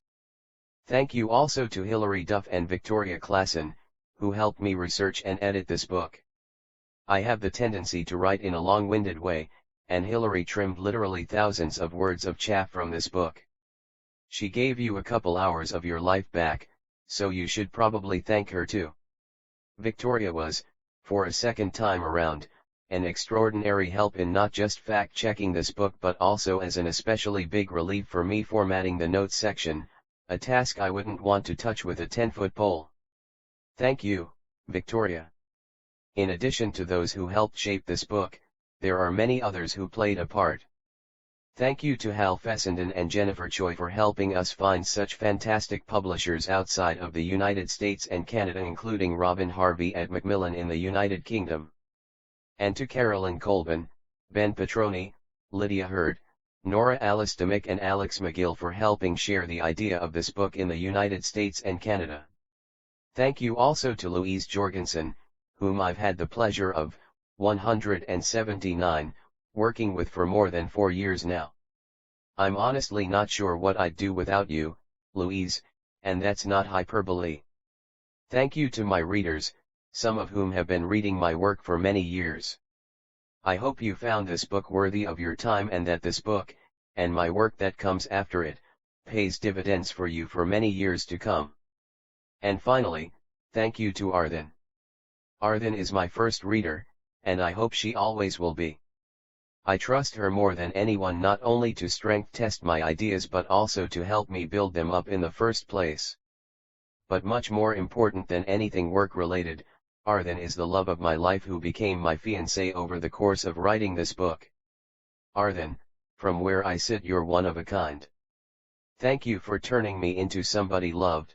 Thank you also to Hilary Duff and Victoria Klassen, who helped me research and edit this book. I have the tendency to write in a long-winded way, and Hilary trimmed literally thousands of words of chaff from this book. She gave you a couple hours of your life back, so you should probably thank her too. Victoria was, for a second time around, an extraordinary help in not just fact-checking this book but also as an especially big relief for me formatting the notes section, a task I wouldn't want to touch with a 10-foot pole. Thank you, Victoria. In addition to those who helped shape this book, there are many others who played a part. Thank you to Hal Fessenden and Jennifer Choi for helping us find such fantastic publishers outside of the United States and Canada, including Robin Harvey at Macmillan in the United Kingdom. And to Carolyn Colvin, Ben Petroni, Lydia Hurd, Nora Alice Dimick and Alex McGill for helping share the idea of this book in the United States and Canada. Thank you also to Louise Jorgensen, whom I've had the pleasure of, 179, working with for more than 4 years now. I'm honestly not sure what I'd do without you, Louise, and that's not hyperbole. Thank you to my readers, some of whom have been reading my work for many years. I hope you found this book worthy of your time and that this book, and my work that comes after it, pays dividends for you for many years to come. And finally, thank you to Arthan. Arthan is my first reader, and I hope she always will be. I trust her more than anyone not only to strength test my ideas but also to help me build them up in the first place. But much more important than anything work-related, Arthan is the love of my life who became my fiancé over the course of writing this book. Arthan, from where I sit you're one of a kind. Thank you for turning me into somebody loved.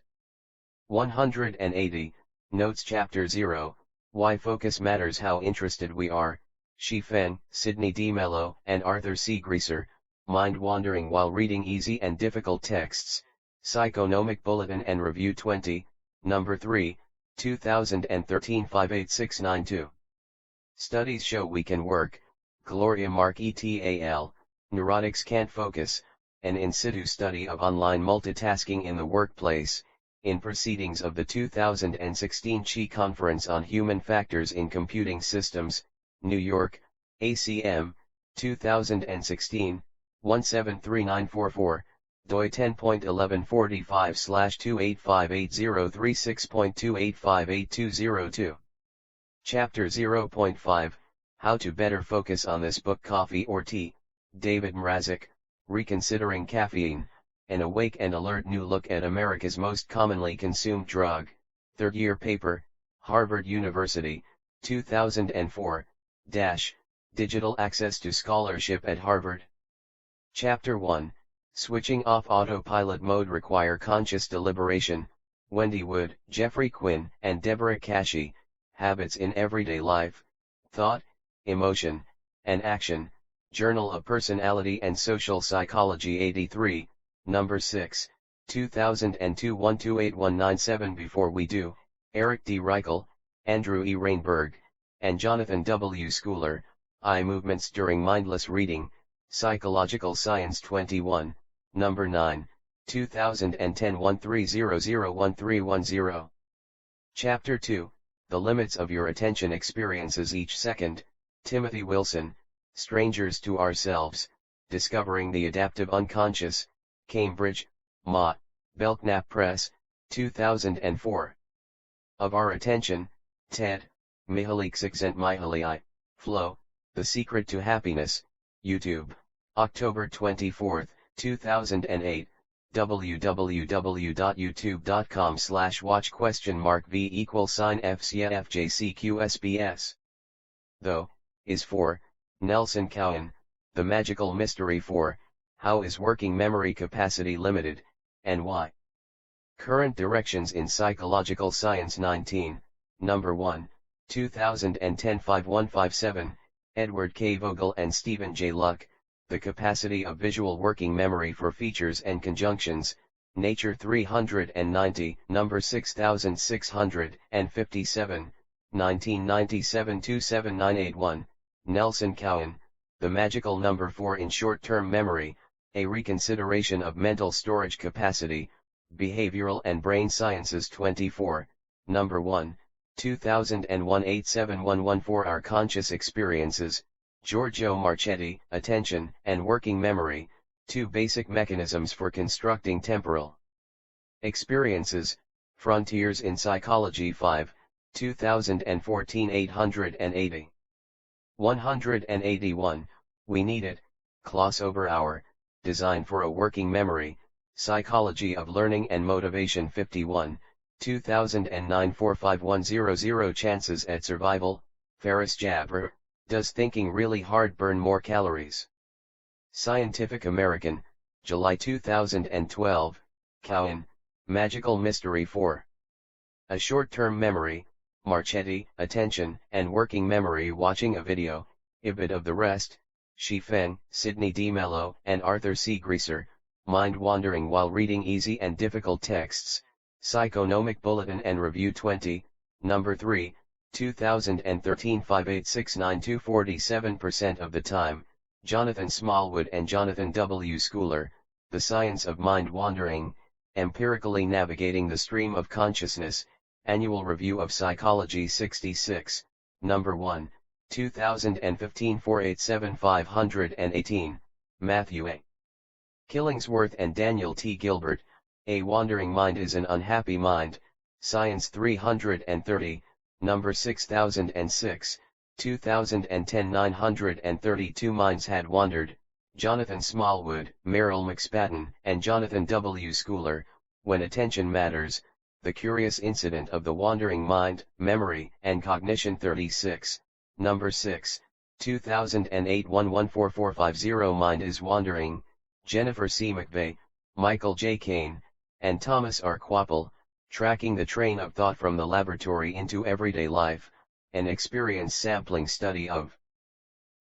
180, Notes Chapter 0, Why Focus Matters. How interested we are, Shi Fen, Sidney D. Mello, and Arthur C. Greaser, Mind Wandering While Reading Easy and Difficult Texts, Psychonomic Bulletin and Review 20, Number 3, 2013 58692. Studies show we can work, Gloria Mark et.al., Neurotics Can't Focus, an in situ study of online multitasking in the workplace, in Proceedings of the 2016 CHI Conference on Human Factors in Computing Systems, New York, ACM, 2016, 173944, doi 10.1145/2858036.2858202. Chapter 0.5, How to Better Focus on This Book. Coffee or Tea, David Mrazek, Reconsidering Caffeine, An Awake and Alert New Look at America's Most Commonly Consumed Drug, Third Year Paper, Harvard University, 2004, Digital Access to Scholarship at Harvard. Chapter 1, Switching Off Autopilot Mode Require Conscious Deliberation, Wendy Wood, Jeffrey Quinn, and Deborah Kashey, Habits in Everyday Life, Thought, Emotion, and Action, Journal of Personality and Social Psychology 83, Number 6, 2002 128197. Before We Do, Eric D. Reichel, Andrew E. Rainberg, and Jonathan W. Schooler, Eye Movements During Mindless Reading, Psychological Science 21, Number 9, 2010 13001310. Chapter 2, The Limits of Your Attention Experiences Each Second, Timothy Wilson, Strangers to Ourselves, Discovering the Adaptive Unconscious, Cambridge, Mott, Belknap Press, 2004. Of Our Attention, Ted, Mihaly Csikszentmihalyi, Flow, The Secret to Happiness, YouTube, October 24, 2008, www.youtube.com/watch?v=FCFJCQSBS. Though, is for, Nelson Cowan, The Magical Mystery for, How is Working Memory Capacity Limited, and Why? Current Directions in Psychological Science 19, Number 1, 2010 5157, Edward K. Vogel and Stephen J. Luck, The Capacity of Visual Working Memory for Features and Conjunctions, Nature 390, Number 6657, 1997 27981, Nelson Cowan, The Magical Number 4 in Short-Term Memory, A Reconsideration of Mental Storage Capacity, Behavioral and Brain Sciences 24, Number 1, 2001 87114. Our Conscious Experiences, Giorgio Marchetti, Attention and Working Memory, Two Basic Mechanisms for Constructing Temporal Experiences, Frontiers in Psychology 5, 2014 880. 181, We Need It, Klaus Oberauer, Design for a Working Memory, Psychology of Learning and Motivation 51, 2009 45100. Chances at Survival, Ferris Jabber, Does Thinking Really Hard Burn More Calories? Scientific American, July 2012, Cowan, Magical Mystery 4. A Short-Term Memory, Marchetti, Attention and Working Memory. Watching a Video, A Bit of the Rest, Shi Fen, Sidney D. Mello, and Arthur C. Greaser, Mind Wandering While Reading Easy and Difficult Texts, Psychonomic Bulletin and Review 20, Number 3, 2013 58692. 47% of the time, Jonathan Smallwood and Jonathan W. Schooler, The Science of Mind Wandering, Empirically Navigating the Stream of Consciousness, Annual Review of Psychology 66, Number 1, 2015 487 518, Matthew A. Killingsworth and Daniel T. Gilbert, A Wandering Mind is an Unhappy Mind, Science 330, Number 6006, 2010 932 Minds Had Wandered, Jonathan Smallwood, Merrill McSpadden, and Jonathan W. Schooler, When Attention Matters, The Curious Incident of the Wandering Mind, Memory and Cognition 36, Number 6, 2008 114450 Mind is Wandering, Jennifer C. McVeigh, Michael J. Kane, and Thomas R. Quapple, Tracking the Train of Thought from the Laboratory into Everyday Life, an Experience Sampling Study of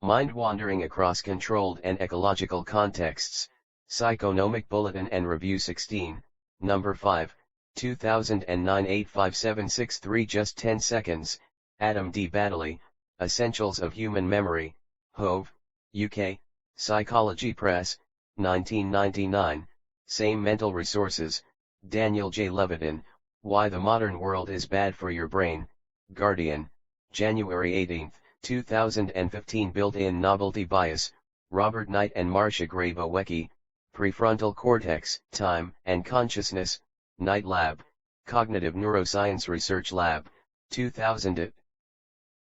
Mind Wandering Across Controlled and Ecological Contexts, Psychonomic Bulletin and Review 16, Number 5, 2009 85763 Just 10 seconds, Adam D. Baddeley, Essentials of Human Memory, Hove, UK, Psychology Press, 1999, Same Mental Resources, Daniel J. Levitin, Why the Modern World is Bad for Your Brain, Guardian, January 18, 2015 Built-in Novelty Bias, Robert Knight and Marcia Grabowecki, Prefrontal Cortex, Time and Consciousness, Knight Lab, Cognitive Neuroscience Research Lab, 2000.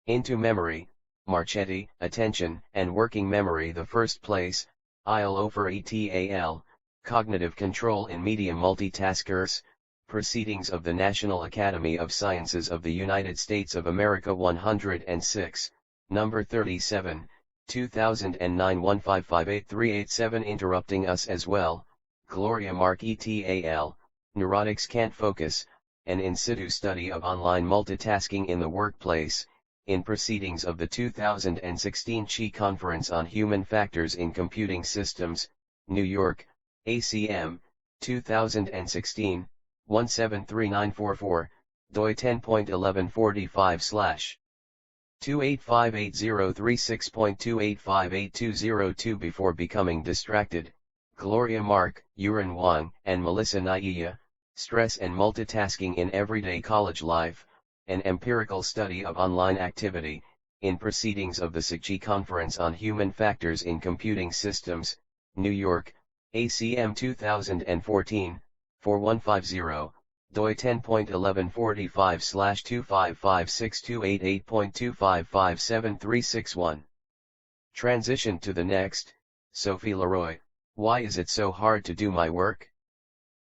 Into Memory, Marchetti, Attention and Working Memory The First Place, Eilhofer et al., Cognitive Control in Medium Multitaskers, Proceedings of the National Academy of Sciences of the United States of America 106, Number 37, 2009 1558387 Interrupting Us as Well, Gloria Mark et al., Neurotics Can't Focus, an in situ study of online multitasking in the workplace, in Proceedings of the 2016 Chi Conference on Human Factors in Computing Systems, New York, ACM, 2016, 173944, doi 10.1145/. 2858036.2858202 Before Becoming Distracted, Gloria Mark, Yuran Wang, and Melissa Naiya, Stress and Multitasking in Everyday College Life, an Empirical Study of Online Activity, in Proceedings of the SIGCHI Conference on Human Factors in Computing Systems, New York, ACM 2014, 4150, doi 10.1145/2556288.2557361. Transition to the next, Sophie Leroy, Why is it so hard to do my work?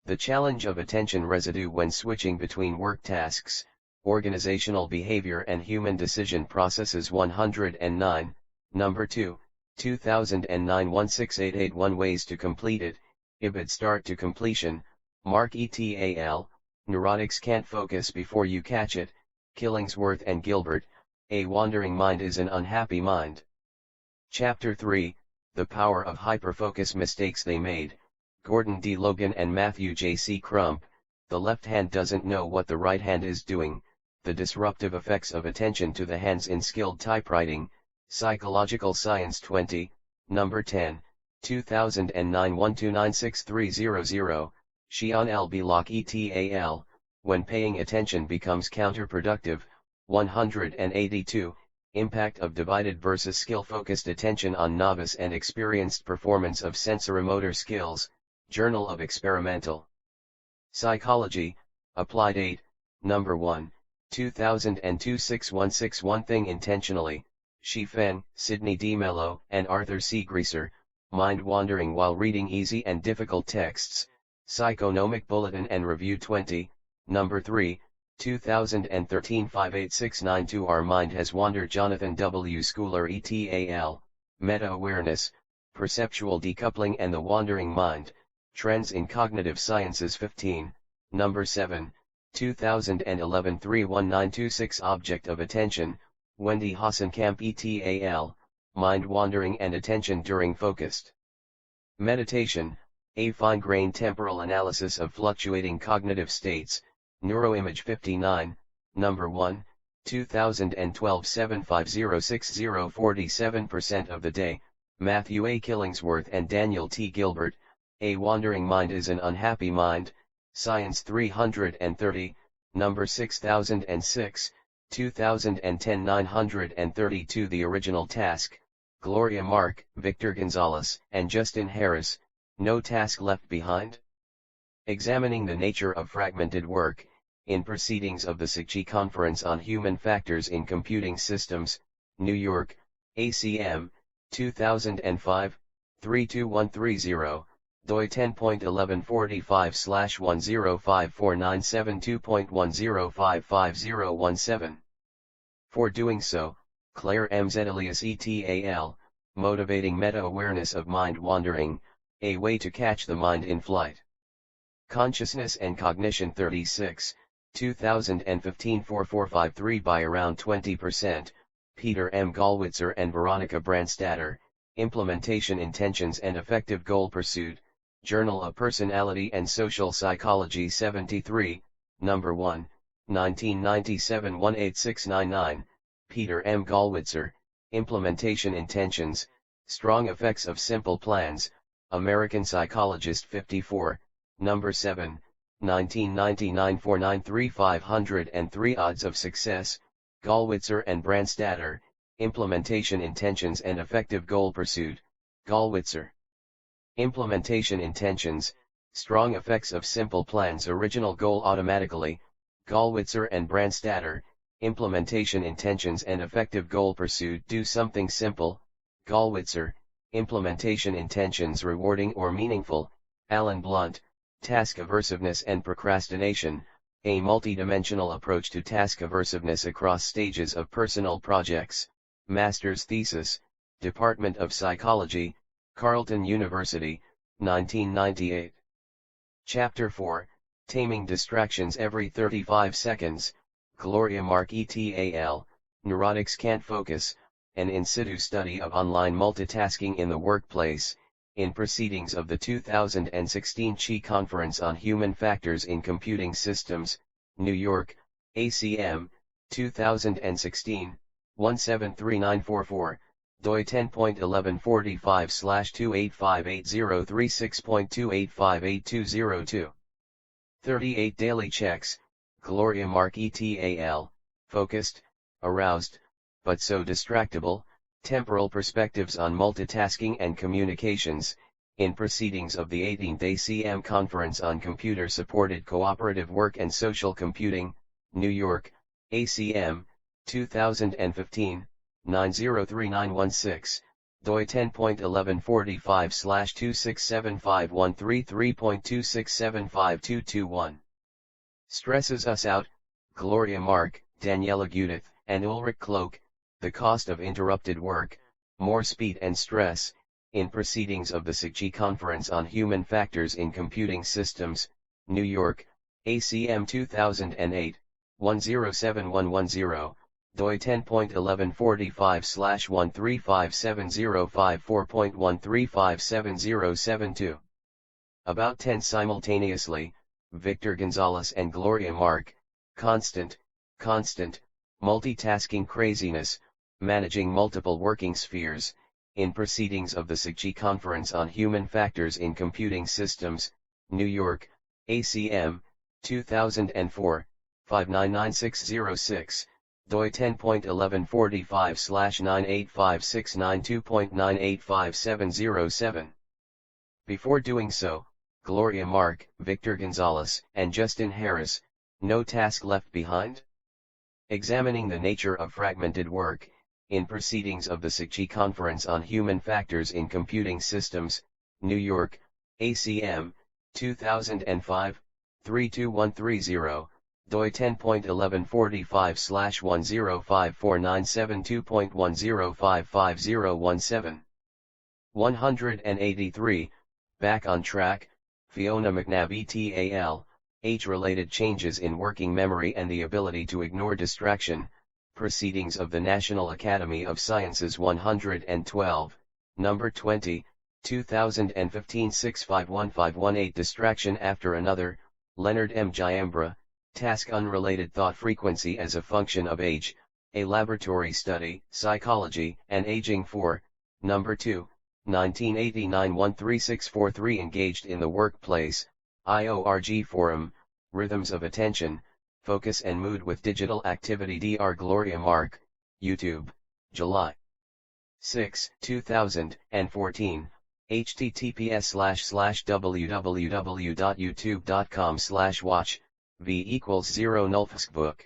The challenge of attention residue when switching between work tasks, organizational behavior and human decision processes 109, Number 2, 2009 16881 Ways to Complete It, IBID Start to Completion, Mark et al., Neurotics Can't Focus Before You Catch It, Killingsworth and Gilbert, A Wandering Mind is an Unhappy Mind. Chapter 3, The Power of Hyperfocus Mistakes They Made, Gordon D. Logan and Matthew J. C. Crump, The Left Hand Doesn't Know What the Right Hand is Doing, The Disruptive Effects of Attention to the Hands in Skilled Typewriting, Psychological Science 20, Number 10, 2009 1296300, Xian L. B. Locke et al., When Paying Attention Becomes Counterproductive, 182, Impact of Divided versus Skill-Focused Attention on Novice and Experienced Performance of Sensoromotor Skills, Journal of Experimental Psychology, Applied 8, Number 1, 2002 6161 Thing Intentionally, Shi Feng, Sidney D. Mello, and Arthur C. Greaser, Mind Wandering While Reading Easy and Difficult Texts, Psychonomic Bulletin and Review 20, Number 3, 2013 58692 Our Mind Has Wandered Jonathan W. Schooler et al., Meta-Awareness, Perceptual Decoupling and the Wandering Mind, Trends in Cognitive Sciences 15, Number 7, 2011 31926 Object of Attention, Wendy Hassenkamp et al., Mind Wandering and Attention During Focused Meditation, A Fine-Grained Temporal Analysis of Fluctuating Cognitive States, Neuroimage 59, Number 1, 2012 75060 47% of the Day, Matthew A. Killingsworth and Daniel T. Gilbert, A Wandering Mind is an Unhappy Mind, Science 330, number 6006, 2010 932. The Original Task, Gloria Mark, Victor Gonzalez, and Justin Harris, No Task Left Behind? Examining the nature of fragmented work, in Proceedings of the SIGCHI Conference on Human Factors in Computing Systems, New York, ACM, 2005, 32130, doi 10.1145/105497.2.10555017. For doing so, Claire M. Zedelius et.al., Motivating Meta-Awareness of Mind Wandering, A Way to Catch the Mind in Flight. Consciousness and Cognition 36, 2015 4453 by around 20%, Peter M. Gallwitzer and Veronica Brandstatter, Implementation Intentions and Effective Goal Pursuit, Journal of Personality and Social Psychology 73, Number 1, 1997 18699, Peter M. Gallwitzer, Implementation Intentions, Strong Effects of Simple Plans, American Psychologist 54, Number 7, 1999 493 503 Odds of Success, Gallwitzer and Brandstatter, Implementation Intentions and Effective Goal Pursuit, Gallwitzer. Implementation Intentions, Strong Effects of Simple Plans. Original Goal Automatically, Gallwitzer and Brandstatter, Implementation Intentions and Effective Goal Pursuit. Do something simple, Gallwitzer, Implementation Intentions rewarding or meaningful, Alan Blunt, Task Aversiveness and Procrastination, a multidimensional approach to task aversiveness across stages of personal projects, Master's Thesis, Department of Psychology, Carleton University, 1998. Chapter 4, Taming Distractions Every 35 Seconds, Gloria Mark et.al., Neurotics Can't Focus, an in situ study of online multitasking in the workplace, in Proceedings of the 2016 CHI Conference on Human Factors in Computing Systems, New York, ACM, 2016, 173944, doi 10.1145/2858036.28582002. 38 Daily Checks, Gloria Mark et.al., Focused, Aroused, but so distractible, Temporal Perspectives on Multitasking and Communications, in Proceedings of the 18th ACM Conference on Computer-Supported Cooperative Work and Social Computing, New York, ACM, 2015, 903916, doi 10.1145/2675133.2675221. Stresses Us Out, Gloria Mark, Daniela Gudith, and Ulrich Kloke, The Cost of Interrupted Work, More Speed and Stress, in Proceedings of the SIGCHI Conference on Human Factors in Computing Systems, New York, ACM 2008, 107110, doi 10.1145/1357054.1357072. About 10 Simultaneously, Victor Gonzalez and Gloria Mark, Constant, Multitasking Craziness, Managing Multiple Working Spheres, in Proceedings of the SIGCHI Conference on Human Factors in Computing Systems, New York, ACM, 2004, 59906, doi 10.1145/98569.2.985707. Before doing so, Gloria Mark, Victor Gonzalez, and Justin Harris, No Task Left Behind? Examining the nature of fragmented work, in Proceedings of the SIGCHI Conference on Human Factors in Computing Systems, New York, ACM, 2005, 32130, doi 10.1145/1054972.10555017. 183, Back on Track, Fiona McNabb et.al., Age-related changes in working memory and the ability to ignore distraction, Proceedings of the National Academy of Sciences 112, Number 20, 2015 651518. Distraction After Another, Leonard M. Giambra, Task Unrelated Thought Frequency as a Function of Age, A Laboratory Study, Psychology and Aging 4, Number 2, 1989 13643. Engaged in the Workplace, IORG Forum, Rhythms of Attention, Focus and Mood with Digital Activity. Dr. Gloria Mark, YouTube, July 6, 2014, https://www.youtube.com/watch, v=0 Nulfskbook.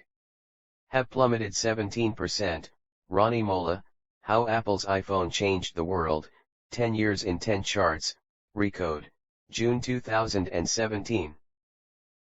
Have plummeted 17%, Ronnie Mola, How Apple's iPhone Changed the World, 10 Years in 10 Charts, Recode, June 2017.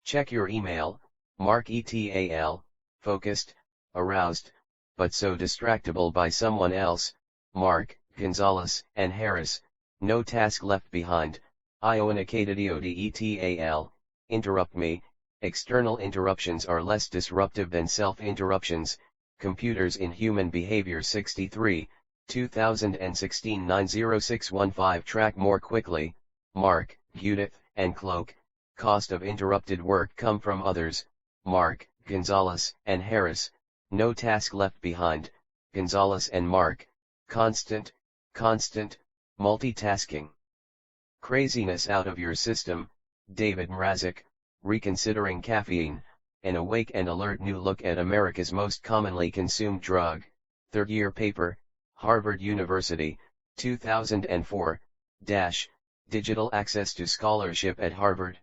Check your email, Mark et.al., focused, aroused, but so distractible by someone else, Mark, Gonzalez, and Harris, no task left behind, Ioannikatadiode et.al., interrupt me, external interruptions are less disruptive than self-interruptions, Computers in Human Behavior 63, 2016 90615. Track more quickly, Mark, Judith, and Cloak, cost of interrupted work come from others, Mark, Gonzalez, and Harris, no task left behind, Gonzalez and Mark, constant, multitasking. Craziness out of your system, David Mrazek, Reconsidering Caffeine, an awake and alert new look at America's most commonly consumed drug, third-year paper, Harvard University, 2004, Digital Access to Scholarship at Harvard.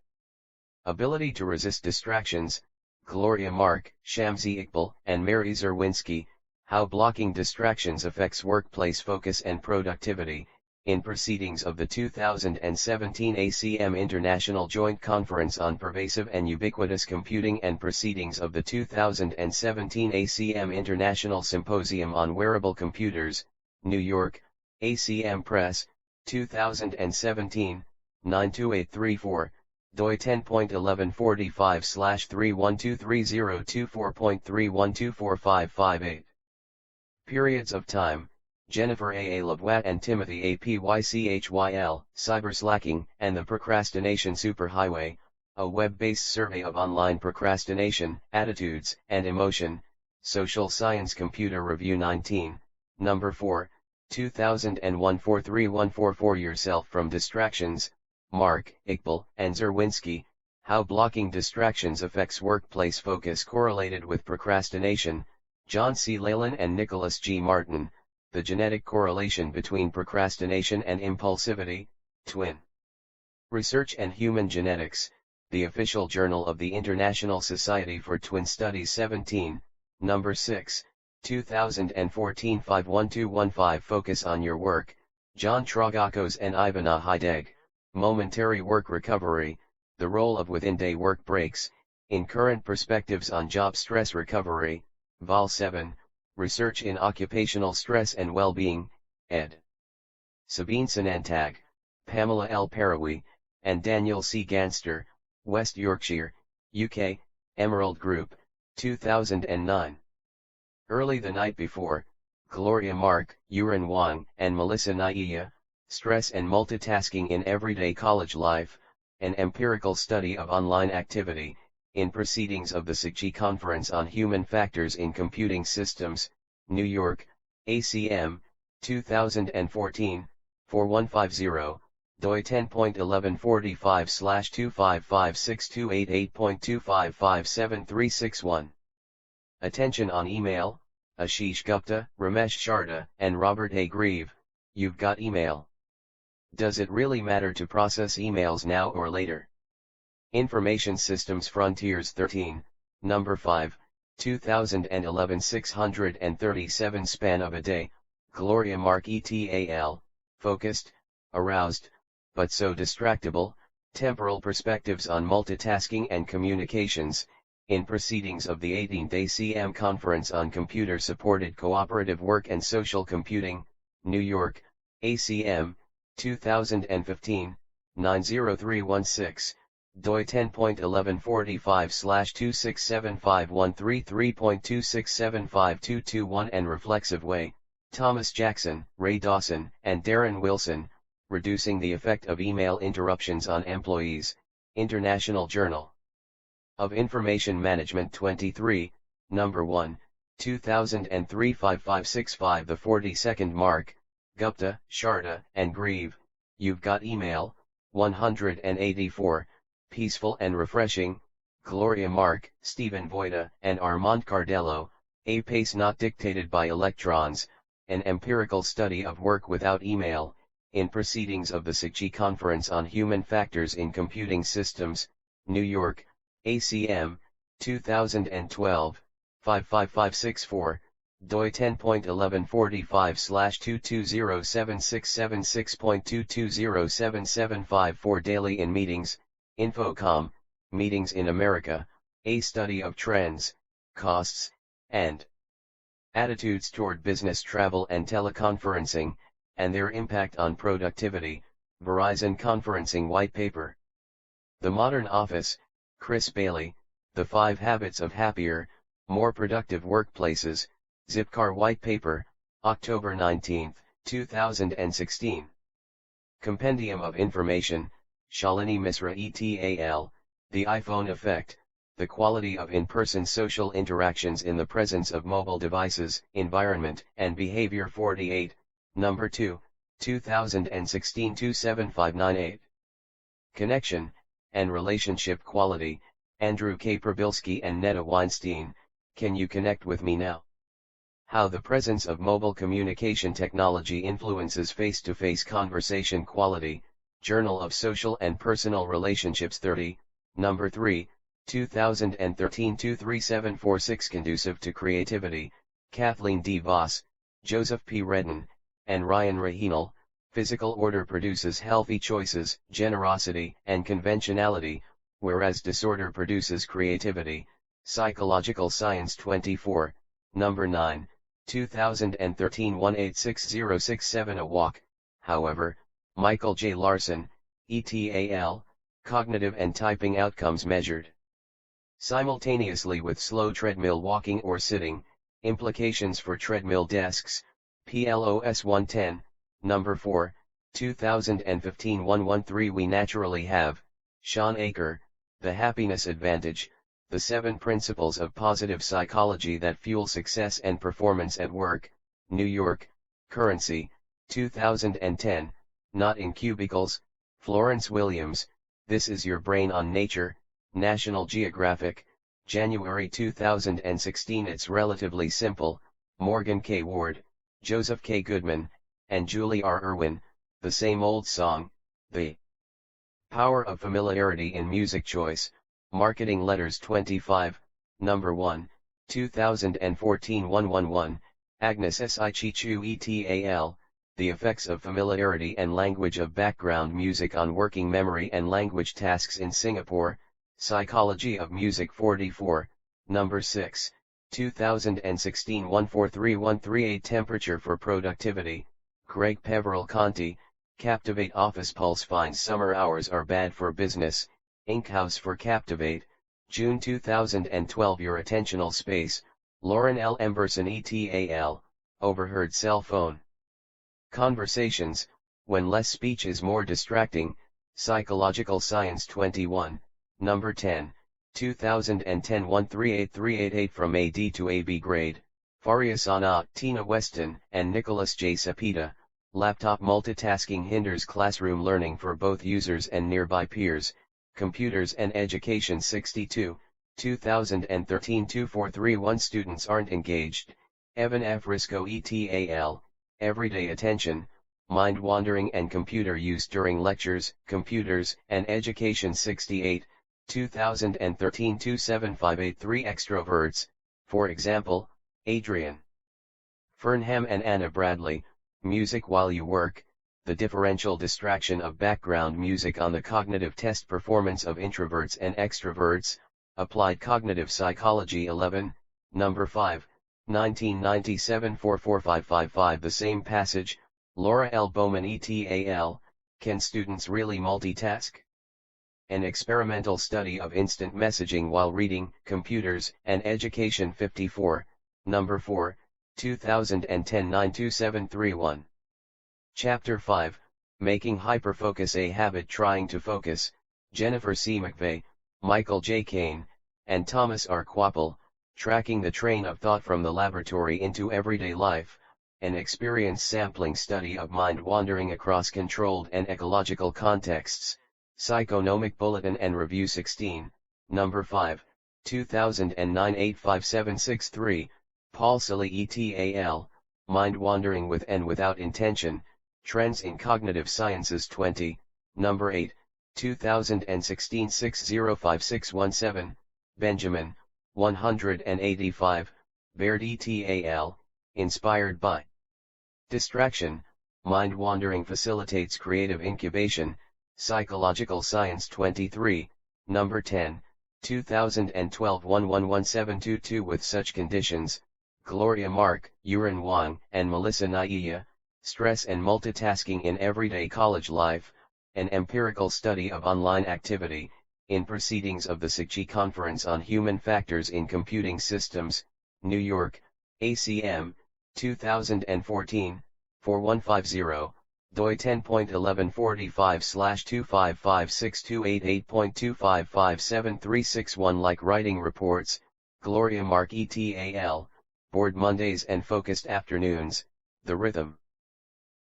Ability to Resist Distractions, Gloria Mark, Shamsi Iqbal, and Mary Zerwinski, How Blocking Distractions Affects Workplace Focus and Productivity, in Proceedings of the 2017 ACM International Joint Conference on Pervasive and Ubiquitous Computing and Proceedings of the 2017 ACM International Symposium on Wearable Computers, New York, ACM Press, 2017, 92834, doi 10.1145/3123024.31245558. Periods of time, Jennifer A. Labwat and Timothy A. Pychyl, Cyberslacking and the Procrastination Superhighway, a web-based survey of online procrastination, attitudes, and emotion, Social Science Computer Review 19, Number 4, 2001 43144. Yourself from Distractions, Mark, Iqbal, and Zerwinski, How Blocking Distractions Affects Workplace Focus Correlated with Procrastination, John C. Leyland and Nicholas G. Martin, The Genetic Correlation Between Procrastination and Impulsivity, Twin. Research and Human Genetics, the official journal of the International Society for Twin Studies 17, Number 6, 2014 51215. Focus on Your Work, John Tragakos and Ivana Hideg, Momentary Work Recovery, The Role of Within-Day Work Breaks, in Current Perspectives on Job Stress Recovery, Vol 7, Research in Occupational Stress and Well-Being, ed. Sabine Sanantag, Pamela L. Parawi, and Daniel C. Ganster, West Yorkshire, UK, Emerald Group, 2009. Early the Night Before, Gloria Mark, Yuran Wang, and Melissa Naiya, Stress and Multitasking in Everyday College Life, an empirical study of online activity, in Proceedings of the SIGCHI Conference on Human Factors in Computing Systems, New York, ACM, 2014, 4150, doi 10.1145/2556288.2557361. Attention on email, Ashish Gupta, Ramesh Sharda, and Robert A. Grieve, you've got email. Does it really matter to process emails now or later? Information Systems Frontiers 13, Number 5, 2011 637. Span of a Day, Gloria Mark et.al., Focused, Aroused, but so distractible, Temporal Perspectives on Multitasking and Communications, in Proceedings of the 18th ACM Conference on Computer-Supported Cooperative Work and Social Computing, New York, ACM, 2015, 90316. doi 10.1145/2675133.2675221. And Reflexive Way, Thomas Jackson, Ray Dawson, and Darren Wilson, Reducing the Effect of Email Interruptions on Employees, International Journal of Information Management 23, Number 1, 2003 5565. The 42nd Mark, Gupta, Sharda, and Grieve, You've Got Email, 184, Peaceful and Refreshing, Gloria Mark, Stephen Voida, and Armand Cardello, A Pace Not Dictated by Electrons, an empirical study of work without email, in Proceedings of the SIGCHI Conference on Human Factors in Computing Systems, New York, ACM, 2012, 55564, doi 10.1145/2207676.2207754 daily in meetings, Infocom, Meetings in America, a study of trends, costs, and attitudes toward business travel and teleconferencing, and their impact on productivity, Verizon Conferencing White Paper. The Modern Office, Chris Bailey, The 5 Habits of Happier, More Productive Workplaces, Zipcar White Paper, October 19, 2016. Compendium of Information, Shalini Misra et al., The iPhone Effect, The Quality of In-Person Social Interactions in the Presence of Mobile Devices, Environment and Behavior 48, No. 2, 2016 27598. Connection, and Relationship Quality, Andrew K. Prabilski and Netta Weinstein, Can You Connect With Me Now? How the Presence of Mobile Communication Technology Influences Face-to-Face Conversation Quality, Journal of Social and Personal Relationships 30, No. 3, 2013 23746. Conducive to Creativity, Kathleen D. Voss, Joseph P. Redden, and Ryan Rahinal, Physical Order Produces Healthy Choices, Generosity, and Conventionality, whereas Disorder Produces Creativity, Psychological Science 24, No. 9, 2013 186067. A Walk, however, Michael J. Larson, et al., Cognitive and Typing Outcomes Measured simultaneously with slow treadmill walking or sitting, Implications for Treadmill Desks, PLOS 110, No. 4, 2015 113. We Naturally Have, Sean Aker, The Happiness Advantage, The 7 Principles of Positive Psychology That Fuel Success and Performance at Work, New York, Currency, 2010, Not in Cubicles, Florence Williams, This Is Your Brain on Nature, National Geographic, January 2016. It's Relatively Simple, Morgan K. Ward, Joseph K. Goodman, and Julie R. Irwin, The Same Old Song, The Power of Familiarity in Music Choice, Marketing Letters 25, No. 1, 2014 111, Agnes S. Ichichu et al., The Effects of Familiarity and Language of Background Music on Working Memory and Language Tasks in Singapore, Psychology of Music 44, No. 6, 2016 143138. Temperature for Productivity, Greg Peveril Conti, Captivate Office Pulse finds summer hours are bad for business, Inc. House for Captivate, June 2012. Your Attentional Space, Lauren L. Emberson et al., Overheard Cell Phone Conversations, When Less Speech is More Distracting, Psychological Science 21, No. 10, 2010 138388. From AD to AB Grade, Farias Anna, Tina Weston, and Nicholas J. Cepeda, Laptop Multitasking Hinders Classroom Learning for Both Users and Nearby Peers, Computers and Education 62, 2013 2431. Students Aren't Engaged, Evan F. Risco et al., Everyday Attention, Mind Wandering and Computer Use During Lectures, Computers and Education 68, 2013 27583. Extroverts, for example, Adrian Fernham and Anna Bradley, Music While You Work, The Differential Distraction of Background Music on the Cognitive Test Performance of Introverts and Extroverts, Applied Cognitive Psychology 11, No. 5, 1997 44555. The Same Passage, Laura L. Bowman et al., Can Students Really Multitask? An Experimental Study of Instant Messaging While Reading, Computers and Education 54, No. 4, 2010 92731. Chapter 5, Making Hyperfocus a Habit. Trying to Focus, Jennifer C. McVeigh, Michael J. Kane, and Thomas R. Quapple, Tracking the Train of Thought from the Laboratory into Everyday Life, an experience sampling study of mind wandering across controlled and ecological contexts, Psychonomic Bulletin and Review 16, Number 5, 2009 85763, Paul Silly et al., Mind Wandering with and Without Intention, Trends in Cognitive Sciences 20, Number 8, 2016 605617, Benjamin, 185, Baird et al., Inspired by Distraction, Mind Wandering Facilitates Creative Incubation, Psychological Science 23, Number 10, 2012 111722. With such conditions, Gloria Mark, Yuran Wang, and Melissa Naiya, Stress and Multitasking in Everyday College Life, an empirical study of online activity, in Proceedings of the SIGCHI Conference on Human Factors in Computing Systems, New York, ACM, 2014, 4150, doi 10.1145/2556288.2557361. Like writing reports, Gloria Mark et al., Bored Mondays and Focused Afternoons, The Rhythm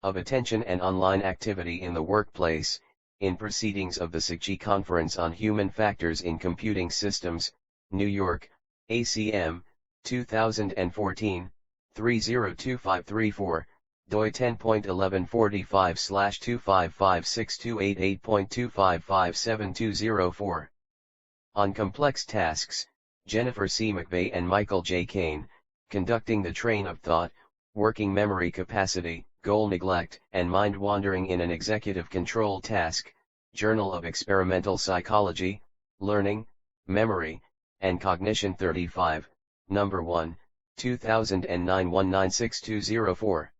of Attention and Online Activity in the Workplace, in Proceedings of the SIGCHI Conference on Human Factors in Computing Systems, New York, ACM, 2014, 302534, doi 10.1145/2556288.2557204. On Complex Tasks, Jennifer C. McVeigh and Michael J. Kane, Conducting the Train of Thought, Working Memory Capacity, Goal Neglect, and Mind Wandering in an Executive Control Task, Journal of Experimental Psychology, Learning, Memory, and Cognition 35, Number 1, 2009 196204.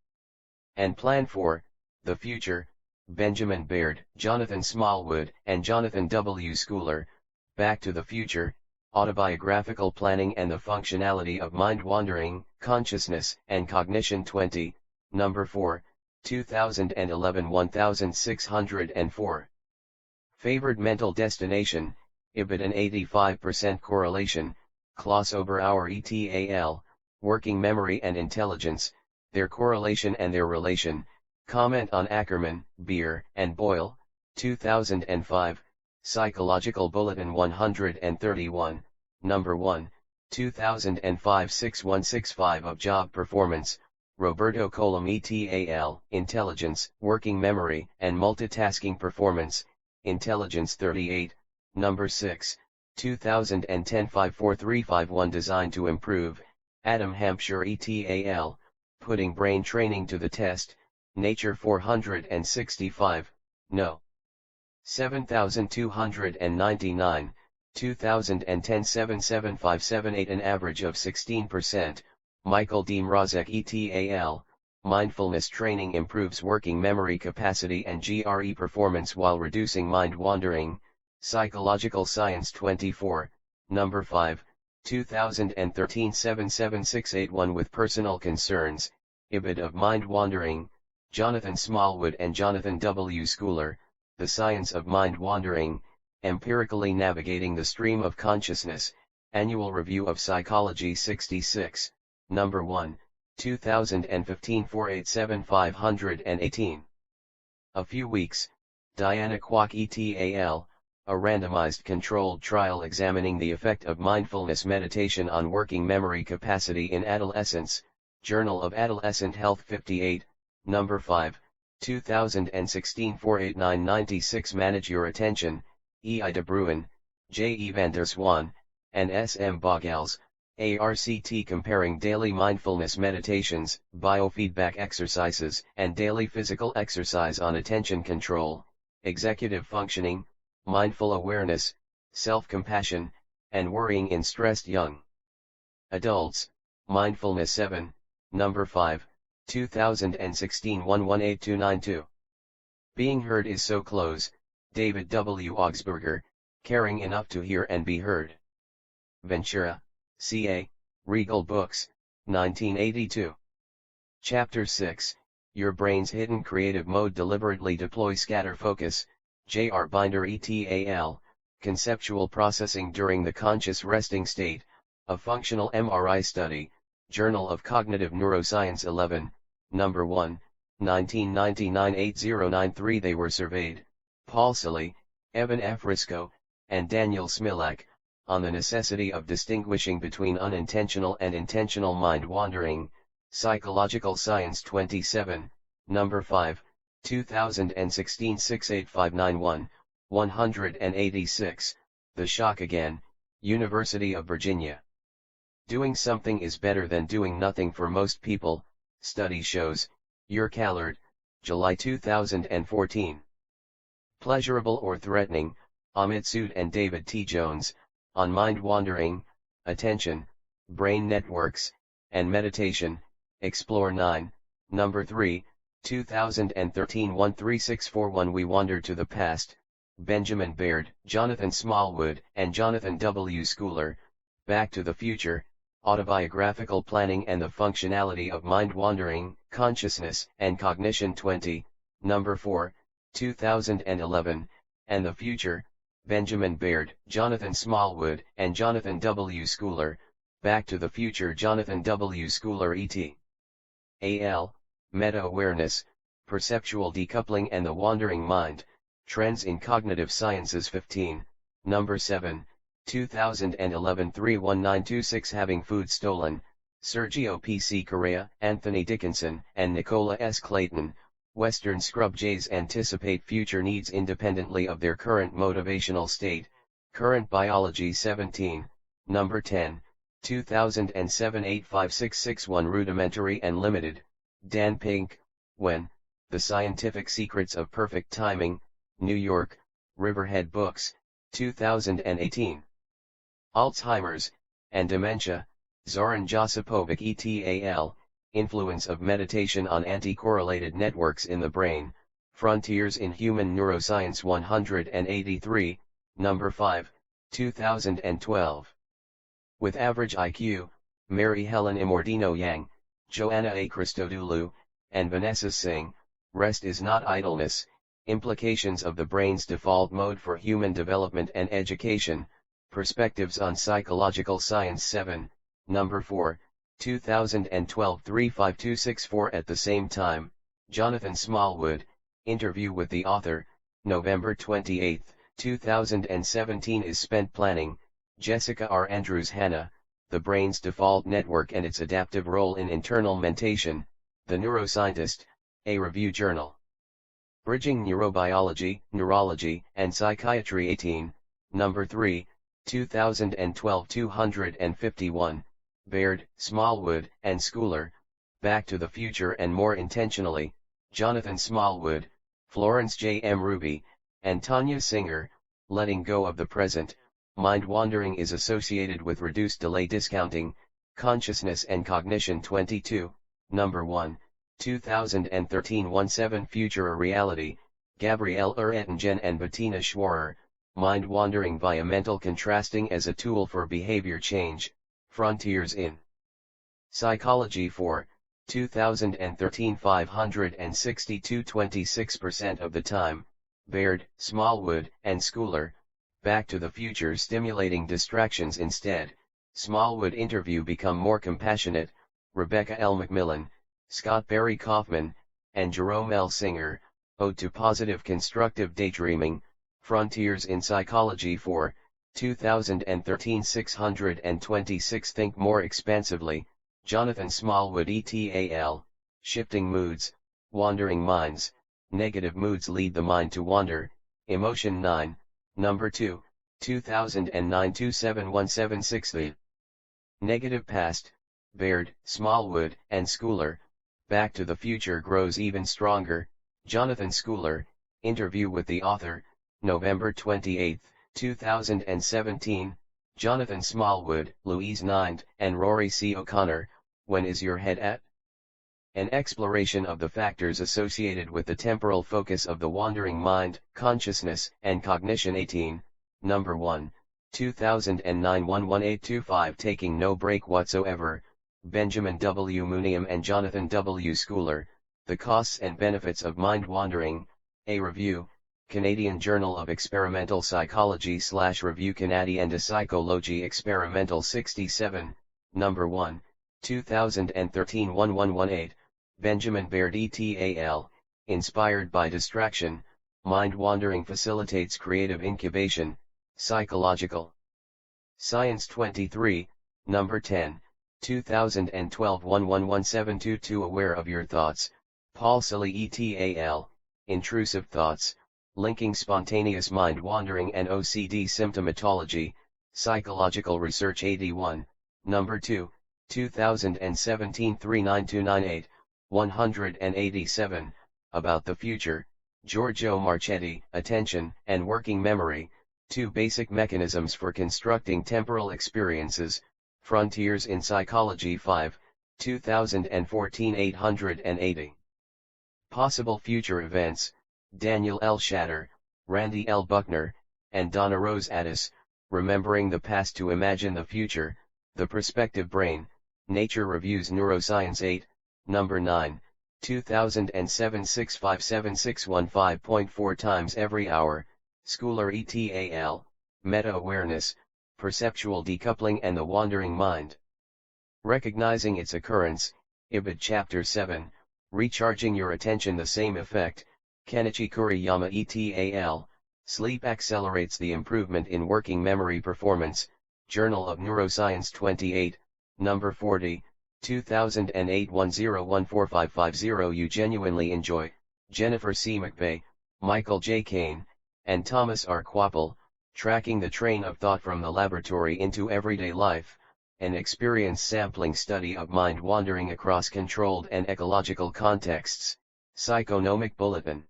And Plan for the Future, Benjamin Baird, Jonathan Smallwood, and Jonathan W. Schooler, Back to the Future, Autobiographical Planning and the Functionality of Mind Wandering, Consciousness and Cognition 20, Number 4, 2011 1604. Favored Mental Destination, IBID and 85% Correlation, Kloss-Oberauer et al., Working Memory and Intelligence, Their Correlation and Their Relation, Comment on Ackerman, Beer, and Boyle, 2005, Psychological Bulletin 131, Number 1, 2005 6165 of Job Performance, Roberto Colom et al., Intelligence, Working Memory and Multitasking Performance, Intelligence 38, Number 6, 2010 54351. Designed to Improve, Adam Hampshire et al., Putting Brain Training to the Test, Nature 465, No. 7299, 2010 775778. An average of 16%, Michael D. Mrazek et al., Mindfulness Training Improves Working Memory Capacity and GRE Performance while Reducing Mind Wandering, Psychological Science 24, Number 5, 2013 77681. With Personal Concerns, IBID of Mind Wandering, Jonathan Smallwood and Jonathan W. Schooler, The Science of Mind Wandering, Empirically Navigating the Stream of Consciousness, Annual Review of Psychology 66, Number 1, 2015 487 518. A Few Weeks, Diana Kwok et al., A Randomized Controlled Trial Examining the Effect of Mindfulness Meditation on Working Memory Capacity in Adolescents, Journal of Adolescent Health 58, Number 5, 2016 48996. Manage Your Attention, E. I. De Bruin, J. E. van der Swan, and S. M. Bogels, ARCT. Comparing daily mindfulness meditations, biofeedback exercises, and daily physical exercise on attention control, executive functioning, mindful awareness, self-compassion, and worrying in stressed young adults, Mindfulness 7, Number 5, 2016 118292. Being Heard is So Close, David W. Augsburger, Caring Enough to Hear and Be Heard. Ventura, C.A., Regal Books, 1982. Chapter 6, Your Brain's Hidden Creative Mode. Deliberately Deploy Scatterfocus, J.R. Binder et al., Conceptual Processing During the Conscious Resting State, a Functional MRI Study, Journal of Cognitive Neuroscience 11, Number 1, 1999 8093. They were surveyed, Paul Silly, Evan F. Risco, and Daniel Smilak, on the necessity of distinguishing between unintentional and intentional mind wandering, Psychological Science 27, number 5, 2016 68591, 186, The Shock Again, University of Virginia. Doing something is better than doing nothing for most people, study shows, Callard, July 2014. Pleasurable or threatening, Amit Sood and David T. Jones, on mind wandering, attention, brain networks, and meditation, Explore 9, number 3, 2013 13641. We Wander to the Past, Benjamin Baird, Jonathan Smallwood, and Jonathan W. Schooler, Back to the Future, Autobiographical Planning and the Functionality of Mind Wandering, Consciousness and Cognition 20, number 4, 2011, and the Future, Benjamin Baird, Jonathan Smallwood, and Jonathan W. Schooler, Back to the Future. Jonathan W. Schooler et al., Meta-Awareness, Perceptual Decoupling and the Wandering Mind, Trends in Cognitive Sciences 15, number 7, 2011 31926. Having Food Stolen, Sergio P. C. Correa, Anthony Dickinson, and Nicola S. Clayton. Western scrub jays anticipate future needs independently of their current motivational state, Current Biology 17, number 10, 2007 85661. Rudimentary and Limited, Dan Pink, When, The Scientific Secrets of Perfect Timing, New York, Riverhead Books, 2018. Alzheimer's and Dementia, Zoran Josipovic et al., Influence of Meditation on Anti-Correlated Networks in the Brain, Frontiers in Human Neuroscience 183, number 5, 2012. With Average IQ, Mary Helen Imordino Yang, Joanna A. Christodoulou, and Vanessa Singh, Rest is Not Idleness, Implications of the Brain's Default Mode for Human Development and Education, Perspectives on Psychological Science 7, number 4, 2012 35264. At the same time, Jonathan Smallwood, Interview with the Author, November 28, 2017 is spent planning, Jessica R. Andrews Hanna, The Brain's Default Network and Its Adaptive Role in Internal Mentation, The Neuroscientist, a Review Journal. Bridging Neurobiology, Neurology, and Psychiatry 18, number 3, 2012 251. Baird, Smallwood, and Schooler, Back to the Future and More Intentionally, Jonathan Smallwood, Florence J. M. Ruby, and Tanya Singer, Letting Go of the Present, Mind Wandering is Associated with Reduced Delay Discounting, Consciousness and Cognition 22, number 1, 2013 17. Future or Reality, Gabrielle Ertingen and Bettina Schwarer, Mind Wandering via Mental Contrasting as a Tool for Behavior Change, Frontiers in Psychology 4, 2013 562 26% of the time, Baird, Smallwood, and Schooler, Back to the Future Stimulating Distractions Instead, Smallwood Interview Become More Compassionate, Rebecca L. McMillan, Scott Barry Kaufman, and Jerome L. Singer, Ode to Positive Constructive Daydreaming, Frontiers in Psychology 4, 2013 626. Think More Expansively, Jonathan Smallwood et al., Shifting Moods, Wandering Minds, Negative Moods Lead the Mind to Wander, Emotion 9, number 2, 2009 27176. The Negative Past, Baird, Smallwood, and Schooler, Back to the Future Grows Even Stronger, Jonathan Schooler, Interview with the Author, November 28, 2017, Jonathan Smallwood, Louise Nind, and Rory C. O'Connor, When Is Your Head At? An exploration of the factors associated with the temporal focus of the wandering mind, consciousness, and cognition 18, number 1, 2009 11825. Taking No Break Whatsoever, Benjamin W. Muniam and Jonathan W. Schooler, The Costs and Benefits of Mind Wandering, a Review, Canadian Journal of Experimental Psychology / Revue Canadienne de Psychologie Experimental 67, number 1, 2013 1118, Benjamin Baird et al., Inspired by Distraction, Mind Wandering Facilitates Creative Incubation, Psychological Science 23, number 10, 2012 111722. Aware of your thoughts, Paul Silly et al., Intrusive Thoughts, Linking Spontaneous Mind Wandering and OCD Symptomatology, Psychological Research 81, number 2, 2017 39298, 187, About the Future, Giorgio Marchetti, Attention and Working Memory, Two Basic Mechanisms for Constructing Temporal Experiences, Frontiers in Psychology 5, 2014 880. Possible Future Events, Daniel L. Shatter, Randy L. Buckner, and Donna Rose Addis, Remembering the Past to Imagine the Future, The Perspective Brain, Nature Reviews Neuroscience 8, number 9, 2007 657 times every hour, Schooler et al., Meta-Awareness, Perceptual Decoupling and the Wandering Mind. Recognizing its occurrence, Ibid Chapter 7, Recharging Your Attention. The Same Effect, Kenichi Kuriyama et al., Sleep Accelerates the Improvement in Working Memory Performance, Journal of Neuroscience 28, number 40, 2008 10145550. You genuinely enjoy, Jennifer C. McVeigh, Michael J. Kane, and Thomas R. Quapple, Tracking the Train of Thought from the Laboratory into Everyday Life, an experience sampling study of mind wandering across controlled and ecological contexts, Psychonomic Bulletin.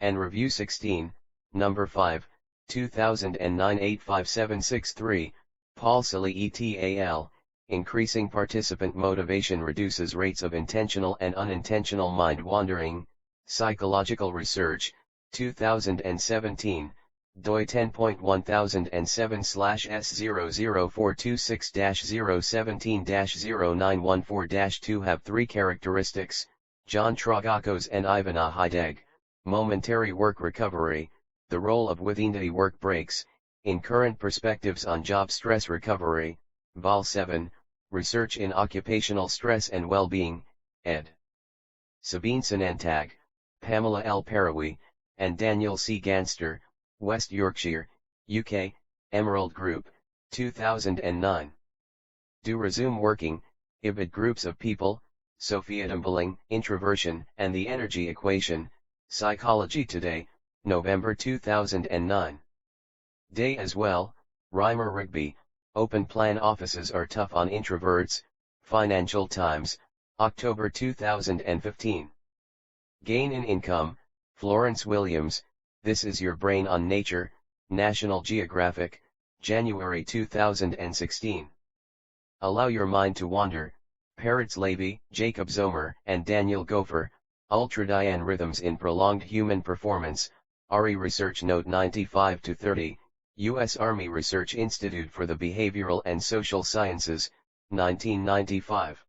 And Review 16, number 5, 2009 85763, Paul Silly et al., Increasing Participant Motivation Reduces Rates of Intentional and Unintentional Mind Wandering, Psychological Research, 2017, doi 10.1007/S00426-017-0914-2 have three characteristics, John Tragakos and Ivana Hideg, Momentary Work Recovery, the role of within work breaks, in current perspectives on job stress recovery, Vol 7, Research in Occupational Stress and Well-Being, ed. Sabine Sanantag, Pamela L. Parawi, and Daniel C. Ganster, West Yorkshire, UK, Emerald Group, 2009. Do Resume Working, Ibid Groups of People, Sophia Dumbling, Introversion and the Energy Equation, Psychology Today, November 2009. Day as well, Reimer Rigby, Open Plan Offices Are Tough on Introverts, Financial Times, October 2015. Gain in Income, Florence Williams, This Is Your Brain on Nature, National Geographic, January 2016. Allow Your Mind to Wander, Peretz Levy, Jacob Zomer, and Daniel Gopher, Ultradian Rhythms in Prolonged Human Performance, ARI Research Note 95-30, U.S. Army Research Institute for the Behavioral and Social Sciences, 1995.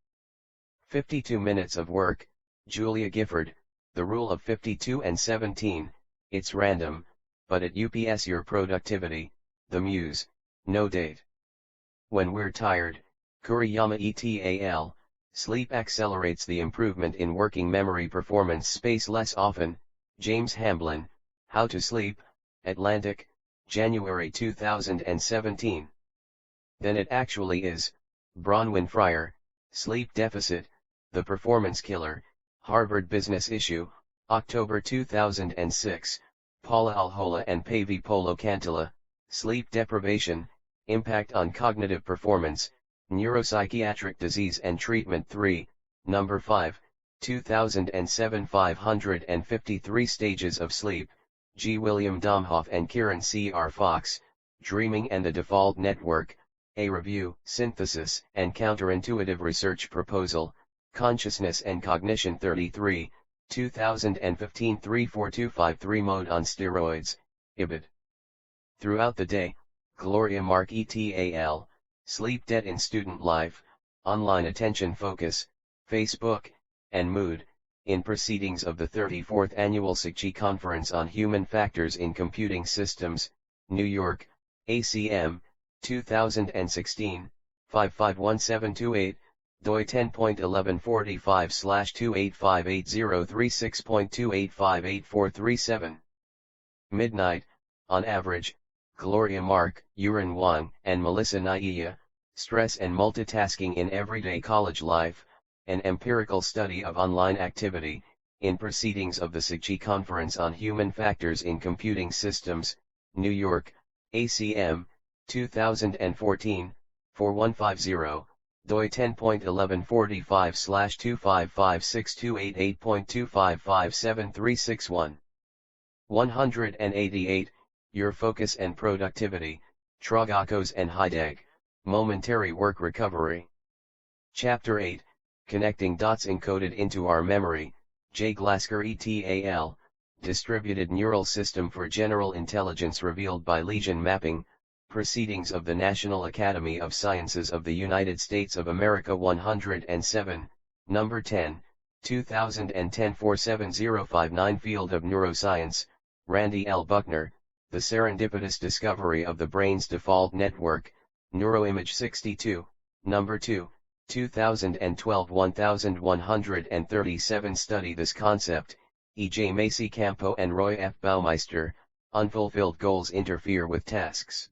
52 Minutes of Work, Julia Gifford, The Rule of 52 and 17, It's Random, but it UPS Your Productivity, The Muse, No Date. When We're Tired, Kuriyama et al., Sleep Accelerates the Improvement in Working Memory Performance. Space Less Often, James Hamblin, How to Sleep, Atlantic, January 2017. Than It Actually Is, Bronwyn Fryer, Sleep Deficit, The Performance Killer, Harvard Business Issue, October 2006, Paula Alhola and Pavi Polo Cantilla, Sleep Deprivation, Impact on Cognitive Performance, Neuropsychiatric Disease and Treatment 3, number 5, 2007 553 Stages of Sleep, G. William Domhoff and Kieran C. R. Fox, Dreaming and the Default Network, A Review, Synthesis and Counterintuitive Research Proposal, Consciousness and Cognition 33, 2015 34253 Mode on Steroids, Ibid. Throughout the Day, Gloria Mark et al., Sleep Debt in Student Life, Online Attention Focus, Facebook, and Mood, in Proceedings of the 34th Annual SIGCHI Conference on Human Factors in Computing Systems, New York, ACM, 2016, 551728, doi 10.1145/2858036.2858437. Midnight, on average, Gloria Mark, Yuran Wang, and Melissa Naiya, Stress and Multitasking in Everyday College Life, an empirical study of online activity, in Proceedings of the SIGCHI Conference on Human Factors in Computing Systems, New York, ACM, 2014, 4150, doi 10.1145/2556288.2557361. 188, Your Focus and Productivity, Tragakos and Heidegg, Momentary Work Recovery. Chapter 8, Connecting Dots Encoded into Our Memory, J. Glasker et al., Distributed Neural System for General Intelligence revealed by Lesion Mapping, Proceedings of the National Academy of Sciences of the United States of America 107, Number 10, 2010 47059. Field of Neuroscience, Randy L. Buckner, The Serendipitous Discovery of the Brain's Default Network, Neuroimage 62, Number 2, 2012 1137. Study this concept, E. J. Macy Campo and Roy F. Baumeister. Unfulfilled goals interfere with tasks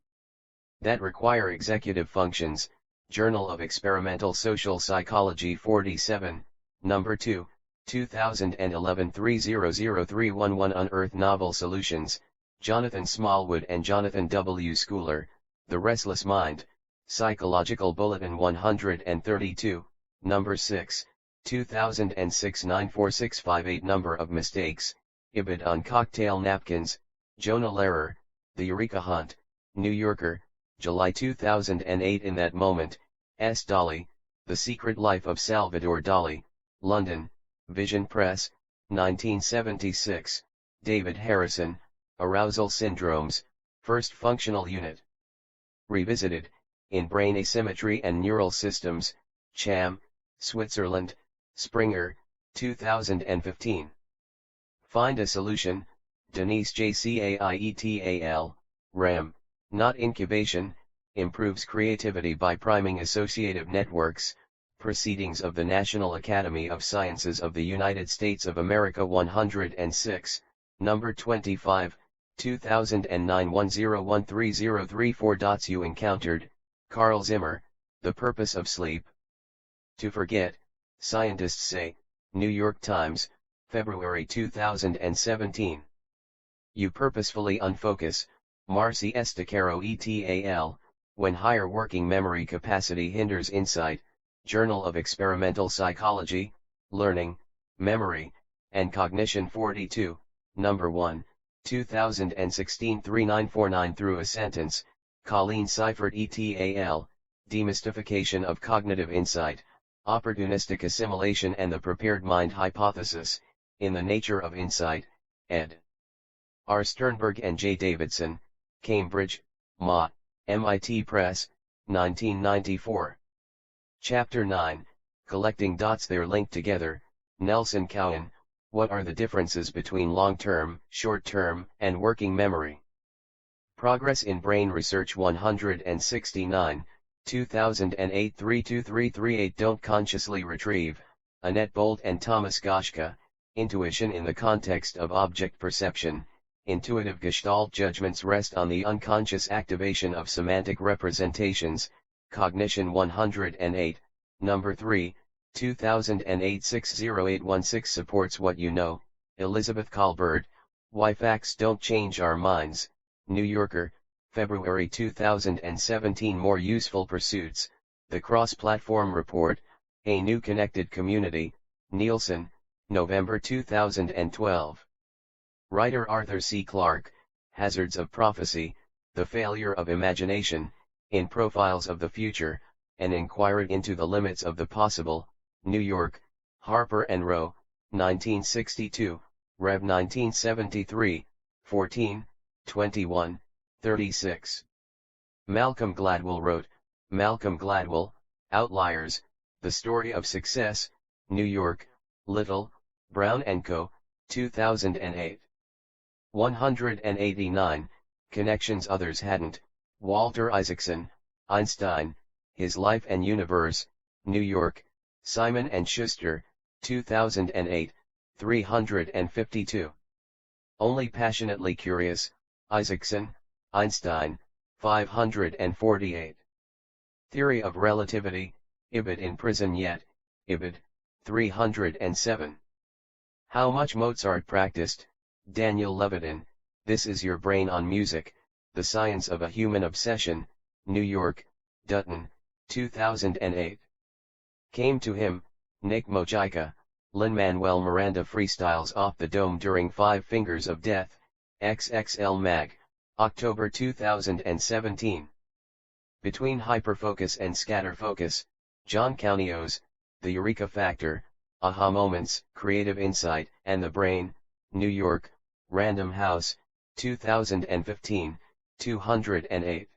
that require executive functions, Journal of Experimental Social Psychology 47, Number 2, 2011 300311. Unearth Novel Solutions, Jonathan Smallwood and Jonathan W. Schooler, The Restless Mind, Psychological Bulletin 132, Number 6, 2006 94658. Number of Mistakes, Ibid on Cocktail Napkins, Jonah Lehrer, The Eureka Hunt, New Yorker, July 2008. In That Moment, S. Dali, The Secret Life of Salvador Dali, London, Vision Press, 1976, David Harrison, Arousal Syndromes, First Functional Unit. Revisited, in Brain Asymmetry and Neural Systems, Cham, Switzerland, Springer, 2015. Find a Solution, Denise J. Caietal, RAM, Not Incubation, Improves Creativity by Priming Associative Networks, Proceedings of the National Academy of Sciences of the United States of America 106, Number 25, 2009 10130334. You encountered, Carl Zimmer, The Purpose of Sleep. To Forget, Scientists Say, New York Times, February 2017. You Purposefully Unfocus, Marcy Estacaro et al., When Higher Working Memory Capacity Hinders Insight, Journal of Experimental Psychology, Learning, Memory, and Cognition 42, Number 1, 2016 3949. Through a Sentence, Colleen Seifert et al., Demystification of Cognitive Insight, Opportunistic Assimilation and the Prepared Mind Hypothesis, in the Nature of Insight, ed. R. Sternberg and J. Davidson, Cambridge, Ma, MIT Press, 1994. Chapter 9, Collecting Dots. They're linked together, Nelson Cowan, What are the differences between long-term, short-term, and working memory? Progress in Brain Research 169, 2008 32338. Don't Consciously Retrieve, Annette Bolt and Thomas Goschka, Intuition in the Context of Object Perception. Intuitive Gestalt Judgments rest on the unconscious activation of semantic representations, Cognition 108, Number 3, 2008 60816. Supports What You Know, Elizabeth Colbert, Why Facts Don't Change Our Minds, New Yorker, February 2017. More Useful Pursuits, The Cross-Platform Report, A New Connected Community, Nielsen, November 2012. Writer Arthur C. Clarke, Hazards of Prophecy, The Failure of Imagination, in Profiles of the Future, An Inquiry into the Limits of the Possible, New York, Harper and Row, 1962, Rev. 1973, 14, 21, 36. Malcolm Gladwell wrote, Malcolm Gladwell, Outliers, The Story of Success, New York, Little, Brown & Co., 2008. 189, Connections Others Hadn't, Walter Isaacson, Einstein, His Life and Universe, New York, Simon & Schuster, 2008, 352. Only Passionately Curious, Isaacson, Einstein, 548. Theory of relativity, Ibid in prison yet, Ibid, 307. How much Mozart practiced, Daniel Levitin, This Is Your Brain on Music, The Science of a Human Obsession, New York, Dutton, 2008. Came to him, Nick Mojica, Lin-Manuel Miranda freestyles off the dome during 5 Fingers of Death, XXL Mag, October 2017. Between Hyperfocus and Scatterfocus, John Caunios, The Eureka Factor, Aha Moments, Creative Insight, and the Brain, New York, Random House, 2015, 208.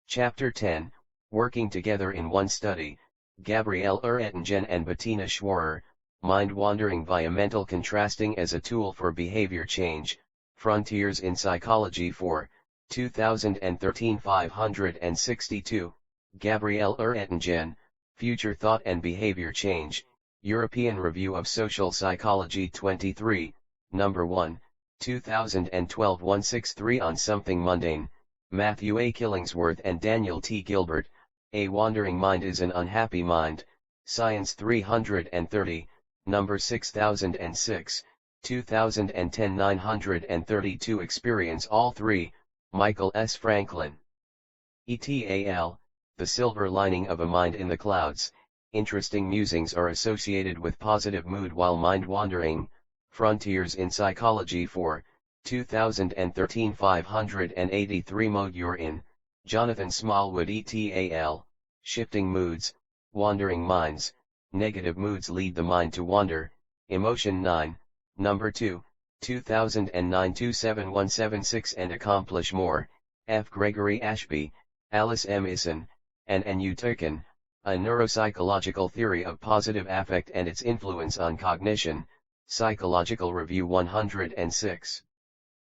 Chapter 10, Working Together in One Study, Gabrielle Ertingen and Bettina Schwarer, Mind-Wandering via Mental Contrasting as a Tool for Behavior Change, Frontiers in Psychology 4, 2013 562, Gabrielle Ertingen, Future Thought and Behavior Change, European Review of Social Psychology 23, No. 1, 2012 163 On Something Mundane, Matthew A. Killingsworth and Daniel T. Gilbert, A Wandering Mind is an Unhappy Mind, Science 330, No. 6006, 2010 932 Experience All 3, Michael S. Franklin. ETAL, The Silver Lining of a Mind in the Clouds, Interesting Musings are associated with positive mood while mind wandering, Frontiers in Psychology 4, 2013 583 Mode You're in, Jonathan Smallwood ETAL, Shifting Moods, Wandering Minds, Negative Moods Lead the Mind to Wander, Emotion 9, No. 2, 2009 27176 and Accomplish More, F. Gregory Ashby, Alice M. Eason, and N.U. Turkin, A Neuropsychological Theory of Positive Affect and Its Influence on Cognition, Psychological Review 106.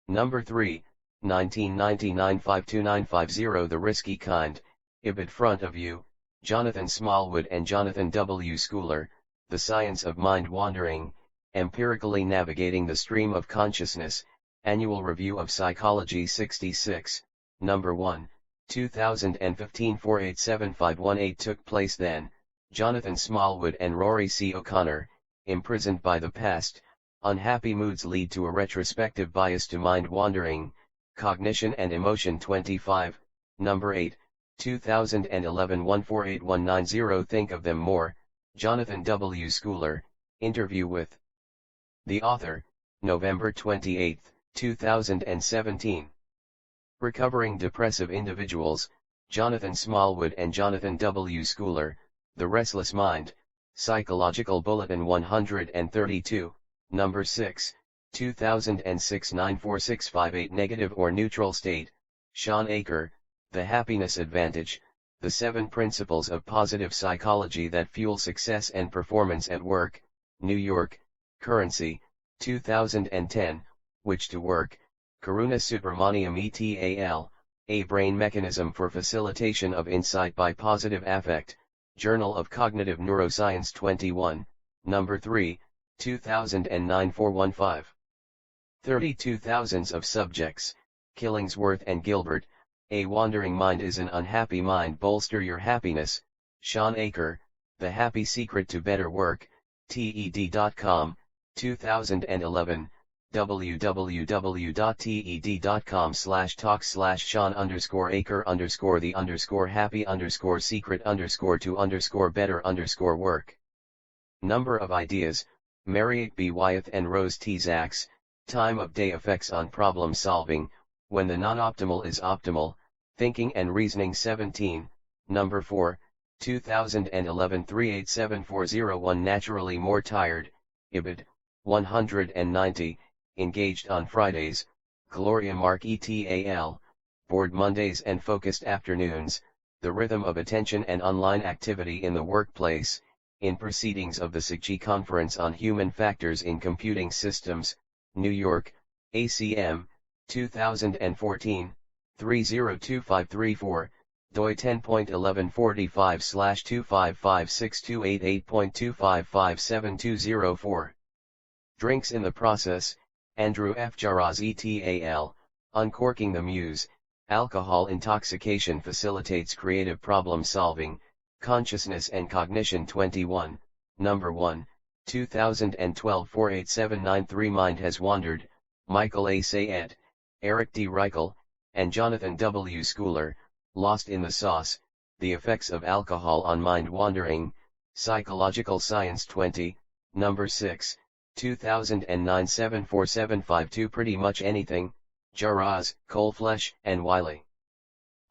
No. 3, 1999 52950 The Risky Kind, Ibid Front of You, Jonathan Smallwood and Jonathan W. Schooler, The Science of Mind Wandering, Empirically Navigating the Stream of Consciousness, Annual Review of Psychology 66, No. 1, 2015 487518 Took place then, Jonathan Smallwood and Rory C. O'Connor, Imprisoned by the Past, Unhappy Moods Lead to a Retrospective Bias to Mind Wandering, Cognition and Emotion 25, No. 8, 2011 148190 Think of Them More, Jonathan W. Schooler, Interview with the author, November 28, 2017. Recovering Depressive Individuals, Jonathan Smallwood and Jonathan W. Schooler, The Restless Mind, Psychological Bulletin 132, No. 6, 2006 94658 Negative or Neutral State, Sean Aker, The Happiness Advantage, The 7 Principles of Positive Psychology That Fuel Success and Performance at Work, New York, Currency, 2010, Which to Work, Karuna Subramaniam ETAL, A Brain Mechanism for Facilitation of Insight by Positive Affect, Journal of Cognitive Neuroscience 21, No. 3, 2009 415. 32 Thousands of Subjects, Killingsworth and Gilbert, A Wandering Mind is an Unhappy Mind Bolster Your Happiness, Sean Aker, The Happy Secret to Better Work, TED.com, 2011, www.ted.com/talk/Sean_Aker_the_happy_secret_to_better_work. Number of Ideas, Marriott B. Wyeth and Rose T. Zaks, Time of Day Effects on Problem Solving, When the Non-Optimal is Optimal, Thinking and Reasoning 17, No. 4, 2011 387401 Naturally More Tired, Ibid, 190, Engaged on Fridays, Gloria Mark ETAL, Bored Mondays and Focused Afternoons, The Rhythm of Attention and Online Activity in the Workplace, in Proceedings of the SIGCHI Conference on Human Factors in Computing Systems, New York, ACM, 2014, 302534, doi 10.1145/2556288.2557204. Drinks in the Process, Andrew F. Jaraz ETAL, Uncorking the Muse, Alcohol intoxication facilitates creative problem solving, consciousness and cognition. 21, number 1, 2012 48793. Mind has wandered, Michael A. Sayed, Eric D. Reichel, and Jonathan W. Schooler, Lost in the Sauce, The Effects of Alcohol on Mind Wandering, Psychological Science. 20, number 6, 2009 74752. Pretty much anything, Jaraz, Coleflesh, and Wiley.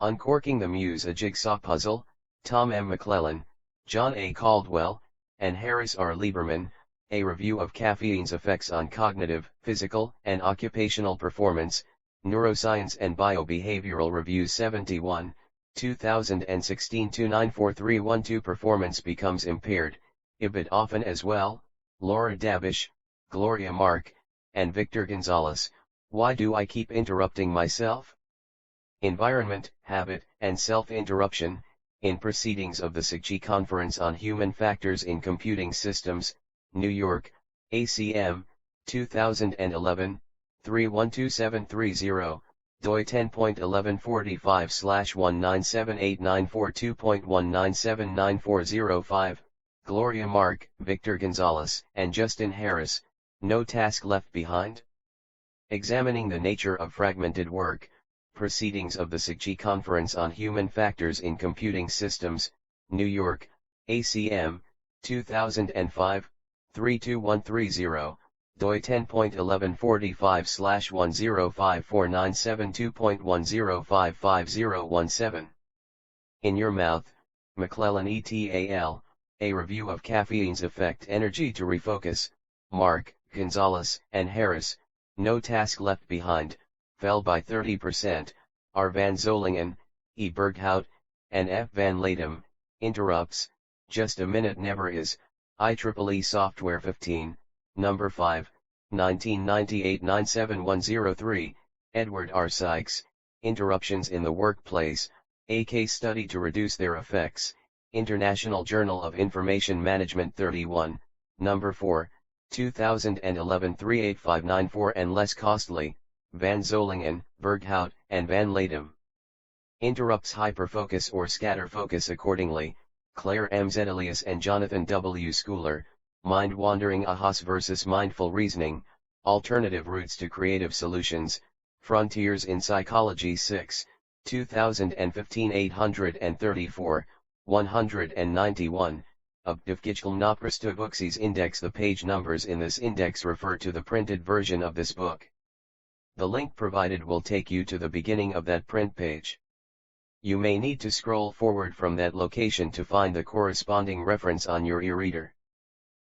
Uncorking the Muse, a Jigsaw Puzzle, Tom M. McClellan, John A. Caldwell, and Harris R. Lieberman, A Review of Caffeine's Effects on Cognitive, Physical, and Occupational Performance, Neuroscience and Biobehavioral Review. 71, 2016 294312. Performance becomes impaired, a bit often as well, Laura Dabish, Gloria Mark, and Victor Gonzalez. Why do I keep interrupting myself? Environment, Habit, and Self-Interruption, in Proceedings of the SIGCHI Conference on Human Factors in Computing Systems, New York, ACM, 2011, 312730, doi 10.1145/1978942.1979405, Gloria Mark, Victor Gonzalez, and Justin Harris, No Task Left Behind? Examining the Nature of Fragmented Work, Proceedings of the SIGCHI Conference on Human Factors in Computing Systems, New York, ACM, 2005, 32130, doi 10.1145/1054972.1055017. In Your Mouth, McClellan et al., A Review of Caffeine's Effect. Energy to Refocus, Mark, Gonzalez, and Harris, No Task Left Behind, fell by 30%, R. Van Zolingen, E. Berghout, and F. Van Ladem, interrupts, Just a Minute Never Is, IEEE Software 15, number 5, 1998 97103, Edward R. Sykes, Interruptions in the Workplace, A Case Study to Reduce Their Effects, International Journal of Information Management 31, number 4, 2011 38594. And Less Costly, Van Zolingen, Berghout, and Van Ladem. Interrupts hyperfocus or scatterfocus. Accordingly, Claire M. Zedelius and Jonathan W. Schooler, Mind Wandering Ahas versus Mindful Reasoning, Alternative Routes to Creative Solutions, Frontiers in Psychology 6, 2015 834, 191, Obdivkichkal Naprastobooksies Index. The page numbers in this index refer to the printed version of this book. The link provided will take you to the beginning of that print page. You may need to scroll forward from that location to find the corresponding reference on your e-reader.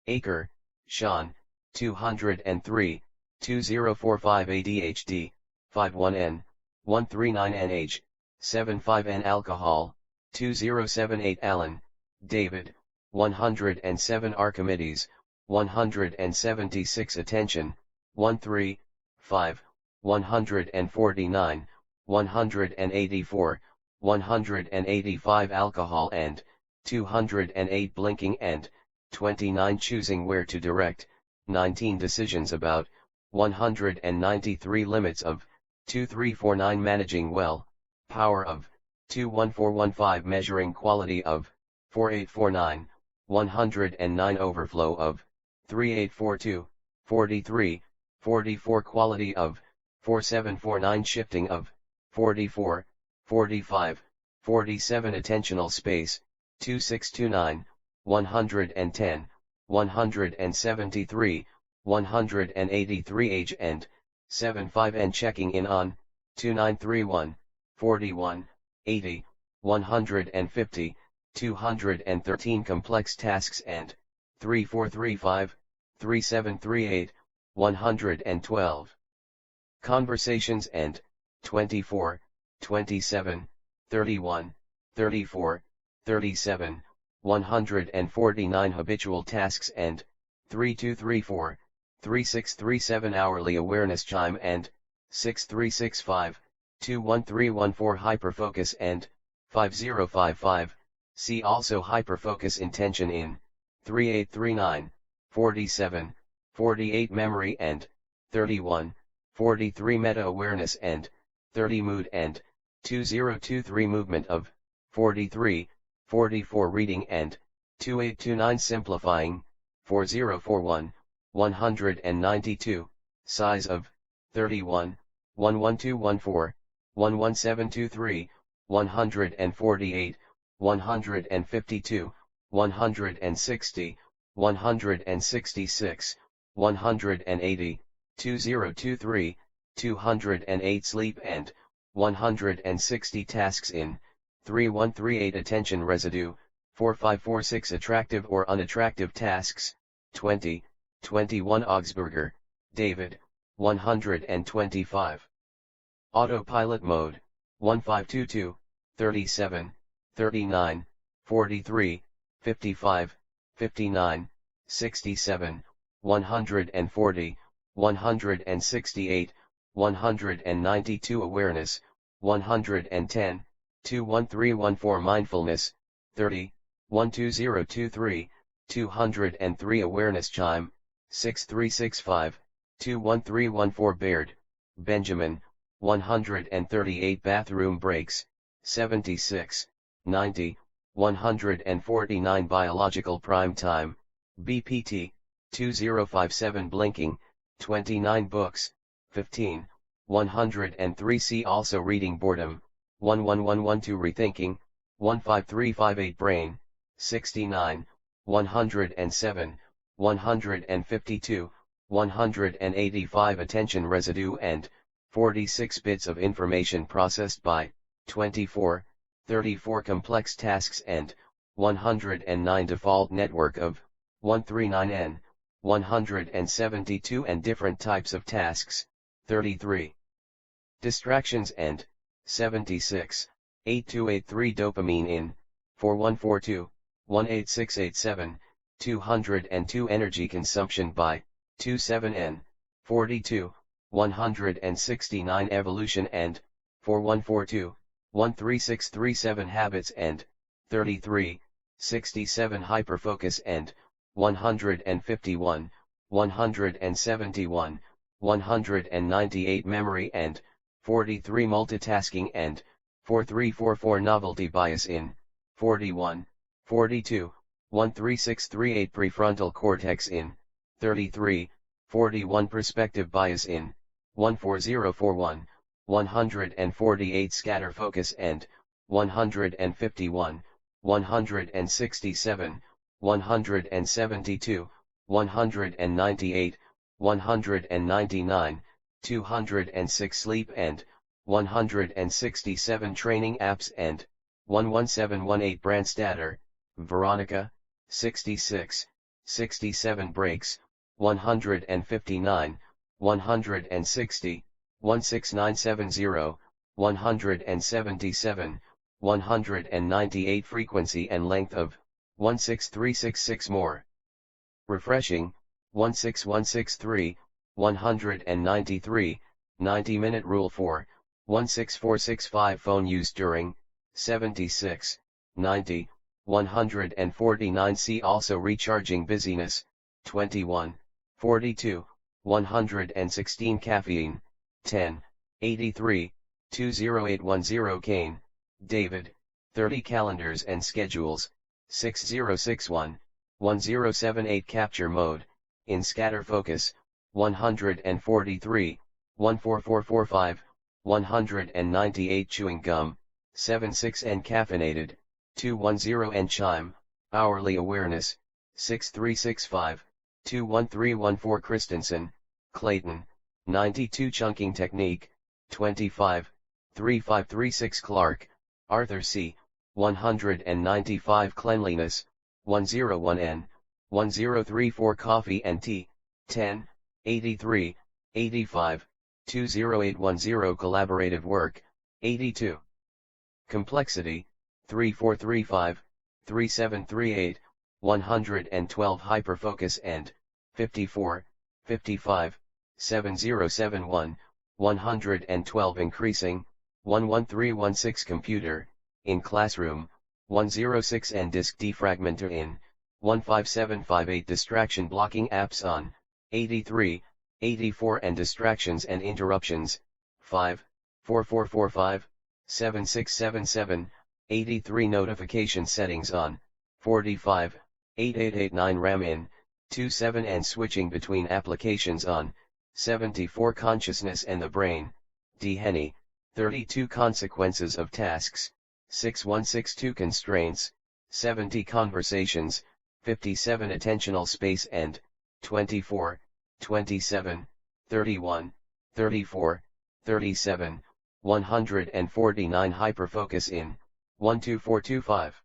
Aker, Sean, 203, 2045 ADHD, 51N, 139NH, 75N Alcohol, 2078 Allen, David, 107 Archimedes, 176 Attention, 135, 149, 184, 185 Alcohol and 208 Blinking and 29 Choosing Where to Direct, 19 Decisions About, 193 Limits of, 2349 Managing Well, Power of, 21415 Measuring Quality of, 4849, 109 Overflow of, 3842, 43, 44 Quality of, 4749 Shifting of, 44, 45, 47 Attentional Space, 2629, 110, 173, 183 Age and, 75 and Checking in on, 2931, 41, 80, 150, 213 Complex Tasks and, 3435, 3738, 112. Conversations and, 24, 27, 31, 34, 37, 149 Habitual Tasks and, 3234, 3637 Hourly Awareness Chime and, 6365, 21314 Hyperfocus and, 5055, see also Hyperfocus Intention in, 3839, 47, 48 Memory and, 31, 43 Meta-Awareness and, 30 Mood and, 2023 movement of, 43, 44 reading and, 2829 simplifying, 4041, 192, size of, 31, 11214, 11723, 148, 152, 160, 166, 180, 2023, 208 sleep and, 160 tasks in, 3138 attention residue, 4546 attractive or unattractive tasks, 20, 21 Augsburger, David, 125. Autopilot mode, 1522, 37, 39, 43, 55, 59, 67, 140, 168, 192 awareness, 110, 21314 mindfulness, 30, 12023, 203 awareness chime, 6365, 21314 Baird, Benjamin, 138 bathroom breaks, 76, 90, 149 biological prime time, BPT, 2057 blinking, 29 books, 15, 103 see also reading boredom, 11112 rethinking, 15358 brain, 69, 107, 152, 185 attention residue and, 46 bits of information processed by, 24, 34 complex tasks and, 109 default network of, 139N, 172 and different types of tasks, 33. Distractions and, 76, 8283 dopamine in, 4142, 18687, 202 energy consumption by, 27N, 42, 169 evolution and, 4142, 13637 habits and, 33, 67 hyperfocus and, 151, 171, 198 memory and, 43 multitasking and, 4344 novelty bias in, 41, 42, 13638 prefrontal cortex in, 33, 41 perspective bias in, 14041, 148 scatterfocus and, 151, 167, 172, 198, 199, 206 sleep and, 167 training apps and, 11718 Brandstatter, Veronica, 66, 67 breaks, 159, 160, 16970, 177, 198 frequency and length of, 16366 more. Refreshing, 16163, 193, 90-minute rule for, 16465 phone use during, 76, 90, 149 see also recharging busyness, 21, 42, 116 caffeine, 10, 83, 20810 Kane, David, 30 calendars and schedules, 6061, 1078 capture mode, in scatterfocus, 143, 14445, 198 chewing gum, 76 and caffeinated, 210 and chime, hourly awareness, 6365, 21314 Christensen, Clayton, 92 chunking technique, 25, 3536 Clark, Arthur C., 195 cleanliness, 101N, 1034 coffee and tea, 10, 83, 85, 20810 collaborative work, 82. Complexity, 3435, 3738, 112 hyperfocus and, 54, 55, 7071, 112 increasing, 11316 computer, in classroom, 106 and disk defragmenter in, 15758 distraction blocking apps on, 83, 84 and distractions and interruptions, 5, 4445, 7677, 83 notification settings on, 45, 8889 RAM in, 27 and switching between applications on, 74 consciousness and the brain, D. Henny, 32 consequences of tasks, 6162 constraints, 70 conversations, 57 attentional space and, 24, 27, 31, 34, 37, 149 hyperfocus in, 12425.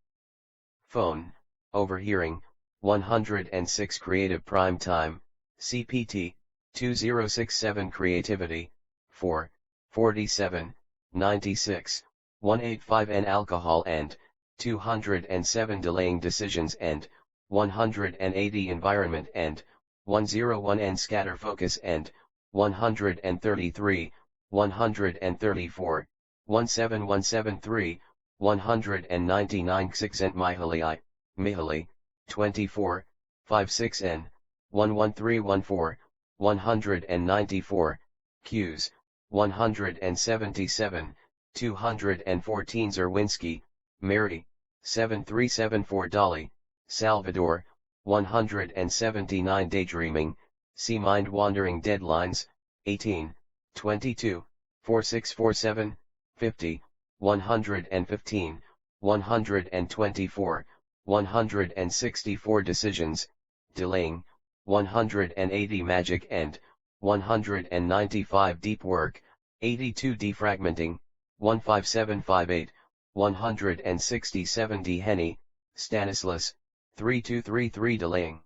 Phone, overhearing, 106 creative prime time, CPT, 2067 creativity, 4, 47, 96, 185 and alcohol and, 207 delaying decisions and, 180 environment and, 101 and scatterfocus and, 133, 134, 17173, 199 6 and Mihaly, 24, 56 n, 11314, 194, Qs, 177, 214 Zerwinski, Mary, 7374 Dolly, Salvador, 179 Daydreaming, See Mind Wandering Deadlines, 18, 22, 4647, 50, 115, 124, 164 Decisions, Delaying, 180 Magic and, 195 Deep Work, 82 Defragmenting, 15758, 167 D. Henny, Stanislas, 3233 Delaying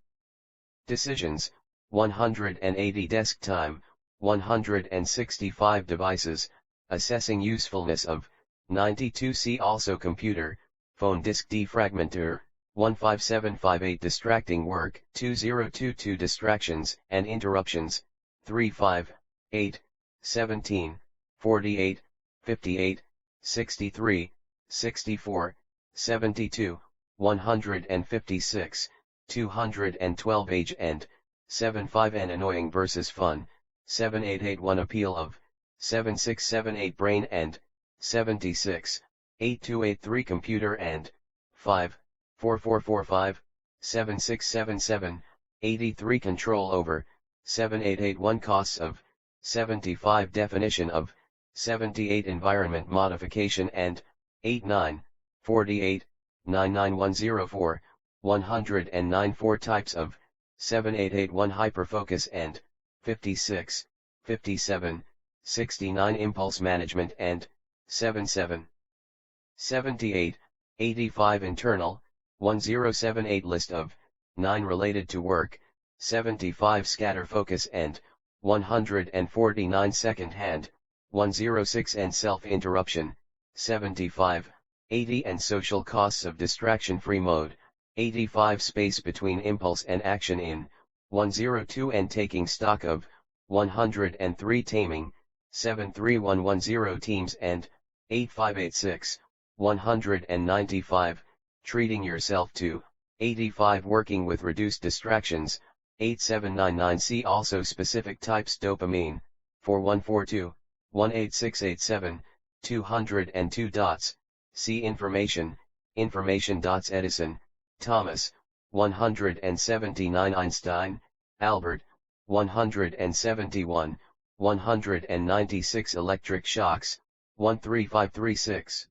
Decisions, 180 Desk Time, 165 Devices, Assessing Usefulness of, 92 See also Computer, Phone Disk Defragmenter, 15758 Distracting Work, 2022 Distractions and Interruptions, 35, 8, 17, 48, 58, 63, 64, 72, 156, 212 Age and, 75 and Annoying versus Fun, 7881 Appeal of, 7678 Brain and, 76, 8283 Computer and, 5, 4445, 7677, 83 Control over, 7881 Costs of, 75 Definition of, 78 Environment Modification and, 89, 48, 99104, 109 4 Types of, 7881 Hyperfocus and, 56, 57, 69 Impulse Management and, 77, 78, 85 Internal, 1078 List of, 9 Related to Work, 75 Scatterfocus and, 149 Second Hand, 106 and Self-Interruption, 75, 80 and Social Costs of Distraction-Free Mode, 85 Space Between Impulse and Action in, 102 and Taking Stock of, 103 Taming, 73110 Teams and, 8586, 195, Treating Yourself to, 85 Working with Reduced Distractions, 8799 See also Specific Types Dopamine, 4142, 18687, 202 dots, See Information, Information dots Edison, Thomas, 179 Einstein, Albert, 171, 196 Electric Shocks, 13536.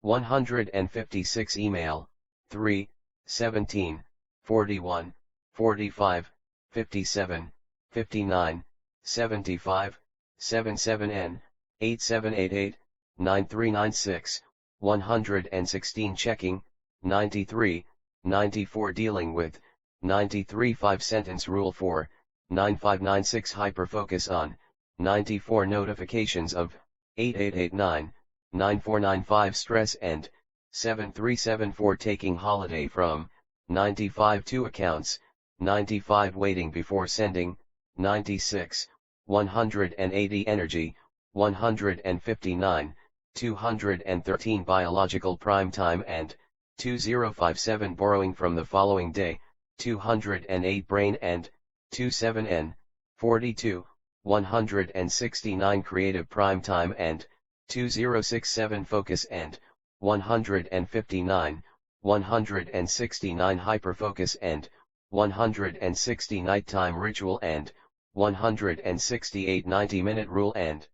156 Email, 3, 17, 41, 45, 57, 59, 75, 77N, 8788, 9396, 116 Checking, 93, 94 Dealing with, 93 5-sentence rule for, 9596 Hyperfocus on, 94 Notifications of, 8889, 9495 Stress and, 7374 Taking holiday from, 95 2 Accounts, 95 Waiting before sending, 96, 180 Energy, 159, 213 Biological Prime Time and, 2057 Borrowing from the following day, 208 Brain and, 27N, 42, 169 Creative Prime Time and, 2067 focus end, 159, 169 hyperfocus end, 160 nighttime ritual end, 168 90-minute rule end.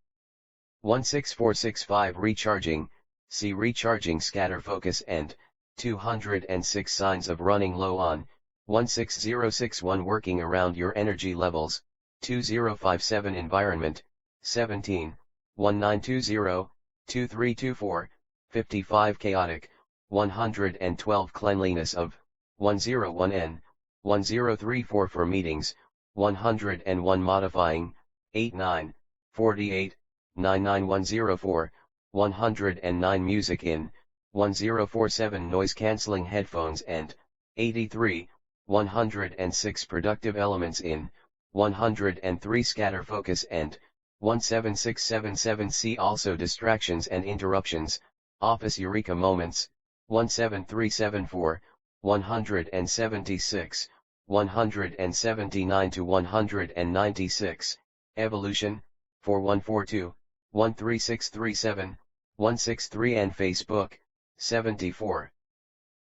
16465 recharging, see recharging scatterfocus end, 206 signs of running low on, 16061 working around your energy levels, 2057 environment, 17, 1920, 2324, 55 chaotic, 112 cleanliness of, 101n, 1034 for meetings, 101 modifying, 89, 48, 99104, 109 music in, 1047 noise cancelling headphones and, 83, 106 productive elements in, 103 scatter focus and, 17677 see also distractions and interruptions, office eureka moments, 17374, 176, 179 to 196, evolution, 4142, 13637, 163 and Facebook, 74,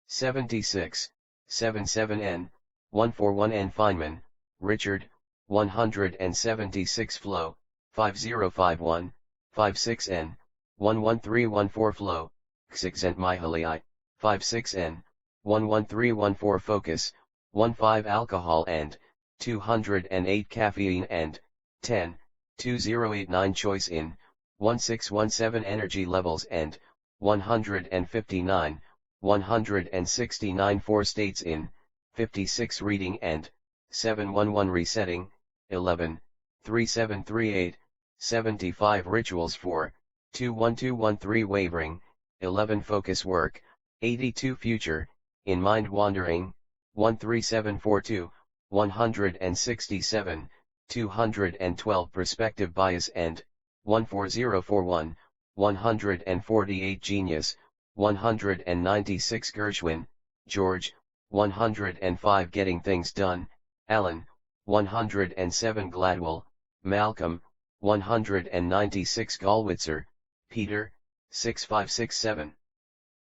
76, 77N, 141N Feynman, Richard, 176 Flow, 5051, 56N, 11314 Flow, 6N Mihalii, 56N, 11314 Focus, 15 Alcohol and, 208 Caffeine and, 10, 2089 Choice in, 1617 Energy Levels and, 159, 169 4 States in, 56 Reading and, 711 Resetting, 11, 3738, 75 Rituals for, 21213 Wavering, 11 Focus Work, 82 Future, in Mind Wandering, 13742, 167, 212 Perspective Bias and, 14041, 148 Genius, 196 Gershwin, George, 105 Getting Things Done, Alan, 107 Gladwell, Malcolm, 196 Gallwitzer, Peter, 6567.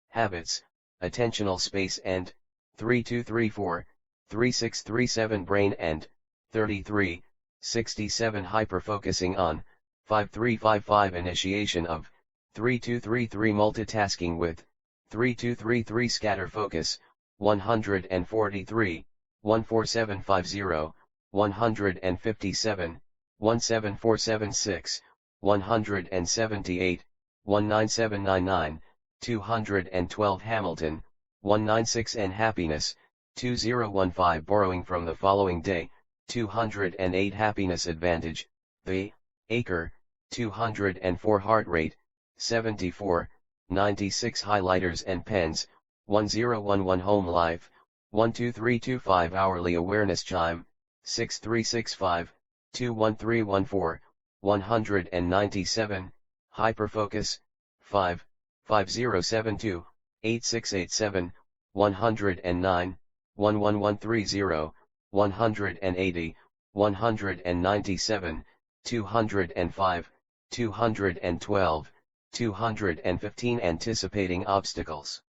Habits, Attentional Space and, 3234, 3637 Brain and, 33, 67 Hyperfocusing on, 5355 Initiation of, 3233 Multitasking with, 3233 Scatter Focus, 143, 14750, 157, 17476, 178, 19799, 212 Hamilton, 196 and Happiness, 2015 Borrowing from the following day, 208 Happiness Advantage, the, Acre, 204 Heart Rate, 74, 96 Highlighters and Pens, 1011 Home Life, 12325 Hourly Awareness Chime, 6365, 21314, 197, Hyperfocus, 5, 5072, 8687, 109, 11130, 180, 197, 205, 212, 215 Anticipating Obstacles.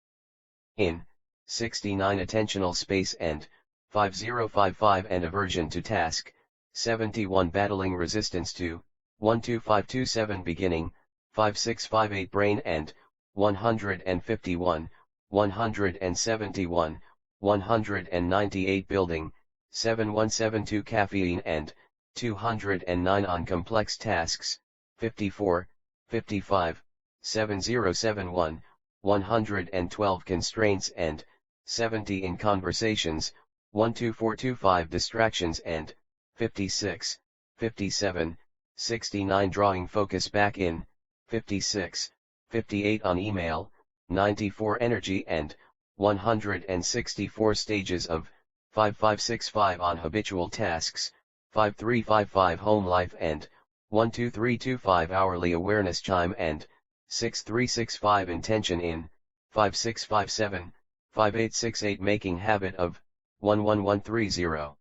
In 69 Attentional Space and 5055 and Aversion to Task, 71 Battling Resistance to 12527 Beginning, 5658 Brain and 151, 171, 198 Building, 7172 Caffeine and 209 on Complex Tasks, 54, 55, 7071, 112 Constraints and 70 in Conversations, 12425 Distractions and 56, 57, 69 Drawing Focus Back in, 56, 58 on Email, 94 Energy and 164 Stages of 5565 on Habitual Tasks, 5355 Home Life and 12325 Hourly Awareness Chime and 6365 Intention in 5657, 5868 Making Habit of 11130.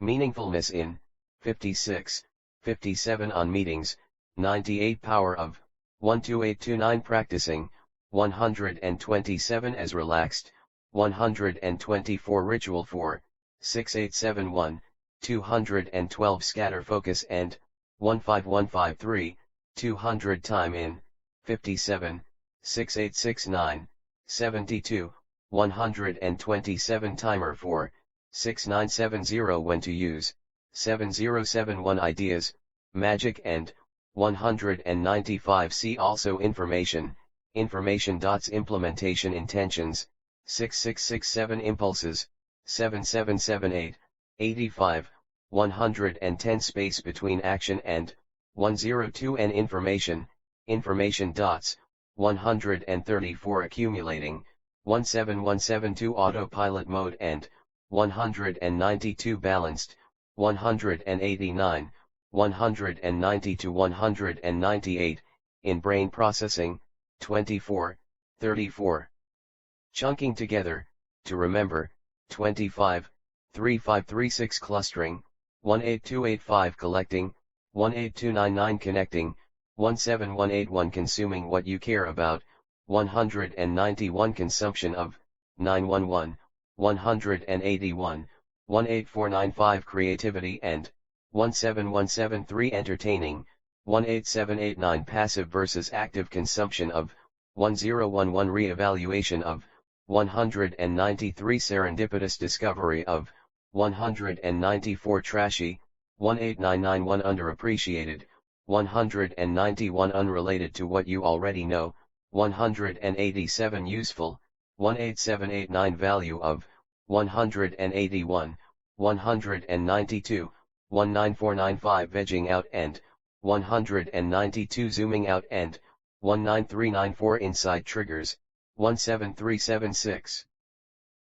Meaningfulness in 56, 57 on Meetings, 98 Power of 12829 practicing, 127 as relaxed, 124 ritual 4, 6871, 212 scatter focus and, 15153, 200 time in, 57, 6869, 72, 127 timer 4, 6970 when to use, 7071 ideas, magic and, 195 see also information, information dots implementation intentions, 6667 impulses, 7778, 85, 110 space between action and, 102 and information, information dots, 134 accumulating, 17172 autopilot mode and, 192 balanced, 189, 190 to 198, in brain processing, 24, 34. Chunking together, to remember, 25, 3536 clustering, 18285 collecting, 18299 connecting, 17181 consuming what you care about, 191 consumption of, 911, 181, 18495 creativity and, 17173 entertaining, 18789 passive versus active consumption of, 1011 re-evaluation of, 193 serendipitous discovery of, 194 trashy, 18991 underappreciated, 191 unrelated to what you already know, 187 useful, 18789 value of, 181, 192, 19495 vegging out and, 192 zooming out and, 19394 inside triggers, 17376.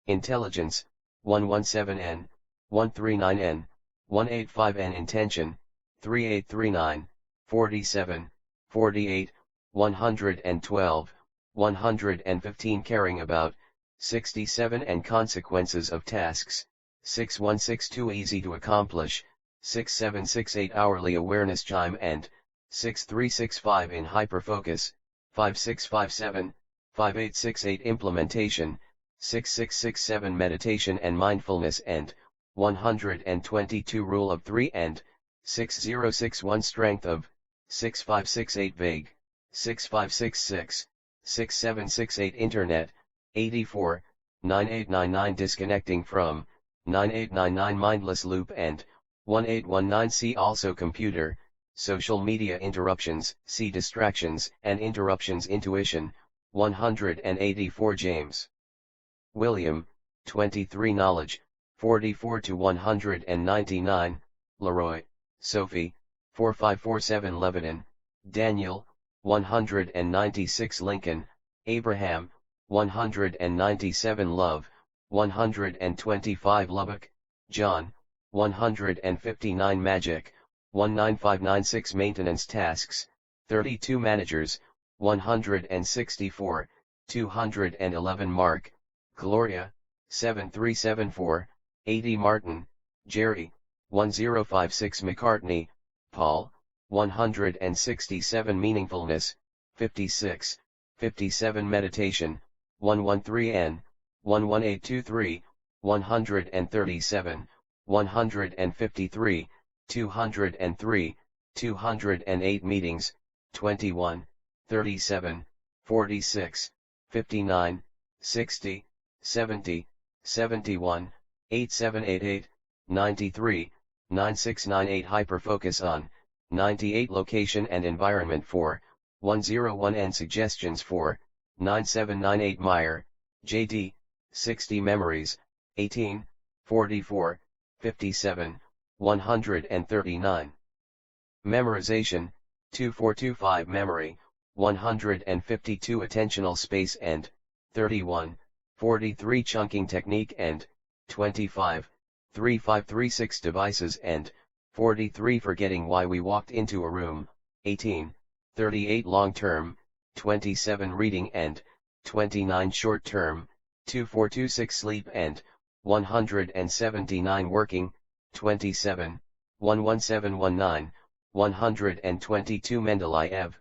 Intelligence, 117N, 139N, 185N intention, 3839, 47, 48, 112, 115 caring about, 67 and consequences of tasks, 6162 easy to accomplish, 6768 hourly awareness chime and, 6365 in hyperfocus, 5657, 5868 implementation, 6667 meditation and mindfulness and, 122 rule of 3 and, 6061 strength of, 6568 vague, 6566, 6768 internet, 84, 9899 disconnecting from, 9899 mindless loop and, 1819 see also computer, social media interruptions, see distractions and interruptions intuition, 184 James. William, 23 knowledge, 44 to 199, Leroy, Sophie, 4547 Lebanon, Daniel, 196 Lincoln, Abraham, 197 Love, 125 Lubbock, John, 159 Magic, 19596 Maintenance tasks, 32 Managers, 164, 211 Mark, Gloria, 7374, 80 Martin, Jerry, 1056 McCartney, Paul, 167 Meaningfulness, 56, 57 Meditation, 113N, 11823, 137, 153, 203, 208 Meetings, 21, 37, 46, 59, 60, 70, 71, 8788, 93, 9698 Hyperfocus on, 98 Location and Environment 4, 101 and Suggestions 4, 9798 Meyer, J.D., 60 Memories, 18, 44, 57, 139. Memorization, 2425 Memory, 152 Attentional Space and, 31, 43 Chunking Technique and, 25, 3536 Devices and, 43 Forgetting Why We Walked into a Room, 18, 38 Long Term, 27 Reading and, 29 Short Term, 2426 Sleep and, 179 Working, 27, 11719, 122 Mendeleev,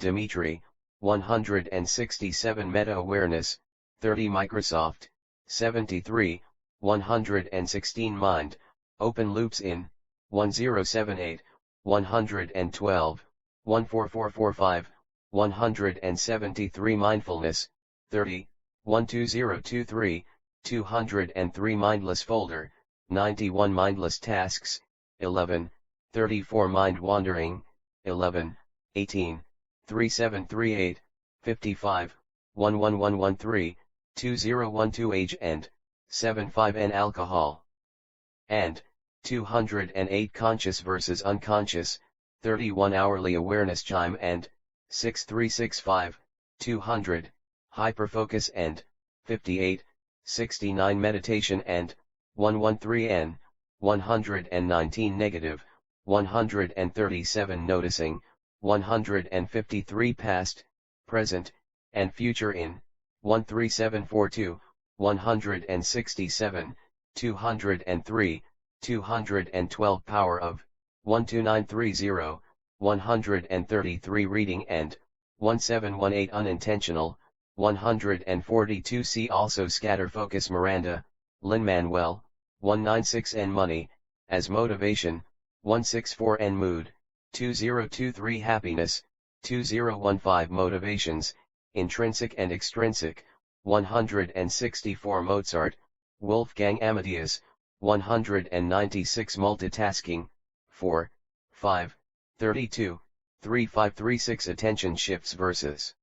Dimitri, 167 meta-awareness, 30 Microsoft, 73, 116 mind, open loops in, 1078, 112, 14445, 173 mindfulness, 30, 12023, 203 mindless folder, 91 mindless tasks, 11, 34 mind wandering, 11, 18, 3738, 55, 11113, 2012 age and 75 n alcohol. And 208 conscious versus unconscious, 31 hourly awareness chime and 6365, 200, hyperfocus and 58, 69 meditation and 113n, 119 negative, 137 noticing, 153 past, present, and future in, 13742, 167, 203, 212 power of, 12930, 133 reading and, 1718 unintentional, 142 see also scatterfocus Miranda, Lin-Manuel, 196n money, as motivation, 164n mood, 2023 happiness, 2015 motivations, intrinsic and extrinsic, 164 Mozart, Wolfgang Amadeus, 196 multitasking, 4, 5, 32, 3536 attention shifts versus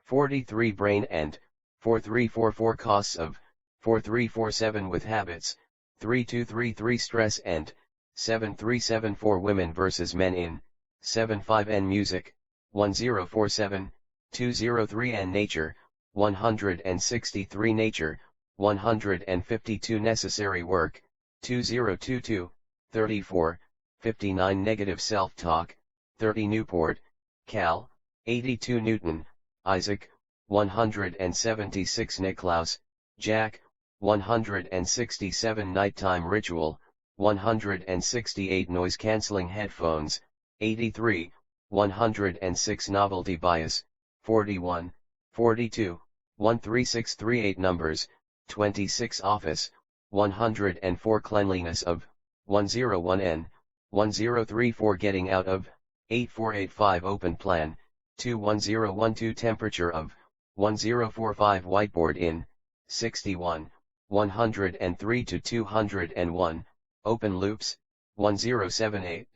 43 brain and 4344 costs of 4347 with habits, 3233 stress and 7374 women versus men in 75n music, 1047, 203n nature, 163 nature, 152 necessary work, 2022, 34, 59 negative self-talk, 30 Newport, Cal, 82 Newton, Isaac, 176 Niklaus, Jack, 167 nighttime ritual, 168 noise-cancelling headphones, 83, 106 novelty bias, 41, 42, 13638 numbers, 26 office, 104 cleanliness of, 101n, 1034 getting out of, 8485 open plan, 21012 temperature of, 1045 whiteboard in, 61, 103 to 201, open loops, 1078.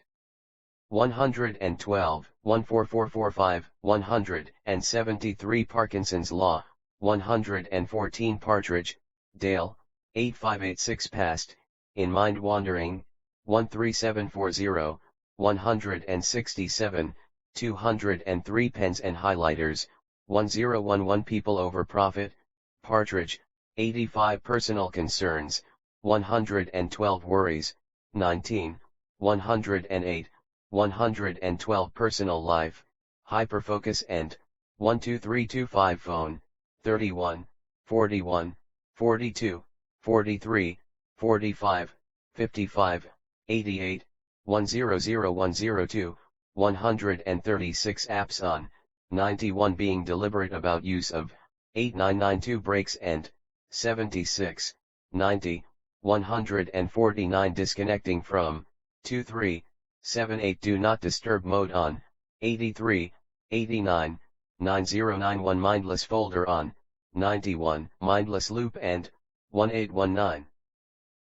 112, 14445, 173 Parkinson's Law, 114 Partridge, Dale, 8586 past, in mind wandering, 13740, 167, 203 pens and highlighters, 1011 people over profit, Partridge, 85 personal concerns, 112 worries, 19, 108, 112 personal life, hyperfocus and, 12325 phone, 31, 41, 42, 43, 45, 55, 88, 100102, 136 apps on, 91 being deliberate about use of, 8992 breaks and, 76, 90, 149 disconnecting from, 23, 78 do not disturb mode on, 83, 89, 9091 mindless folder on, 91 mindless loop and, 1819.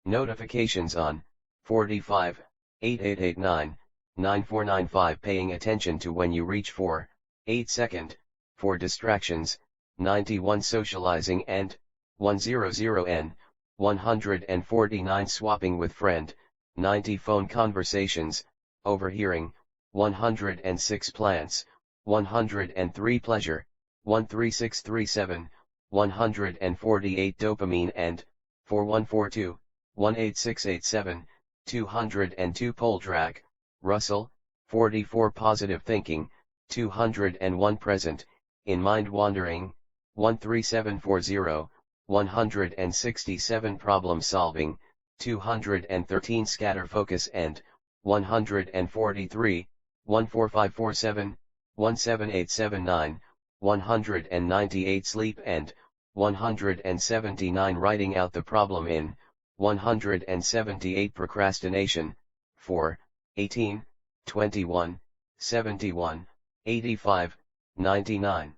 Notifications on, 45, 8889, 9495 paying attention to when you reach 4, 8 second, for distractions, 91 socializing and, 100n, 149 swapping with friend, 90 phone conversations, overhearing, 106 plants, 103 pleasure, 13637, 148 dopamine and, 4142, 18687, 202 Poldrack, Russell, 44 positive thinking, 201 present, in mind wandering, 13740, 167 problem solving, 213 scatterfocus and, 143, 14547, 17879, 198 sleep and 179 writing out the problem in 178 procrastination 4, 18, 21, 71, 85, 99.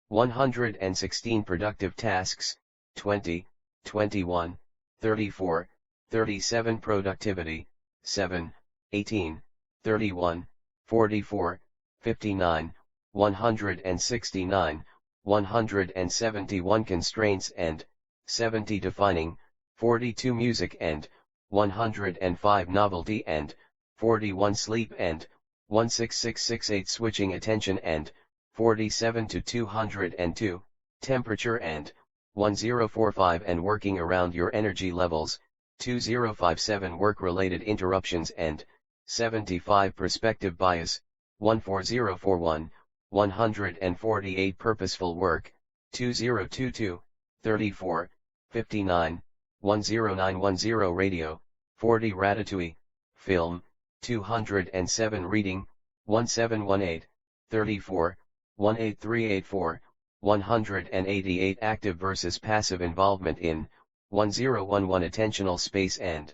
116 productive tasks 20, 21, 34, 37 productivity 7, 18, 31, 44, 59, 169, 171 constraints and 70 defining, 42 music and 105 novelty and 41 sleep and 16668 switching attention and 47 to 202 temperature and 1045 and working around your energy levels, 2057 work-related interruptions and 75 perspective bias, 14041, 148 purposeful work, 2022, 34, 59, 10910 radio, 40 ratatouille, film, 207 reading, 1718, 34, 18384, 188 active versus passive involvement in, 1011 attentional space and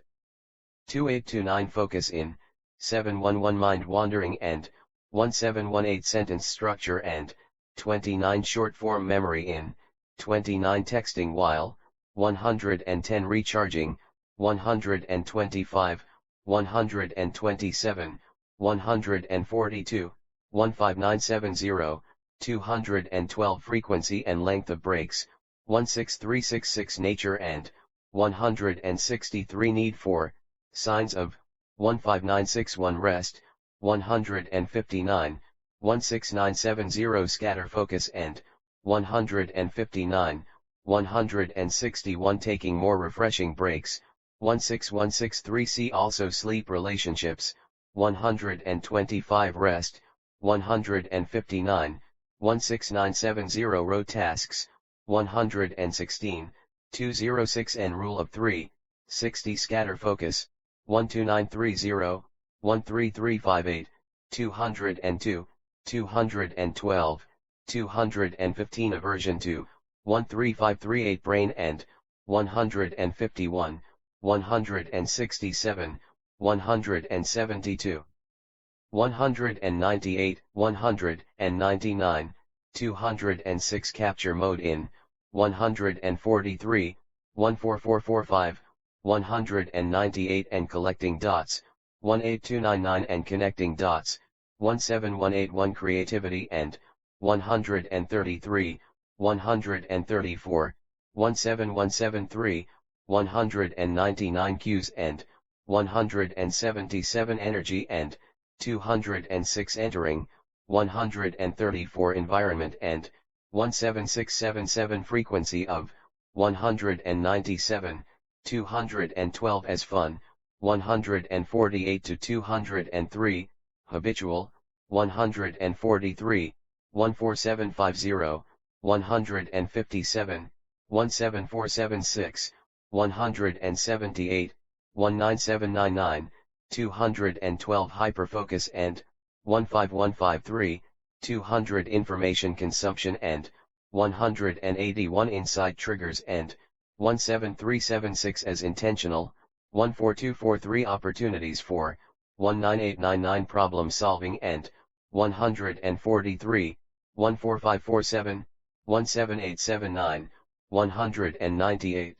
2829 focus in, 711 mind wandering and 1718 sentence structure and 29 short form memory in, 29 texting while, 110 recharging, 125, 127, 142, 15970, 212 frequency and length of breaks, 16366 nature and 163 need for, signs of, 15961 rest, 159, 16970 scatter focus and 159, 161 taking more refreshing breaks, 16163 see also sleep relationships, 125 rest, 159, 16970 row tasks, 116, 206 and rule of 3, 60 scatter focus, 12930, 13358, 202, 212, 215 aversion to, 13538 brain and, 151, 167, 172. 198, 199, 206 capture mode in, 143, 14445, 198 and collecting dots, 18299 and connecting dots, 17181 creativity and, 133, 134, 17173, 199 cues and, 177 energy and, 206 entering, 134 environment and, 17677 frequency of, 197, 212 as fun, 148 to 203, habitual, 143, 14750, 157, 17476, 178, 19799, 212 hyperfocus and, 15153, 200 information consumption and, 181 insight triggers and, 17376 as intentional, 14243 opportunities for, 19899 problem solving and, 143, 14547, 17879, 198.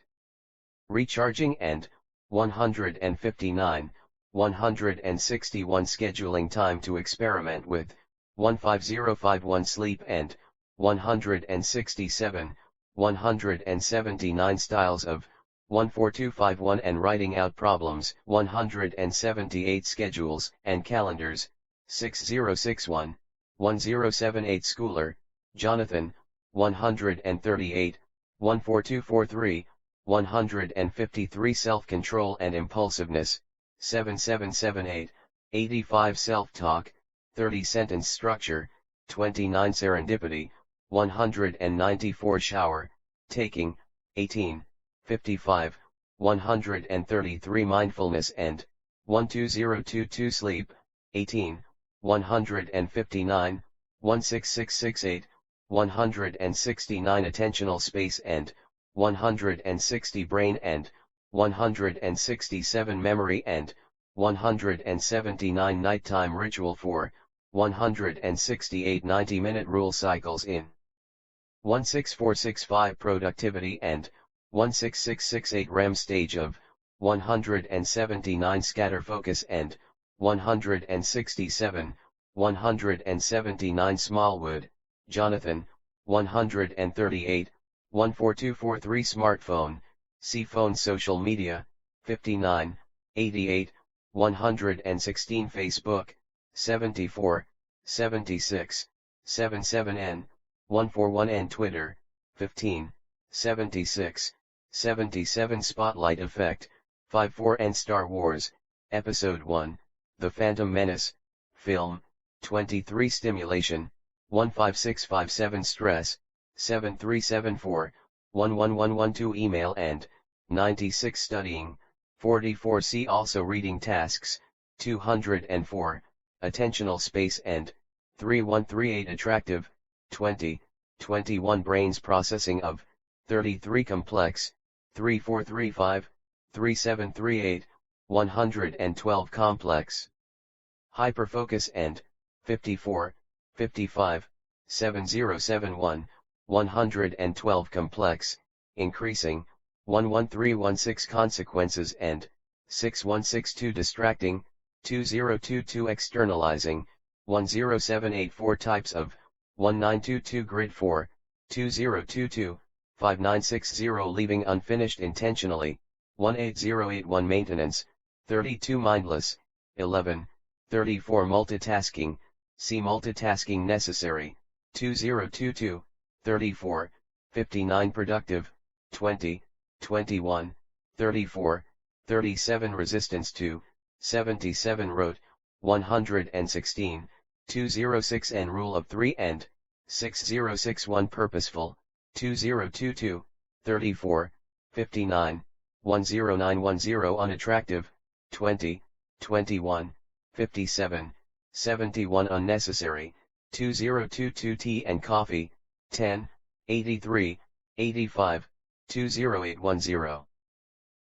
Recharging and, 159, 161 scheduling time to experiment with, 15051 sleep and, 167, 179 styles of, 14251 and writing out problems, 178 schedules and calendars, 6061, 1078 schooler, Jonathan, 138, 14243, 153 self-control and impulsiveness, 7778, 85 self-talk, 30 sentence structure, 29 serendipity, 194 shower, taking, 18, 55, 133 mindfulness and, 12022 sleep, 18, 159, 16668, 169 attentional space end, 160 brain end, 167 memory end, 179 nighttime ritual for, 168 90-minute rule cycles in. 16465 productivity end, 16668 REM stage of, 179 scatterfocus end, 167, 179 Smallwood, Jonathan, 138, 14243 smartphone, C phone social media, 59, 88, 116 Facebook, 74, 76, 77N, 141N Twitter, 15, 76, 77 Spotlight Effect, 54N Star Wars, Episode 1, The Phantom Menace, Film, 23 Stimulation, 15657 Stress, 7374, 11112 Email and, 96 Studying, 44 See also Reading Tasks, 204, Attentional Space and, 3138 Attractive, 20, 21 Brains Processing of, 33 Complex, 3435, 3738, 112 Complex. Hyperfocus and, 54, 55, 7071, 112 Complex, Increasing, 11316 Consequences and, 6162 Distracting, 2022 Externalizing, 10784 Types of, 1922 Grid 4, 2022, 5960 Leaving Unfinished Intentionally, 18081 Maintenance, 32 Mindless, 11, 34 Multitasking, see Multitasking Necessary, 2022, 34, 59 Productive, 20, 21, 34, 37 Resistance to, 77 Wrote, 116, 206 N Rule of 3 and, 6061 Purposeful, 2022, 34, 59, 10910 Unattractive, 20, 21, 57, 71 Unnecessary, 2022 Tea and Coffee, 10, 83, 85, 20810.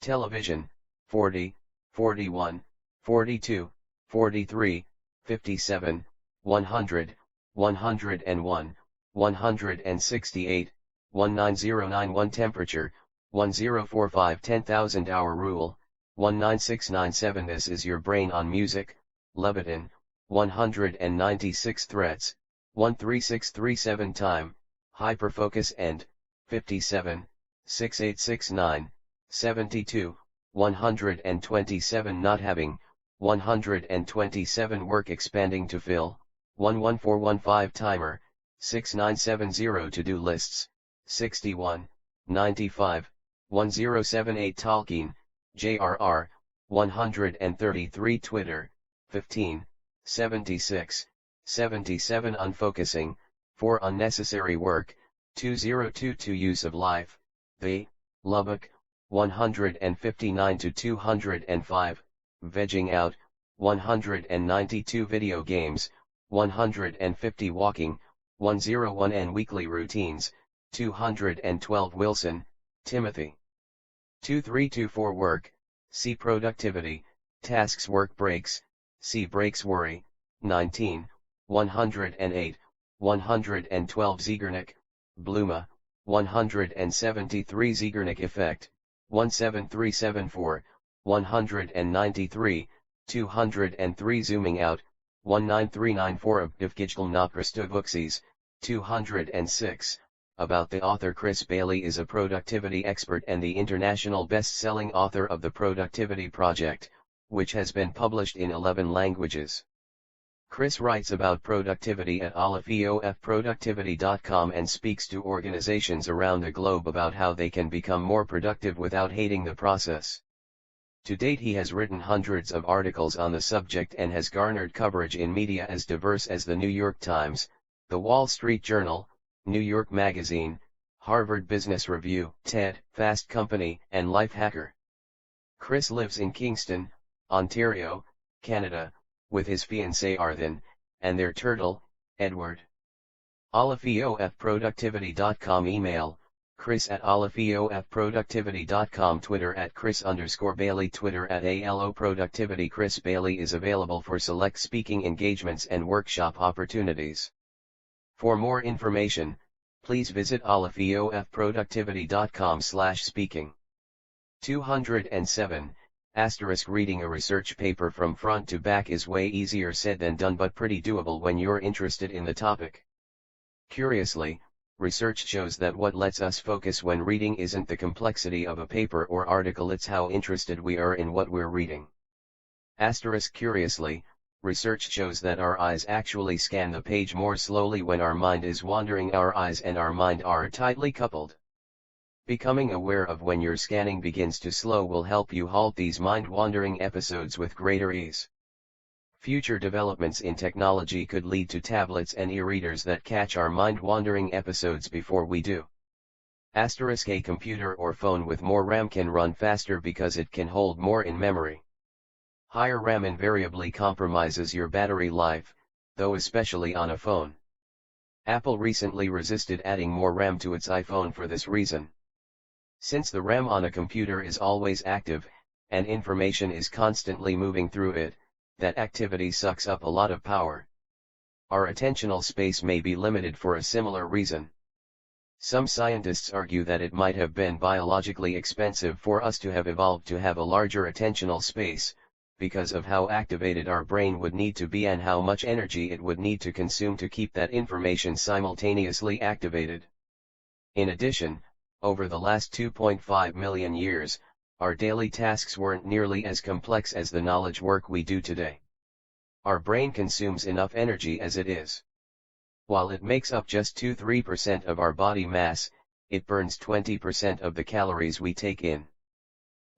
Television, 40, 41, 42, 43, 57, 100, 101, 168, 19091 Temperature, 1045 10,000 Hour Rule, 19697 This is Your Brain on Music, Lebanon, 196 Threats, 13637 Time, Hyperfocus and, 57, 6869, 72, 127 Not Having, 127 Work Expanding to Fill, 11415 Timer, 6970 To-Do Lists, 61, 95, 1078 Tolkien, JRR, 133 Twitter, 15, 76, 77 Unfocusing, 4 Unnecessary Work, 2022 Use of Life, The, Lubbock, 159 to 205, Vegging Out, 192 Video Games, 150 Walking, 101 N Weekly Routines, 212 Wilson, Timothy. 2324 Work, see Productivity, Tasks Work Breaks, see Breaks Worry, 19, 108, 112 Zeigarnik, Bluma, 173 Zeigarnik Effect, 17374, 193, 203 Zooming Out, 19394 Abdivgijgal Naprastubuksis, 206. About the author Chris Bailey is a productivity expert and the international best-selling author of The Productivity Project, which has been published in 11 languages. Chris writes about productivity at olafeofproductivity.com and speaks to organizations around the globe about how they can become more productive without hating the process. To date he has written hundreds of articles on the subject and has garnered coverage in media as diverse as the New York Times, The Wall Street Journal, New York Magazine, Harvard Business Review, TED, Fast Company, and Lifehacker. Chris lives in Kingston, Ontario, Canada, with his fiancée Arthan, and their turtle, Edward. olafeofproductivity.com email, chris@olafeofproductivity.com Twitter @Chris_Bailey Twitter @ALOProductivity Chris Bailey is available for select speaking engagements and workshop opportunities. For more information, please visit olafeofproductivity.com/speaking. 207, reading a research paper from front to back is way easier said than done but pretty doable when you're interested in the topic. Curiously, research shows that what lets us focus when reading isn't the complexity of a paper or article, it's how interested we are in what we're reading. Curiously, research shows that our eyes actually scan the page more slowly when our mind is wandering. Our eyes and our mind are tightly coupled. Becoming aware of when your scanning begins to slow will help you halt these mind-wandering episodes with greater ease. Future developments in technology could lead to tablets and e-readers that catch our mind-wandering episodes before we do. A computer or phone with more RAM can run faster because it can hold more in memory. Higher RAM invariably compromises your battery life, though especially on a phone. Apple recently resisted adding more RAM to its iPhone for this reason. Since the RAM on a computer is always active, and information is constantly moving through it, that activity sucks up a lot of power. Our attentional space may be limited for a similar reason. Some scientists argue that it might have been biologically expensive for us to have evolved to have a larger attentional space, because of how activated our brain would need to be and how much energy it would need to consume to keep that information simultaneously activated. In addition, over the last 2.5 million years, our daily tasks weren't nearly as complex as the knowledge work we do today. Our brain consumes enough energy as it is. While it makes up just 2–3% of our body mass, it burns 20% of the calories we take in.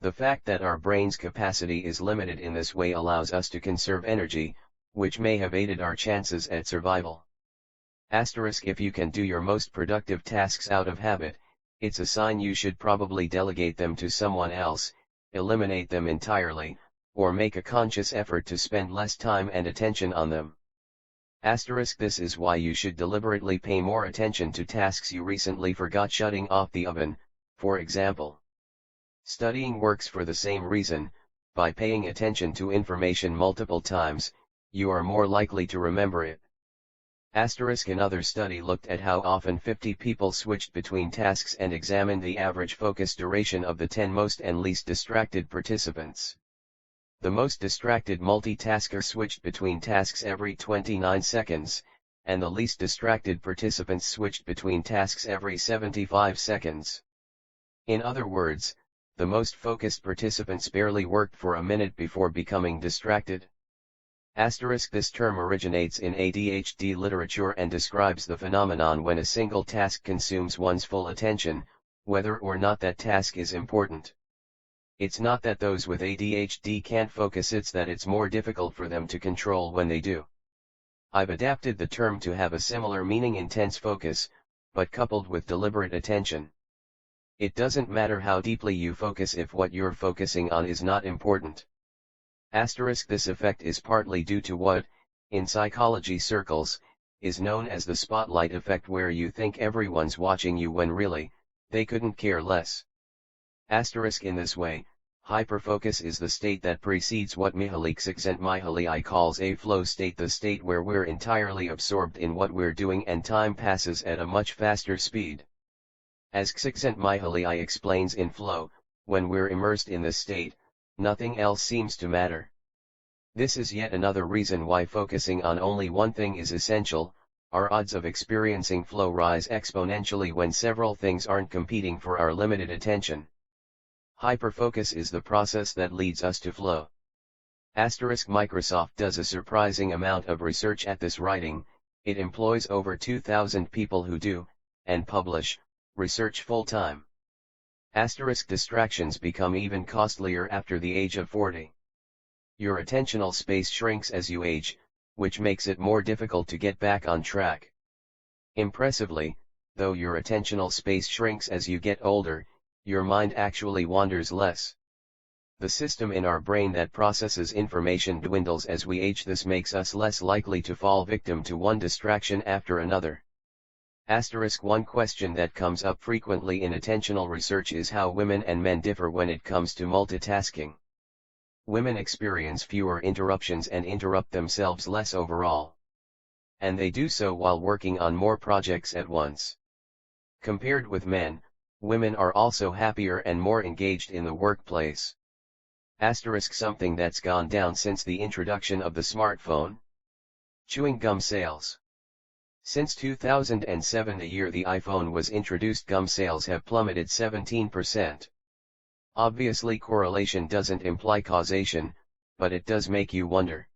The fact that our brain's capacity is limited in this way allows us to conserve energy, which may have aided our chances at survival. If you can do your most productive tasks out of habit, it's a sign you should probably delegate them to someone else, eliminate them entirely, or make a conscious effort to spend less time and attention on them. This is why you should deliberately pay more attention to tasks you recently forgot, shutting off the oven, for example. Studying works for the same reason. By paying attention to information multiple times, you are more likely to remember it. Another study looked at how often 50 people switched between tasks and examined the average focus duration of the 10 most and least distracted participants. The most distracted multitasker switched between tasks every 29 seconds, and the least distracted participants switched between tasks every 75 seconds. In other words, the most focused participants barely worked for a minute before becoming distracted. This term originates in ADHD literature and describes the phenomenon when a single task consumes one's full attention, whether or not that task is important. It's not that those with ADHD can't focus, it's that it's more difficult for them to control when they do. I've adapted the term to have a similar meaning: intense focus, but coupled with deliberate attention. It doesn't matter how deeply you focus if what you're focusing on is not important. This effect is partly due to what, in psychology circles, is known as the spotlight effect, where you think everyone's watching you when really, they couldn't care less. In this way, hyperfocus is the state that precedes what Mihaly Csikszentmihalyi calls a flow state, the state where we're entirely absorbed in what we're doing and time passes at a much faster speed. As Csikszentmihalyi explains in Flow, when we're immersed in this state, nothing else seems to matter. This is yet another reason why focusing on only one thing is essential. Our odds of experiencing flow rise exponentially when several things aren't competing for our limited attention. Hyperfocus is the process that leads us to flow. Microsoft does a surprising amount of research at this writing. It employs over 2,000 people who do, and publish, research full-time. Distractions become even costlier after the age of 40. Your attentional space shrinks as you age, which makes it more difficult to get back on track. Impressively, though your attentional space shrinks as you get older, your mind actually wanders less. The system in our brain that processes information dwindles as we age. This makes us less likely to fall victim to one distraction after another. *1 question that comes up frequently in attentional research is how women and men differ when it comes to multitasking. Women experience fewer interruptions and interrupt themselves less overall. And they do so while working on more projects at once. Compared with men, women are also happier and more engaged in the workplace. Something that's gone down since the introduction of the smartphone. Chewing gum sales. Since 2007, the year the iPhone was introduced, gum sales have plummeted 17%. Obviously, correlation doesn't imply causation, but it does make you wonder.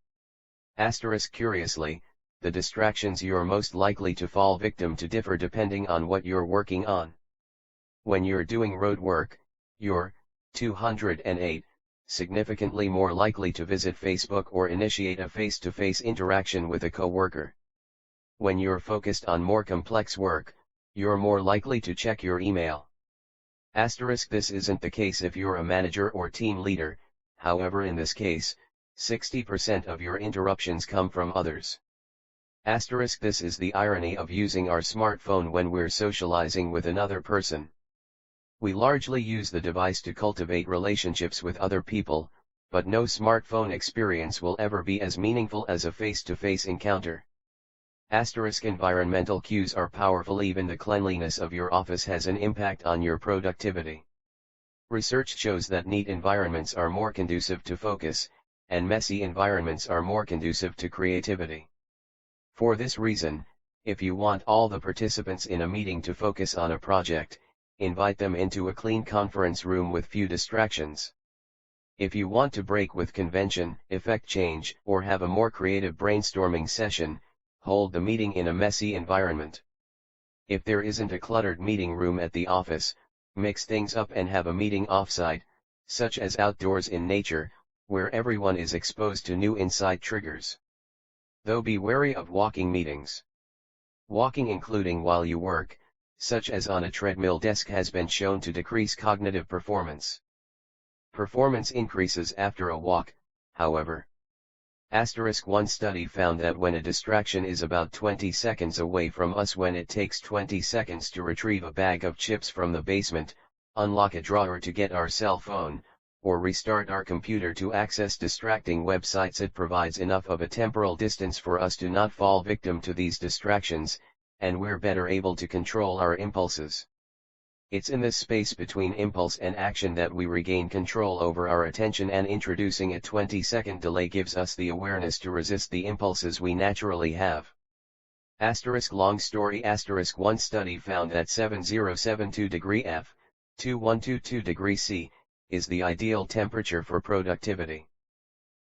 Curiously, the distractions you're most likely to fall victim to differ depending on what you're working on. When you're doing road work, you're 208 significantly more likely to visit Facebook or initiate a face-to-face interaction with a coworker. When you're focused on more complex work, you're more likely to check your email. This isn't the case if you're a manager or team leader. However, in this case, 60% of your interruptions come from others. This is the irony of using our smartphone when we're socializing with another person. We largely use the device to cultivate relationships with other people, but no smartphone experience will ever be as meaningful as a face-to-face encounter. Environmental cues are powerful. Even the cleanliness of your office has an impact on your productivity. Research shows that neat environments are more conducive to focus, and messy environments are more conducive to creativity. For this reason, if you want all the participants in a meeting to focus on a project, invite them into a clean conference room with few distractions. If you want to break with convention, effect change, or have a more creative brainstorming session, hold the meeting in a messy environment. If there isn't a cluttered meeting room at the office, mix things up and have a meeting offsite, such as outdoors in nature, where everyone is exposed to new insight triggers. Though be wary of walking meetings. Walking, including while you work, such as on a treadmill desk, has been shown to decrease cognitive performance. Performance increases after a walk, however. One study found that when a distraction is about 20 seconds away from us, when it takes 20 seconds to retrieve a bag of chips from the basement, unlock a drawer to get our cell phone, or restart our computer to access distracting websites, it provides enough of a temporal distance for us to not fall victim to these distractions, and we're better able to control our impulses. It's in this space between impulse and action that we regain control over our attention, and introducing a 20-second delay gives us the awareness to resist the impulses we naturally have. Long story. One study found that 7072 degree F, 2122 degree C, is the ideal temperature for productivity.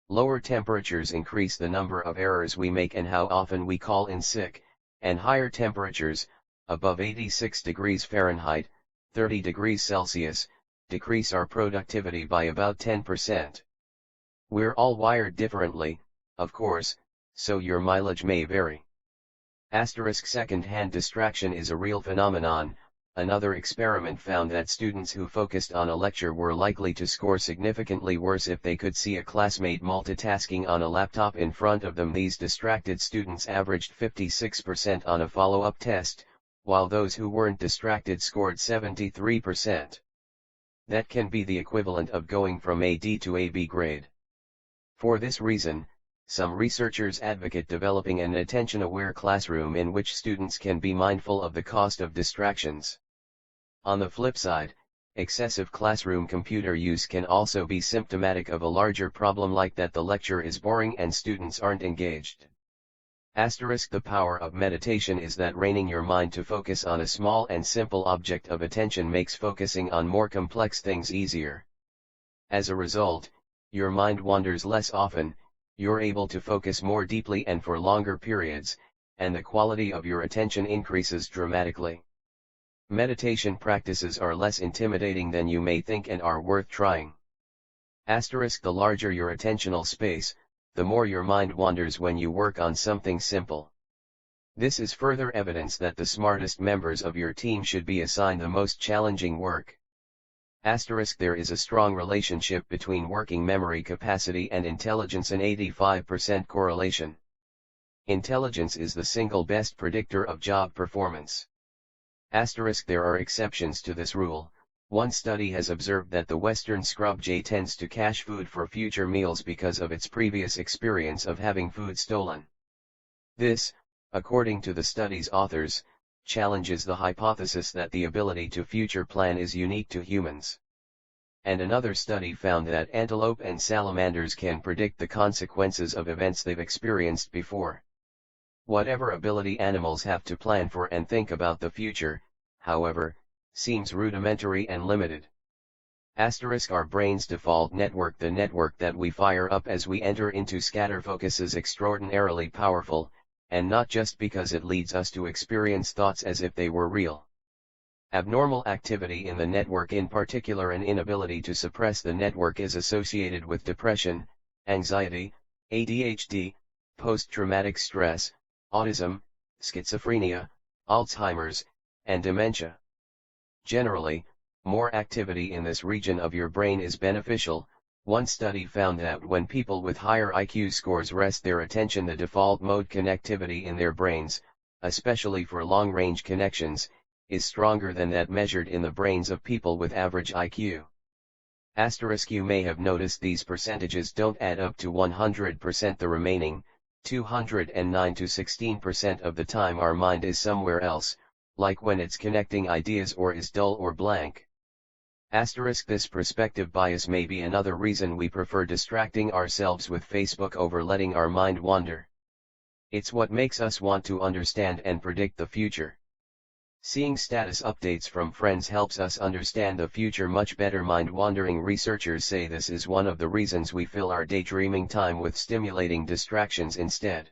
Lower temperatures increase the number of errors we make and how often we call in sick, and higher temperatures, above 86 degrees Fahrenheit, 30 degrees Celsius, decrease our productivity by about 10%. We're all wired differently, of course, so your mileage may vary. Second-hand distraction is a real phenomenon. Another experiment found that students who focused on a lecture were likely to score significantly worse if they could see a classmate multitasking on a laptop in front of them. These distracted students averaged 56% on a follow-up test, while those who weren't distracted scored 73%. That can be the equivalent of going from a D to a B grade. For this reason, some researchers advocate developing an attention-aware classroom in which students can be mindful of the cost of distractions. On the flip side, excessive classroom computer use can also be symptomatic of a larger problem, like that the lecture is boring and students aren't engaged. The power of meditation is that reining your mind to focus on a small and simple object of attention makes focusing on more complex things easier. As a result, your mind wanders less often, you're able to focus more deeply and for longer periods, and the quality of your attention increases dramatically. Meditation practices are less intimidating than you may think and are worth trying. The larger your attentional space, the more your mind wanders when you work on something simple. This is further evidence that the smartest members of your team should be assigned the most challenging work. There is a strong relationship between working memory capacity and intelligence, an 85% correlation. Intelligence is the single best predictor of job performance. Asterisk, there are exceptions to this rule. One study has observed that the western scrub jay tends to cache food for future meals because of its previous experience of having food stolen. This, according to the study's authors, challenges the hypothesis that the ability to future plan is unique to humans. And another study found that antelope and salamanders can predict the consequences of events they've experienced before. Whatever ability animals have to plan for and think about the future, however, seems rudimentary and limited. Asterisk, our brain's default network, the network that we fire up as we enter into scatterfocus, is extraordinarily powerful, and not just because it leads us to experience thoughts as if they were real. Abnormal activity in the network, in particular an inability to suppress the network, is associated with depression, anxiety, ADHD, post-traumatic stress, autism, schizophrenia, Alzheimer's, and dementia. Generally, more activity in this region of your brain is beneficial. One study found that when people with higher IQ scores rest their attention, the default mode connectivity in their brains, especially for long-range connections, is stronger than that measured in the brains of people with average IQ. Asterisk, you may have noticed these percentages don't add up to 100%. The remaining, 209 to 16% of the time our mind is somewhere else, like when it's connecting ideas or is dull or blank. Asterisk, this perspective bias may be another reason we prefer distracting ourselves with Facebook over letting our mind wander. It's what makes us want to understand and predict the future. Seeing status updates from friends helps us understand the future much better. Mind-wandering researchers say this is one of the reasons we fill our daydreaming time with stimulating distractions instead.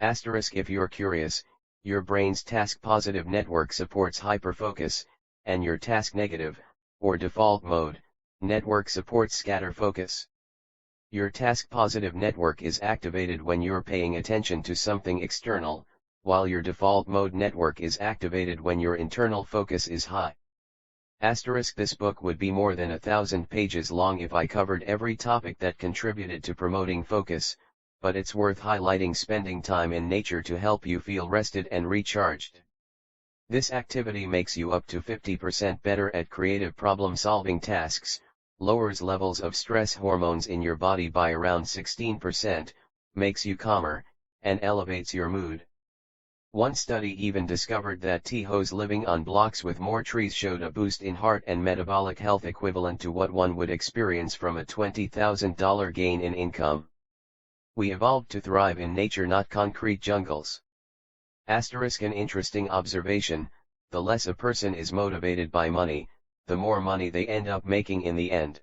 Asterisk, if you're curious, your brain's task-positive network supports hyperfocus, and your task-negative, or default mode, network supports scatterfocus. Your task-positive network is activated when you're paying attention to something external, while your default mode network is activated when your internal focus is high. Asterisk, this book would be more than 1,000 pages long if I covered every topic that contributed to promoting focus, but it's worth highlighting spending time in nature to help you feel rested and recharged. This activity makes you up to 50% better at creative problem-solving tasks, lowers levels of stress hormones in your body by around 16%, makes you calmer, and elevates your mood. One study even discovered that Tehos living on blocks with more trees showed a boost in heart and metabolic health equivalent to what one would experience from a $20,000 gain in income. We evolved to thrive in nature, not concrete jungles. Asterisk, an interesting observation: the less a person is motivated by money, the more money they end up making in the end.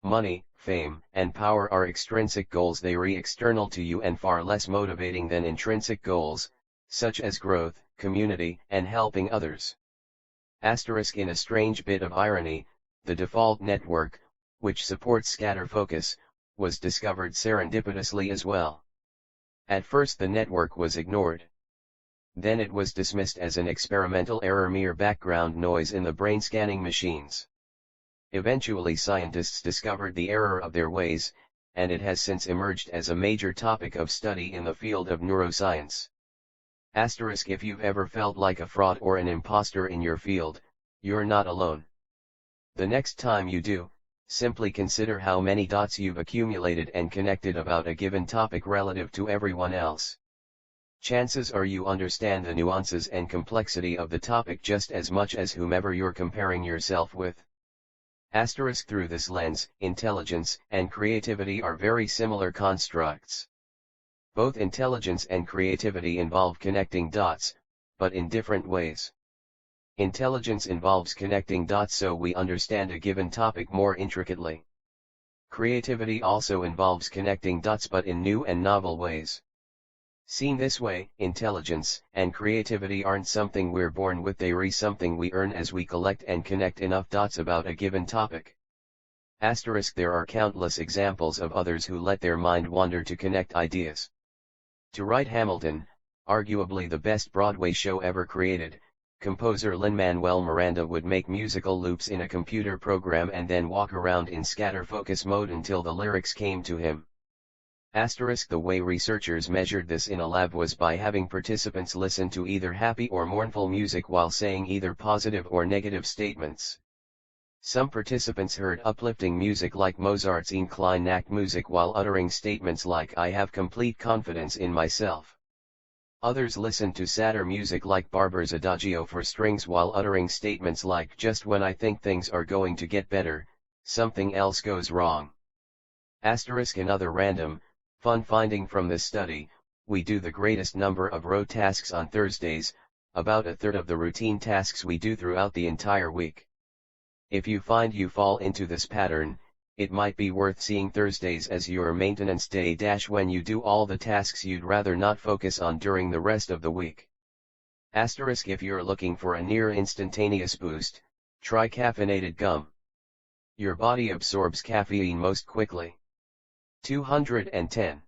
Money, fame, and power are extrinsic goals. They are external to you and far less motivating than intrinsic goals, such as growth, community, and helping others. Asterisk, in a strange bit of irony, the default network, which supports scatterfocus, was discovered serendipitously as well. At first the network was ignored. Then it was dismissed as an experimental error, mere background noise in the brain scanning machines. Eventually scientists discovered the error of their ways, and it has since emerged as a major topic of study in the field of neuroscience. Asterisk, if you've ever felt like a fraud or an imposter in your field, you're not alone. The next time you do, simply consider how many dots you've accumulated and connected about a given topic relative to everyone else. Chances are you understand the nuances and complexity of the topic just as much as whomever you're comparing yourself with. Asterisk, through this lens, intelligence and creativity are very similar constructs. Both intelligence and creativity involve connecting dots, but in different ways. Intelligence involves connecting dots so we understand a given topic more intricately. Creativity also involves connecting dots but in new and novel ways. Seen this way, intelligence and creativity aren't something we're born with, they are something we earn as we collect and connect enough dots about a given topic. Asterisk, there are countless examples of others who let their mind wander to connect ideas. To write Hamilton, arguably the best Broadway show ever created, composer Lin-Manuel Miranda would make musical loops in a computer program and then walk around in scatterfocus mode until the lyrics came to him. Asterisk The way researchers measured this in a lab was by having participants listen to either happy or mournful music while saying either positive or negative statements. Some participants heard uplifting music like Mozart's Ein kleine Nachtmusik while uttering statements like I have complete confidence in myself. Others listened to sadder music like Barber's Adagio for strings while uttering statements like just when I think things are going to get better, something else goes wrong. Asterisk Another random, fun finding from this study, we do the greatest number of rote tasks on Thursdays, about a third of the routine tasks we do throughout the entire week. If you find you fall into this pattern, it might be worth seeing Thursdays as your maintenance day when you do all the tasks you'd rather not focus on during the rest of the week. Asterisk If you're looking for a near instantaneous boost, try caffeinated gum. Your body absorbs caffeine most quickly. 210.